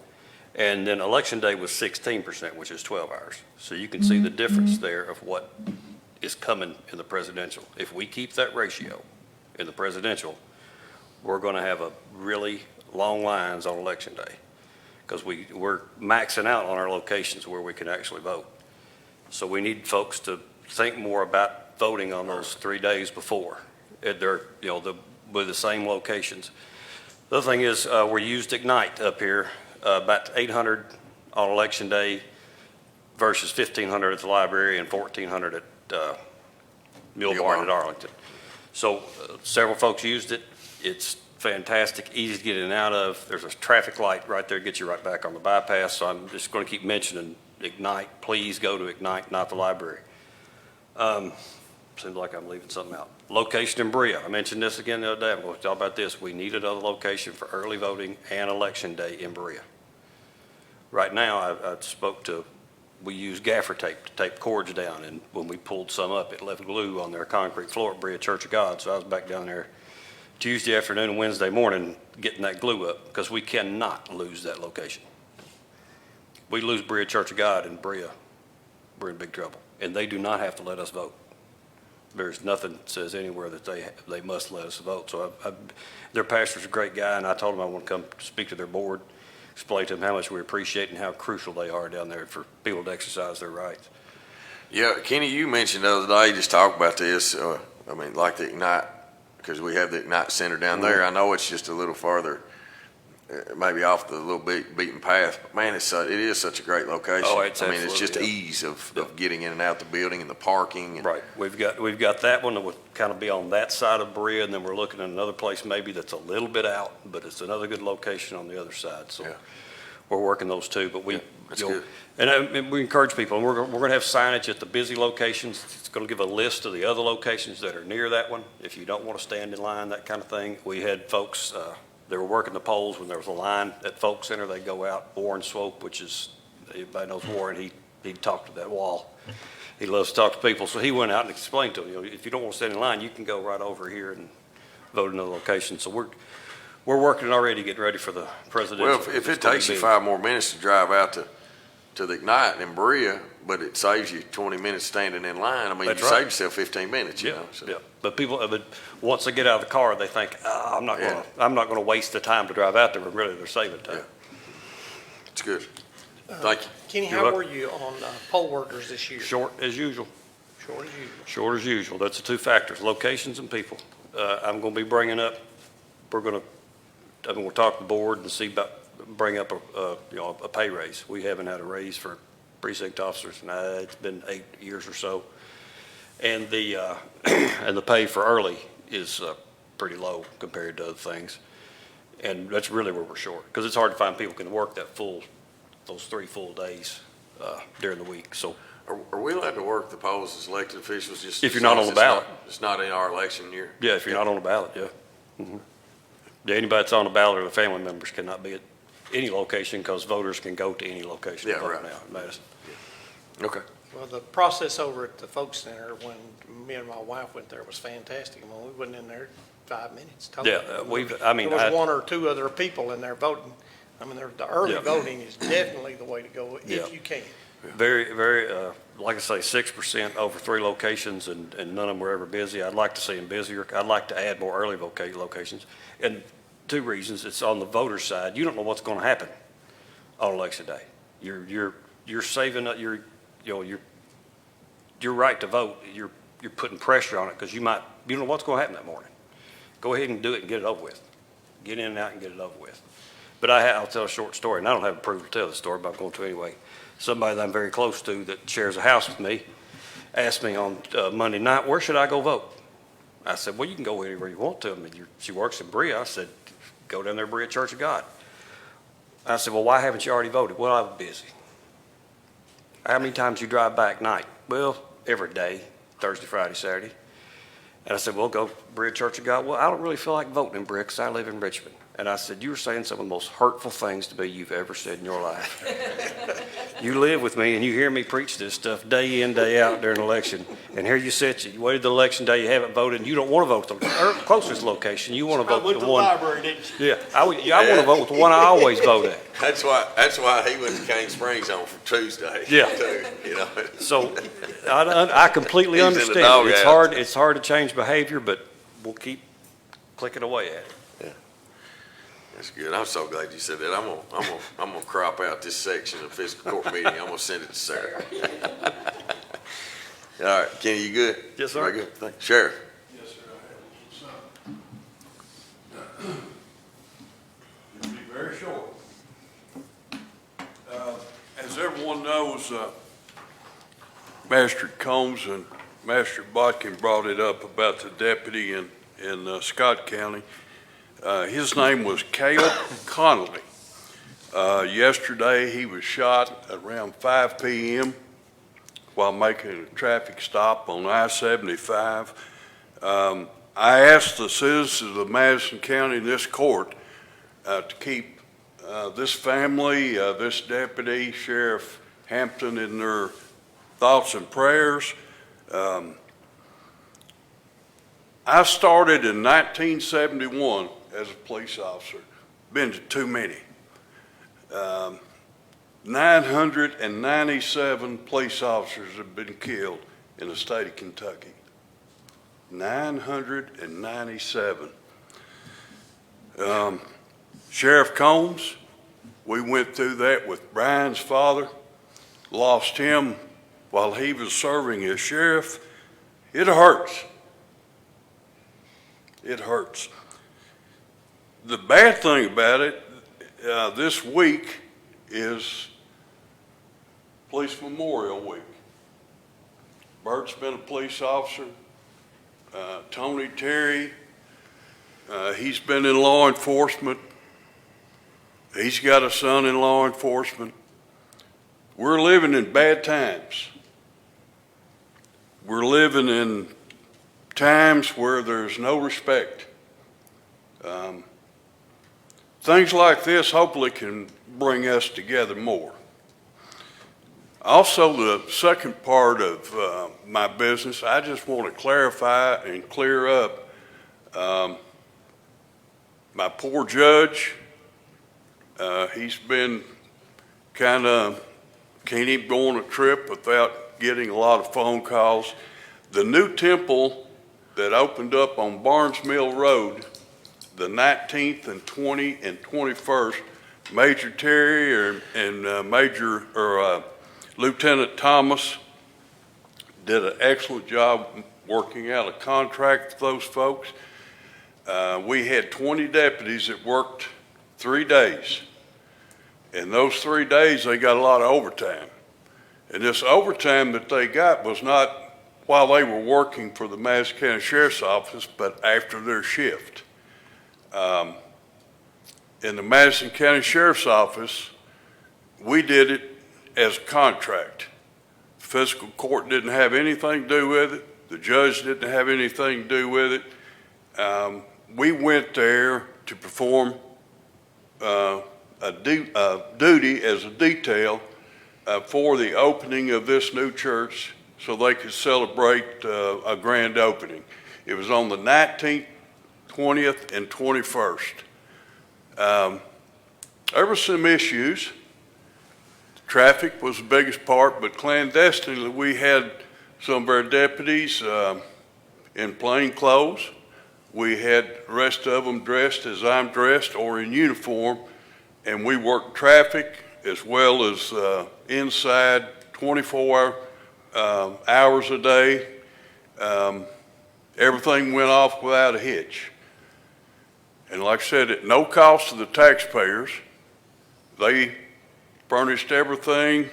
And then election day was 16%, which is 12 hours. So you can see the difference there of what is coming in the presidential. If we keep that ratio in the presidential, we're going to have a really long lines on election day because we're maxing out on our locations where we can actually vote. So we need folks to think more about voting on those 3 days before. They're, with the same locations. The other thing is we used Ignite up here, about 800 on election day versus 1,500 at the library and 1,400 at Mule Barn at Arlington. So several folks used it. It's fantastic, easy to get in and out of. There's a traffic light right there, gets you right back on the bypass. So I'm just going to keep mentioning Ignite. Please go to Ignite, not the library. Seems like I'm leaving something out. Location in Berea. I mentioned this again the other day. I'm going to talk about this. We need another location for early voting and election day in Berea. Right now, I spoke to, we use gaffer tape to tape cords down, and when we pulled some up, it left glue on their concrete floor at Berea Church of God. So I was back down there Tuesday afternoon and Wednesday morning getting that glue up because we cannot lose that location. We lose Berea Church of God in Berea, we're in big trouble, and they do not have to let us vote. There's nothing that says anywhere that they must let us vote. So their pastor's a great guy, and I told him I want to come speak to their board, explain to them how much we appreciate and how crucial they are down there for people to exercise their rights. Yeah, Kenny, you mentioned the other day, just talk about this, like the Ignite, because we have the Ignite Center down there. I know it's just a little farther, maybe off the little beaten path, but man, it is such a great location. Oh, it's it's just ease of getting in and out the building and the parking. Right, we've got that one that would kind of be on that side of Berea, and then we're looking at another place maybe that's a little bit out, but it's another good location on the other side. So we're working those two, but that's good. And we encourage people, and we're going to have signage at the busy locations. It's going to give a list of the other locations that are near that one. If you don't want to stand in line, that kind of thing. We had folks, they were working the polls when there was a line at Folk Center. They go out. Warren Swope, which is, everybody knows Warren, he talked to that wall. He loves to talk to people. So he went out and explained to them, if you don't want to stand in line, you can go right over here and vote in another location. So We're working already, getting ready for the presidential. Well, if it takes you 5 more minutes to drive out to the Ignite in Berea, but it saves you 20 minutes standing in line, I mean, you That's right. save yourself 15 minutes, you Yeah, know. So. yeah. But once they get out of the car, they think, I'm not gonna waste the time to drive out there, but really they're saving time. Yeah. It's good. Thank you. Kenny, You're how welcome. were you on poll workers this year? Short as usual. Short as usual. Short as usual. That's the two factors, locations and people. I'm gonna be bringing up, we'll talk to the board and see about, bring up a pay raise. We haven't had a raise for precinct officers, and it's been 8 years or so. And the pay for early is pretty low compared to other things. And that's really where we're short, because it's hard to find people who can work those 3 full days during the week. So Are we allowed to work the polls as elected officials? Just if you're not on the ballot. It's not in our election year? Yeah, if you're not on the ballot, yeah. Mhm. Yeah, anybody that's on the ballot or the family members cannot be at any location, because voters can go to any location. Yeah, and vote right. now in Madison. Okay. Well, the process over at the Folk Center, when me and my wife went there, was fantastic. I mean, we went in there 5 minutes total. Yeah, There was 1 or 2 other people in there voting. I mean, the early Yeah. voting is definitely the way to go Yeah. if you can. Very, very, like I say, 6% over 3 locations, and none of them were ever busy. I'd like to see them busier. I'd like to add more early locations. And 2 reasons. It's on the voter side. You don't know what's going to happen on election day. You're saving up your right to vote. You're putting pressure on it, because you don't know what's going to happen that morning. Go ahead and do it and get it over with. Get in and out and get it over with. But I'll tell a short story, and I don't have approval to tell the story, but I'm going to anyway. Somebody that I'm very close to that shares a house with me asked me on Monday night, where should I go vote? I said, well, you can go anywhere you want to. I mean, she works in Berea. I said, go down there, Berea Church of God. I said, well, why haven't you already voted? Well, I was busy. How many times you drive back night? Well, every day, Thursday, Friday, Saturday. And I said, well, go Berea Church of God. Well, I don't really feel like voting in Berea because I live in Richmond. And I said, you were saying some of the most hurtful things to me you've ever said in your life. You live with me and you hear me preach this stuff day in, day out during election. And here you sit, you waited the election day, you haven't voted, and you don't want to vote the closest location. You want to vote with the one. Library, didn't you? Yeah, I want to vote with the one I always vote at. That's why he went to Cane Springs on for Tuesday. Yeah. Too, you know. So I completely He's in the understand. doghouse. It's hard to change behavior, but we'll keep clicking away at it. That's good. I'm so glad you said that. I'm gonna crop out this section of fiscal court meeting. I'm gonna send it to Sarah. All right, Kenny, you good? Yes, sir. Very good. Thank you. Sheriff. Yes, sir, I have it'll be very short. As everyone knows, Master Combs and Master Botkin brought it up about the deputy in Scott County. His name was Caleb Connolly. Yesterday, he was shot around 5 p.m. while making a traffic stop on I-75. I asked the citizens of Madison County in this court to keep this family, this deputy, Sheriff Hampton, in their thoughts and prayers. I started in 1971 as a police officer. Been to too many. 997 police officers have been killed in the state of Kentucky. 997. Sheriff Combs, we went through that with Brian's father. Lost him while he was serving as sheriff. It hurts. It hurts. The bad thing about it, this week is Police Memorial Week. Bert's been a police officer. Tony Terry, he's been in law enforcement. He's got a son in law enforcement. We're living in bad times. We're living in times where there's no respect. Things like this hopefully can bring us together more. Also, the second part of my business, I just want to clarify and clear up. My poor judge, he's been kind of, can't even go on a trip without getting a lot of phone calls. The new temple that opened up on Barnes Mill Road, the 19th and 20 and 21st, Major Terry and Lieutenant Thomas did an excellent job working out a contract with those folks. We had 20 deputies that worked 3 days. And those 3 days, they got a lot of overtime. And this overtime that they got was not while they were working for the Madison County Sheriff's Office, but after their shift. In the Madison County Sheriff's Office, we did it as a contract. Fiscal court didn't have anything to do with it. The judge didn't have anything to do with it. We went there to perform a duty as a detail for the opening of this new church so they could celebrate a grand opening. It was on the 19th, 20th, and 21st. There were some issues. Traffic was the biggest part, but clandestinely we had some of our deputies in plain clothes. We had the rest of them dressed as I'm dressed or in uniform, and we worked traffic as well as inside 24 hours a day. Everything went off without a hitch. And like I said, at no cost to the taxpayers, they furnished everything.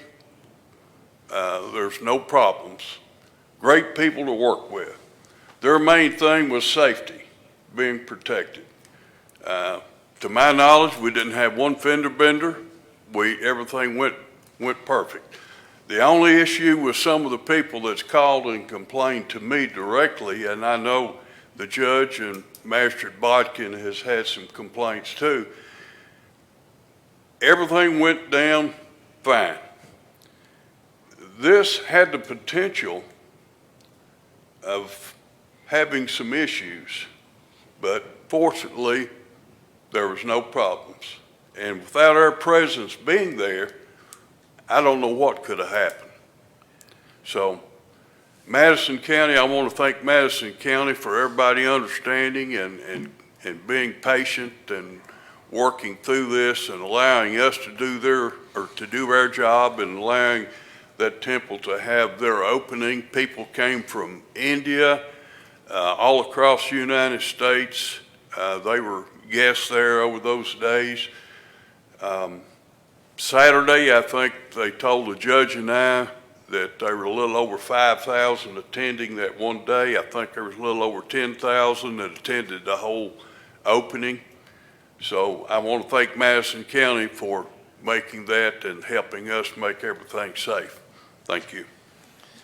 There's no problems. Great people to work with. Their main thing was safety, being protected. To my knowledge, we didn't have one fender bender. Everything went perfect. The only issue was some of the people that's called and complained to me directly, and I know the judge and Magistrate Bodkin has had some complaints too. Everything went down fine. This had the potential of having some issues, but fortunately, there was no problems. And without our presence being there, I don't know what could have happened. So, Madison County, I want to thank Madison County for everybody understanding and being patient and working through this and allowing us to do our job and allowing that temple to have their opening. People came from India, all across the United States. They were guests there over those days. Saturday, I think they told the judge and I that there were a little over 5,000 attending that one day. I think there was a little over 10,000 that attended the whole opening. So I want to thank Madison County for making that and helping us make everything safe. Thank you.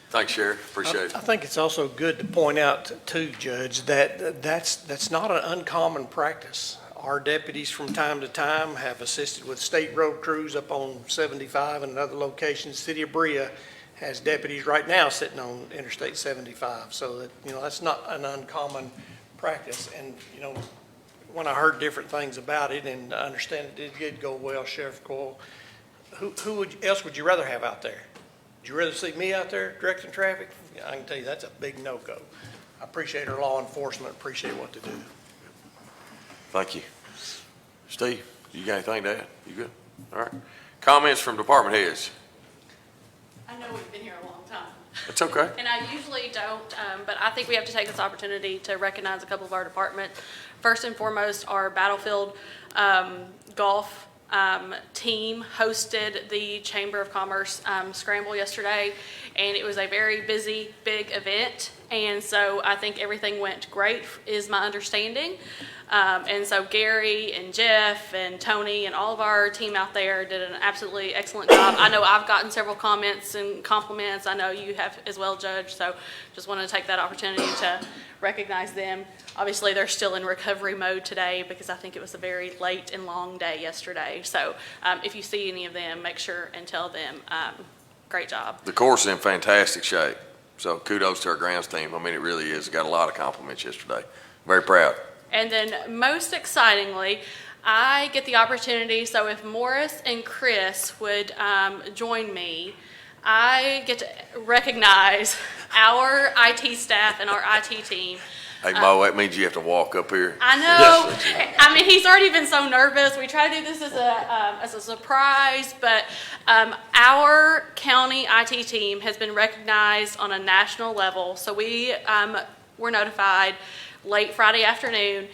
Thanks, Sheriff. Appreciate it. I think it's also good to point out too, Judge, that that's not an uncommon practice. Our deputies from time to time have assisted with state road crews up on 75 and other locations. City of Berea has deputies right now sitting on Interstate 75. So that, that's not an uncommon practice. And, when I heard different things about it and I understand it did go well, Sheriff Coyle, who else would you rather have out there? Would you rather see me out there directing traffic? I can tell you that's a big no-go. I appreciate our law enforcement, appreciate what they do. Thank you. Steve, you got anything to add? You good? All right. Comments from department heads? I know we've been here a long time. That's okay. And I usually don't, but I think we have to take this opportunity to recognize a couple of our departments. First and foremost, our Battlefield golf team hosted the Chamber of Commerce scramble yesterday, and it was a very busy, big event. And so I think everything went great, is my understanding. And so Gary and Jeff and Tony and all of our team out there did an absolutely excellent job. I know I've gotten several comments and compliments. I know you have as well, Judge. So just wanted to take that opportunity to recognize them. Obviously, they're still in recovery mode today because I think it was a very late and long day yesterday. So if you see any of them, make sure and tell them, great job. The course is in fantastic shape. So kudos to our grounds team. I mean, it really is. Got a lot of compliments yesterday. Very proud. And then most excitingly, I get the opportunity, so if Morris and Chris would join me, I get to recognize our IT staff and our IT team. Hey, Mo, that means you have to walk up here. I know. I mean, he's already been so nervous. We try to do this as a surprise, but our county IT team has been recognized on a national level. So we were notified late Friday afternoon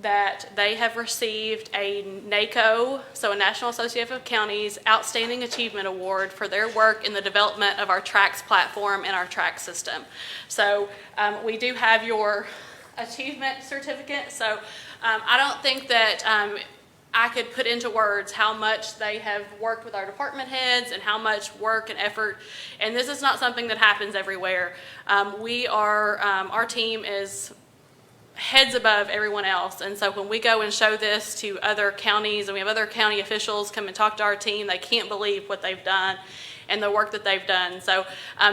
that they have received a NACO, so a National Association of Counties Outstanding Achievement Award for their work in the development of our TRACS platform and our TRACS system. So we do have your achievement certificate. So I don't think that I could put into words how much they have worked with our department heads and how much work and effort. And this is not something that happens everywhere. Our team is heads above everyone else. And so when we go and show this to other counties and we have other county officials come and talk to our team, they can't believe what they've done and the work that they've done. So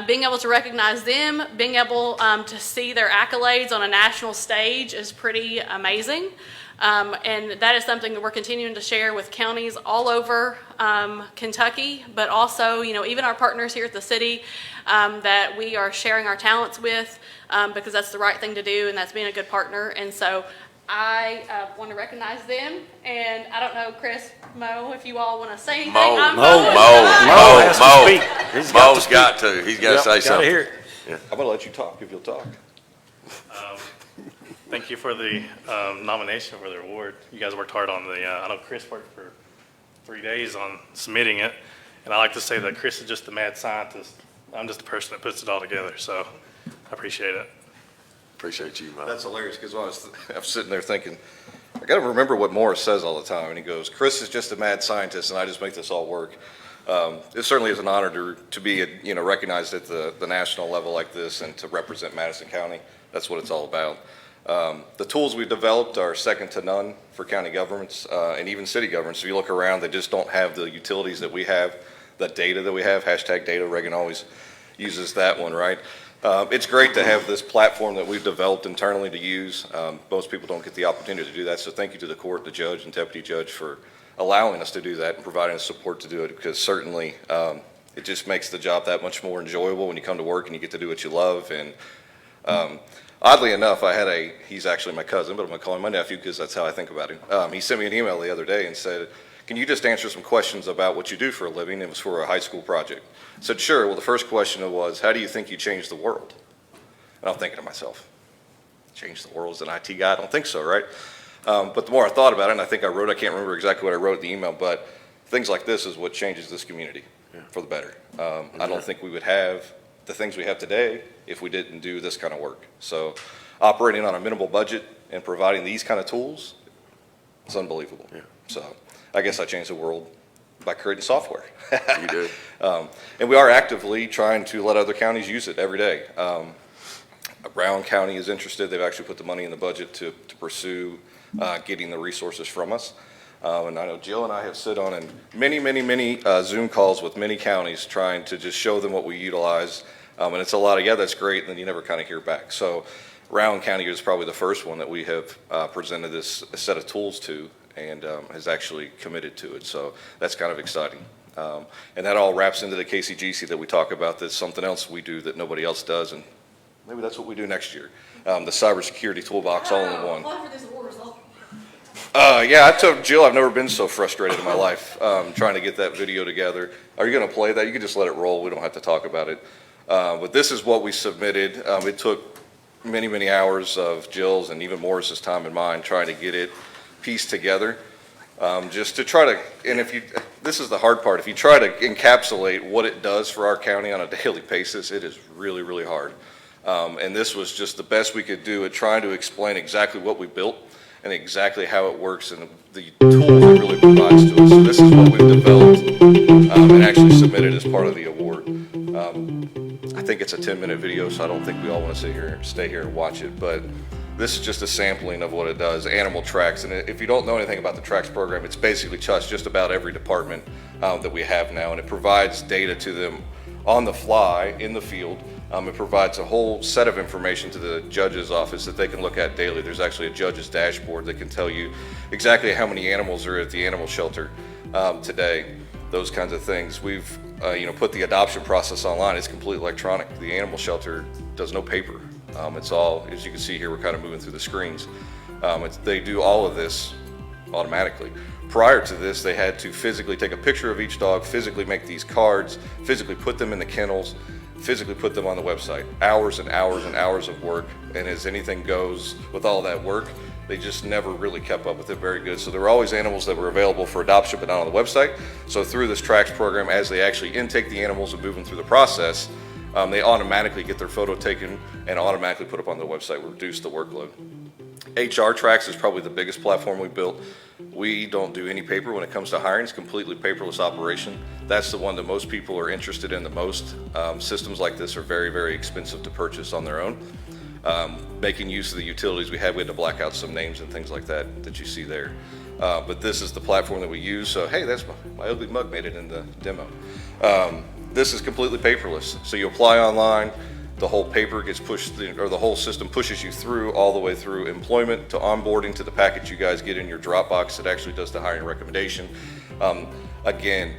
being able to recognize them, being able to see their accolades on a national stage is pretty amazing. And that is something that we're continuing to share with counties all over Kentucky, but also, even our partners here at the city that we are sharing our talents with because that's the right thing to do and that's being a good partner. And so I want to recognize them. And I don't know, Chris, Mo, if you all want to say anything. Mo's got to. He's got to say something. I'm going to let you talk if you'll talk. Thank you for the nomination for the award. You guys worked hard on I know Chris worked for 3 days on submitting it. And I like to say that Chris is just the mad scientist. I'm just the person that puts it all together. So I appreciate it. Appreciate you, Mo. That's hilarious because I was sitting there thinking, I got to remember what Morris says all the time. And he goes, Chris is just a mad scientist and I just make this all work. It certainly is an honor to be recognized at the national level like this and to represent Madison County. That's what it's all about. The tools we've developed are second to none for county governments and even city governments. If you look around, they just don't have the utilities that we have, the data that we have, #data. Reagan always uses that one, right? It's great to have this platform that we've developed internally to use. Most people don't get the opportunity to do that, so thank you to the court, the judge, and deputy judge for allowing us to do that and providing us support to do it, because certainly it just makes the job that much more enjoyable when you come to work and you get to do what you love. And oddly enough, he's actually my cousin, but I'm going to call him my nephew because that's how I think about him. He sent me an email the other day and said, can you just answer some questions about what you do for a living? It was for a high school project. I said, sure. Well, the first question was, how do you think you changed the world? And I'm thinking to myself, change the world as an IT guy? I don't think so, right? But the more I thought about it, and I think I can't remember exactly what I wrote in the email, but things like this is what changes this community for the better. I don't think we would have the things we have today if we didn't do this kind of work. So operating on a minimal budget and providing these kind of tools, it's unbelievable. Yeah. So I guess I changed the world by creating software. You did. And we are actively trying to let other counties use it every day. Brown County is interested. They've actually put the money in the budget to pursue getting the resources from us. And I know Jill and I have sit on many Zoom calls with many counties trying to just show them what we utilize. And it's a lot of, yeah, that's great, and then you never kind of hear back. So Rowan County is probably the first one that we have presented this set of tools to and has actually committed to it. So that's kind of exciting. And that all wraps into the KCGC that we talk about. That's something else we do that nobody else does, and maybe that's what we do next year. The cybersecurity toolbox all in one. Yeah, I told Jill I've never been so frustrated in my life trying to get that video together. Are you going to play that? You can just let it roll. We don't have to talk about it. But this is what we submitted. It took many hours of Jill's and even Morris's time and mine trying to get it pieced together. Just to try to, and this is the hard part, if you try to encapsulate what it does for our county on a daily basis, it is really hard. And this was just the best we could do at trying to explain exactly what we built and exactly how it works and the tools it really provides to us. So this is what we've developed and actually submitted as part of the award. I think it's a 10-minute video, so I don't think we all want to stay here and watch it, but this is just a sampling of what it does, animal tracks. And if you don't know anything about the tracks program, it's basically touched just about every department that we have now, and it provides data to them on the fly in the field. It provides a whole set of information to the judge's office that they can look at daily. There's actually a judge's dashboard that can tell you exactly how many animals are at the animal shelter today, those kinds of things. We've put the adoption process online. It's completely electronic. The animal shelter does no paper. It's all, as you can see here, we're kind of moving through the screens. They do all of this automatically. Prior to this, they had to physically take a picture of each dog, physically make these cards, physically put them in the kennels, physically put them on the website. Hours and hours and hours of work, and as anything goes with all that work, they just never really kept up with it very good. So there were always animals that were available for adoption but not on the website. So through this TRACS program, as they actually intake the animals and move them through the process, they automatically get their photo taken and automatically put up on the website, reduce the workload. HR TRACS is probably the biggest platform we built. We don't do any paper when it comes to hiring. It's completely paperless operation. That's the one that most people are interested in the most. Systems like this are very, very expensive to purchase on their own. Making use of the utilities we had to black out some names and things like that that you see there. But this is the platform that we use. So, hey, that's my ugly mug made it in the demo. This is completely paperless. So you apply online, the whole paper gets pushed, or the whole system pushes you through all the way through employment to onboarding to the package you guys get in your Dropbox that actually does the hiring recommendation. Again,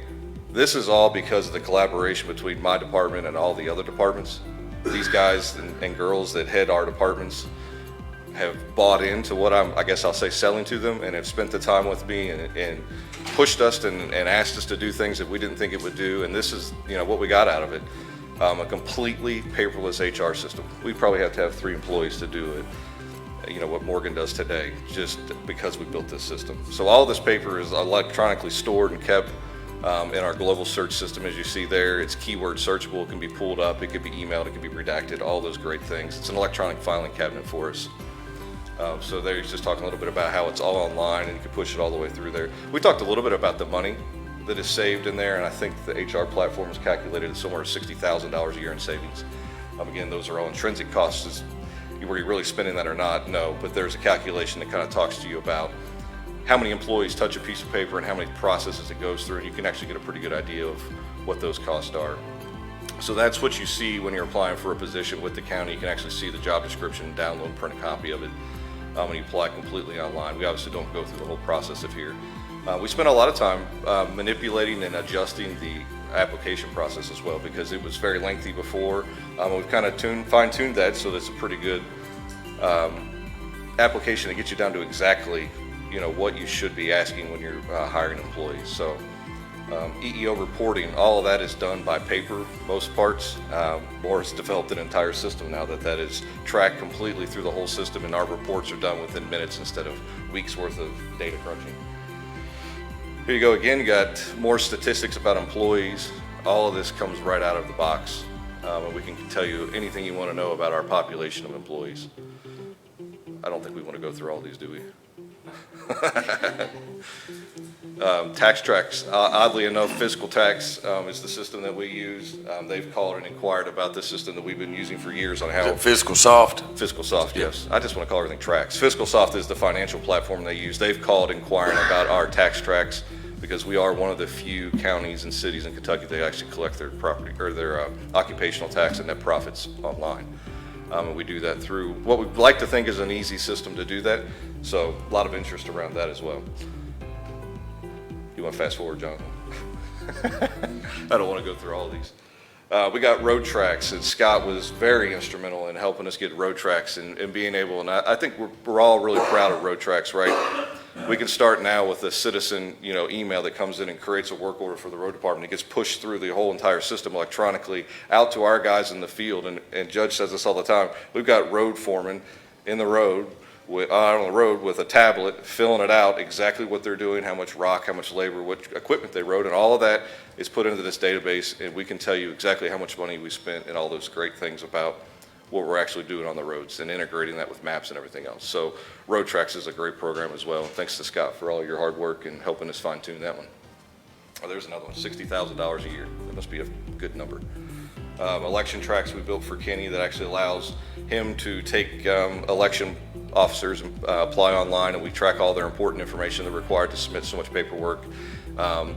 this is all because of the collaboration between my department and all the other departments. These guys and girls that head our departments have bought into what I guess I'll say selling to them, and have spent the time with me and pushed us and asked us to do things that we didn't think it would do. And this is what we got out of it. A completely paperless HR system. We probably have to have 3 employees to do it, what Morgan does today, just because we built this system. So all this paper is electronically stored and kept in our global search system, as you see there. It's keyword searchable, it can be pulled up, it can be emailed, it can be redacted, all those great things. It's an electronic filing cabinet for us. So there he's just talking a little bit about how it's all online and you can push it all the way through there. We talked a little bit about the money that is saved in there, and I think the HR platform is calculated at somewhere $60,000 a year in savings. Again, those are all intrinsic costs. Were you really spending that or not? No, but there's a calculation that kind of talks to you about how many employees touch a piece of paper and how many processes it goes through, and you can actually get a pretty good idea of what those costs are. So that's what you see when you're applying for a position with the county. You can actually see the job description, download and print a copy of it when you apply completely online. We obviously don't go through the whole process of here. We spent a lot of time manipulating and adjusting the application process as well, because it was very lengthy before. We've kind of fine-tuned that so that's a pretty good application to get you down to exactly what you should be asking when you're hiring employees. So EEO reporting, all of that is done by paper, most parts. Morris developed an entire system now that is tracked completely through the whole system, and our reports are done within minutes instead of weeks worth of data crunching. Here you go again, you got more statistics about employees. All of this comes right out of the box, and we can tell you anything you want to know about our population of employees. I don't think we want to go through all these, do we? Tax tracks. Oddly enough, Fiscal Tax is the system that we use. They've called and inquired about this system that we've been using for years on how. Is it Fiscal Soft? Fiscal Soft, yes. I just want to call everything Tracks. Fiscal Soft is the financial platform they use. They've called inquiring about our tax tracks because we are one of the few counties and cities in Kentucky that actually collect their property or their occupational tax and net profits online. And we do that through what we'd like to think is an easy system to do that. So a lot of interest around that as well. You want to fast forward, Jonathan? I don't want to go through all these. We got road tracks, and Scott was very instrumental in helping us get road tracks and being able, and I think we're all really proud of road tracks, right? We can start now with a citizen, email that comes in and creates a work order for the road department. It gets pushed through the whole entire system electronically out to our guys in the field, and Judge says this all the time. We've got road foremen in the road, on the road with a tablet, filling it out, exactly what they're doing, how much rock, how much labor, what equipment they rode, and all of that is put into this database, and we can tell you exactly how much money we spent and all those great things about what we're actually doing on the roads and integrating that with maps and everything else. So Road Tracks is a great program as well. Thanks to Scott for all your hard work and helping us fine tune that one. Oh, there's another one, $60,000 a year. That must be a good number. Election tracks we built for Kenny that actually allows him to take election officers and apply online, and we track all their important information they're required to submit so much paperwork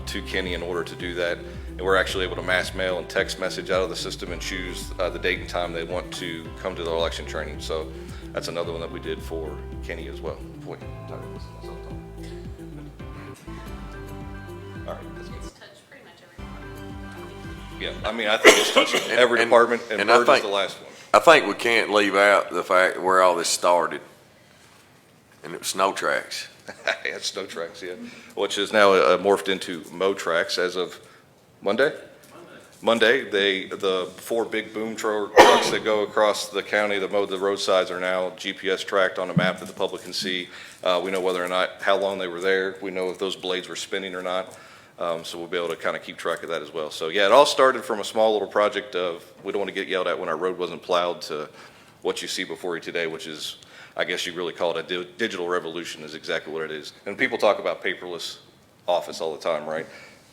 to Kenny in order to do that. And and we're actually able to mass mail and text message out of the system and choose the date and time they want to come to their election training. So that's another one that we did for Kenny as well. Boy, I'm tired of listening to myself talk. All right, that's good. It's touched pretty much every department. Yeah, I mean, I think it's touching every department, and I Bird is the last one. I think we can't leave out the fact where all this started, and it was snow tracks. Yeah, snow tracks, yeah, which is now morphed into Mo tracks as of Monday. Monday, the 4 big boom trucks that go across the county that mow the roadsides are now GPS tracked on a map that the public can see. We know whether or not, how long they were there. We know if those blades were spinning or not. So we'll be able to kind of keep track of that as well. So yeah, it all started from a small little project of, we don't want to get yelled at when our road wasn't plowed, to what you see before you today, which is, I guess you really call it a digital revolution, is exactly what it is. And people talk about paperless office all the time, right?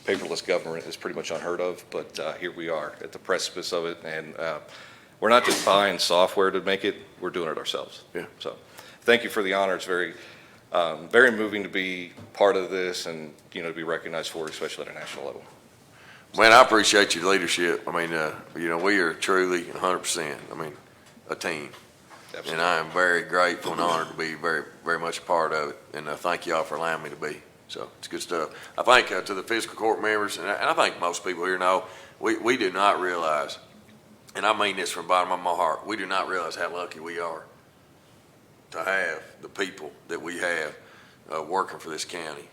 Paperless government is pretty much unheard of, but here we are at the precipice of it, and we're not just buying software to make it, we're doing it ourselves. Yeah. So thank you for the honor. It's very moving to be part of this, and to be recognized for it, especially at a national level. Man, I appreciate your leadership. I mean, we are truly 100%, a team. Absolutely. And I am very grateful and honored to be very, very much a part of it. And thank y'all for allowing me to be. So it's good stuff. I think to the fiscal court members, and I think most people here know, we do not realize, and I mean this from the bottom of my heart, we do not realize how lucky we are to have the people that we have working for this county.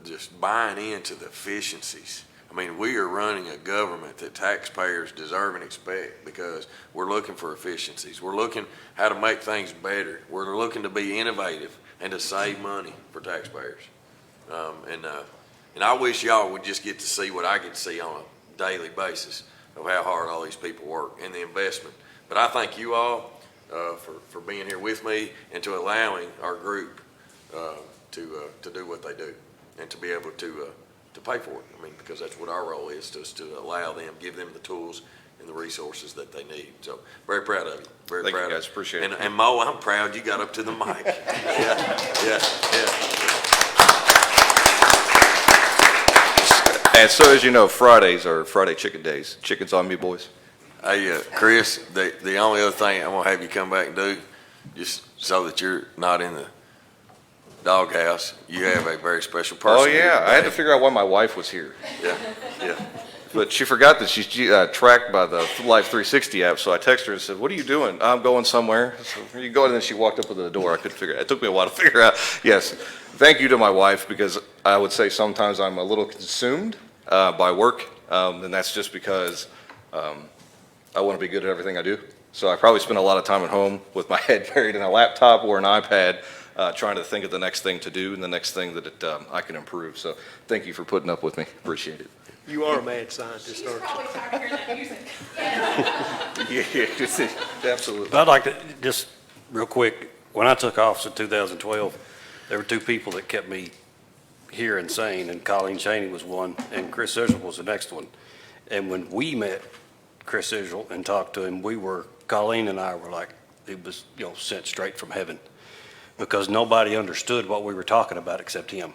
Just buying into the efficiencies. I mean, we are running a government that taxpayers deserve and expect, because we're looking for efficiencies. We're looking how to make things better. We're looking to be innovative and to save money for taxpayers. And I wish y'all would just get to see what I get to see on a daily basis of how hard all these people work and the investment. But I thank you all for being here with me and to allowing our group to do what they do and to be able to pay for it. I mean, because that's what our role is, to allow them, give them the tools and the resources that they need. So very proud of you. Very Thank proud you guys, of you. appreciate it. And Mo, I'm proud you got up to the mic. Yeah. And so, as you know, Fridays are Friday chicken days. Chicken's on me, boys. Hey, Chris, the only other thing I'm gonna have you come back and do, just so that you're not in the doghouse, you have a very special person. Oh, here yeah, today. I had to figure out why my wife was here. Yeah. But she forgot that she's tracked by the Life 360 app, so I texted her and said, "What are you doing?" "I'm going somewhere." So, "Where are you going?" And then she walked up to the door. I couldn't figure it. It took me a while to figure out. Yes, thank you to my wife, because I would say sometimes I'm a little consumed by work, and that's just because I want to be good at everything I do. So I probably spend a lot of time at home with my head buried in a laptop or an iPad, trying to think of the next thing to do and the next thing that I can improve. So thank you for putting up with me. Appreciate it. You are a mad scientist, aren't you? Probably tired of hearing that music. Yeah, absolutely. But I'd like to, just real quick, when I took office in 2012, there were 2 people that kept me here and sane, and Colleen Cheney was one, and Chris Israel was the next one. And when we met Chris Israel and talked to him, Colleen and I were like, it was, sent straight from heaven, because nobody understood what we were talking about except him.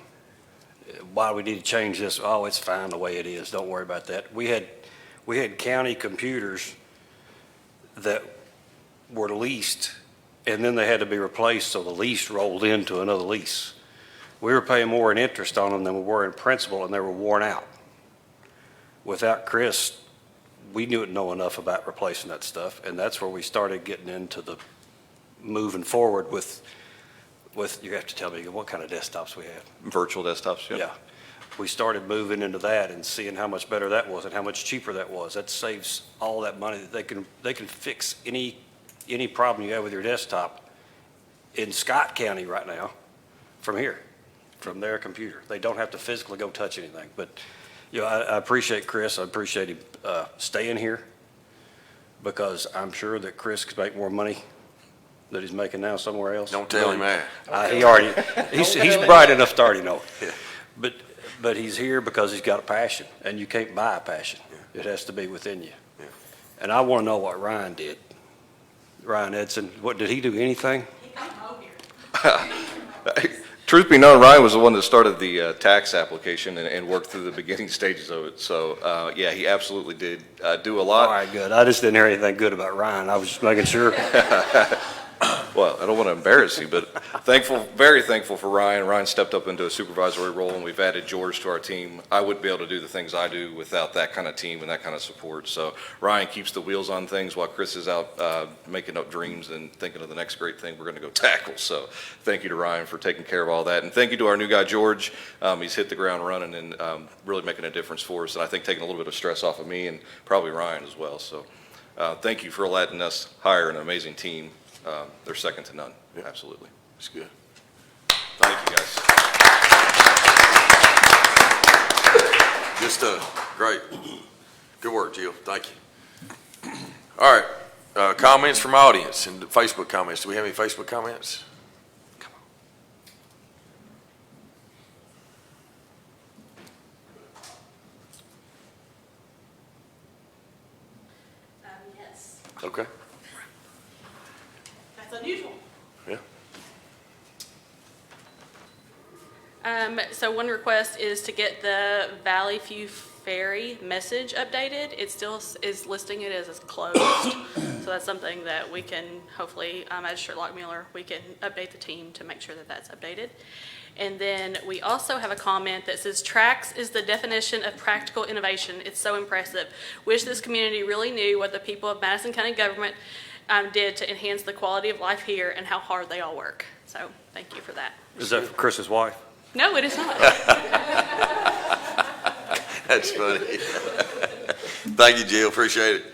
Why we need to change this? Oh, it's fine the way it is. Don't worry about that. We had county computers that were leased, and then they had to be replaced, so the lease rolled into another lease. We were paying more in interest on them than we were in principal, and they were worn out. Without Chris, we didn't know enough about replacing that stuff, and that's where we started getting into the moving forward with you have to tell me what kind of desktops we have. Virtual desktops, Yeah. We started moving into that and seeing how much better that was and how much cheaper that was. That saves all that money. They can fix any problem you have with your desktop in Scott County right now from here, from their computer. They don't have to physically go touch anything. But I appreciate Chris. I appreciate him staying here, because I'm sure that Chris could make more money that he's making now somewhere else. Don't tell him that. He's bright enough to already know. Yeah. But he's here because he's got a passion, and you can't buy a passion. Yeah. It has to be within you. Yeah. And I want to know what Ryan did. Ryan Edson, did he do anything? He got Mo here. Truth be known, Ryan was the one that started the tax application and worked through the beginning stages of it. So, yeah, he absolutely did do a lot. All right, good. I just didn't hear anything good about Ryan. I was just making sure. Well, I don't want to embarrass you, but very thankful for Ryan. Ryan stepped up into a supervisory role, and we've added George to our team. I wouldn't be able to do the things I do without that kind of team and that kind of support. So Ryan keeps the wheels on things while Chris is out making up dreams and thinking of the next great thing we're going to go tackle. So thank you to Ryan for taking care of all that. And thank you to our new guy, George. He's hit the ground running and really making a difference for us, and I think taking a little bit of stress off of me and probably Ryan as well. So thank you for letting us hire an amazing team. They're second to none. Yeah. Absolutely. It's good. Thank you, guys. Just great. Good work, Jill. Thank you. All right, comments from audience and Facebook comments. Do we have any Facebook comments? Yes, Okay. that's unusual. Yeah. So one request is to get the Valley View Ferry message updated. It still is listing it as closed. So that's something that we can hopefully, Magistrate Lockmuller, we can update the team to make sure that that's updated. And then we also have a comment that says, "Tracks is the definition of practical innovation. It's so impressive. Wish this community really knew what the people of Madison County government did to enhance the quality of life here and how hard they all work." So thank you for that. Is that for Chris's wife? No, it is not. That's funny. Thank you, Jill. Appreciate it.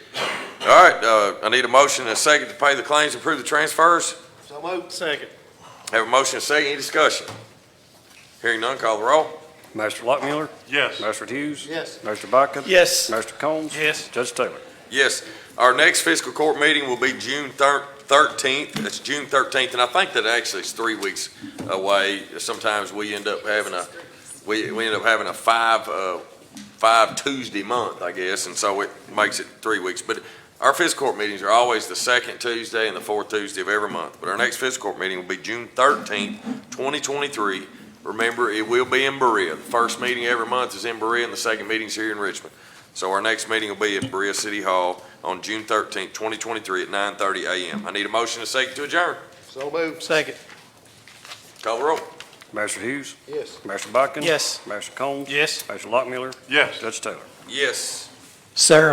All right, I need a motion and a second to pay the claims and approve the transfers. So moved. Second. Have a motion and a second. Any discussion? Hearing none, call the roll. Master Lockmuller? Yes. Master Hughes? Yes. Master Baca? Yes. Master Combs? Yes. Judge Taylor? Yes. Our next fiscal court meeting will be June 13th. That's June 13th, and I think that actually is 3 weeks away. Sometimes we end up having a five Tuesday month, I guess, and so it makes it 3 weeks. But our fiscal court meetings are always the second Tuesday and the fourth Tuesday of every month. But our next fiscal court meeting will be June 13th, 2023. Remember, it will be in Berea. The first meeting every month is in Berea, and the second meeting is here in Richmond. So our next meeting will be at Berea City Hall on June 13th, 2023 at 9:30 a.m. I need a motion and a second to adjourn. So moved. Second. Call the roll. Master Hughes? Yes. Master Baca? Yes. Master Combs? Yes. Master Lockmuller? Yes. Judge Taylor? Yes. Sarah.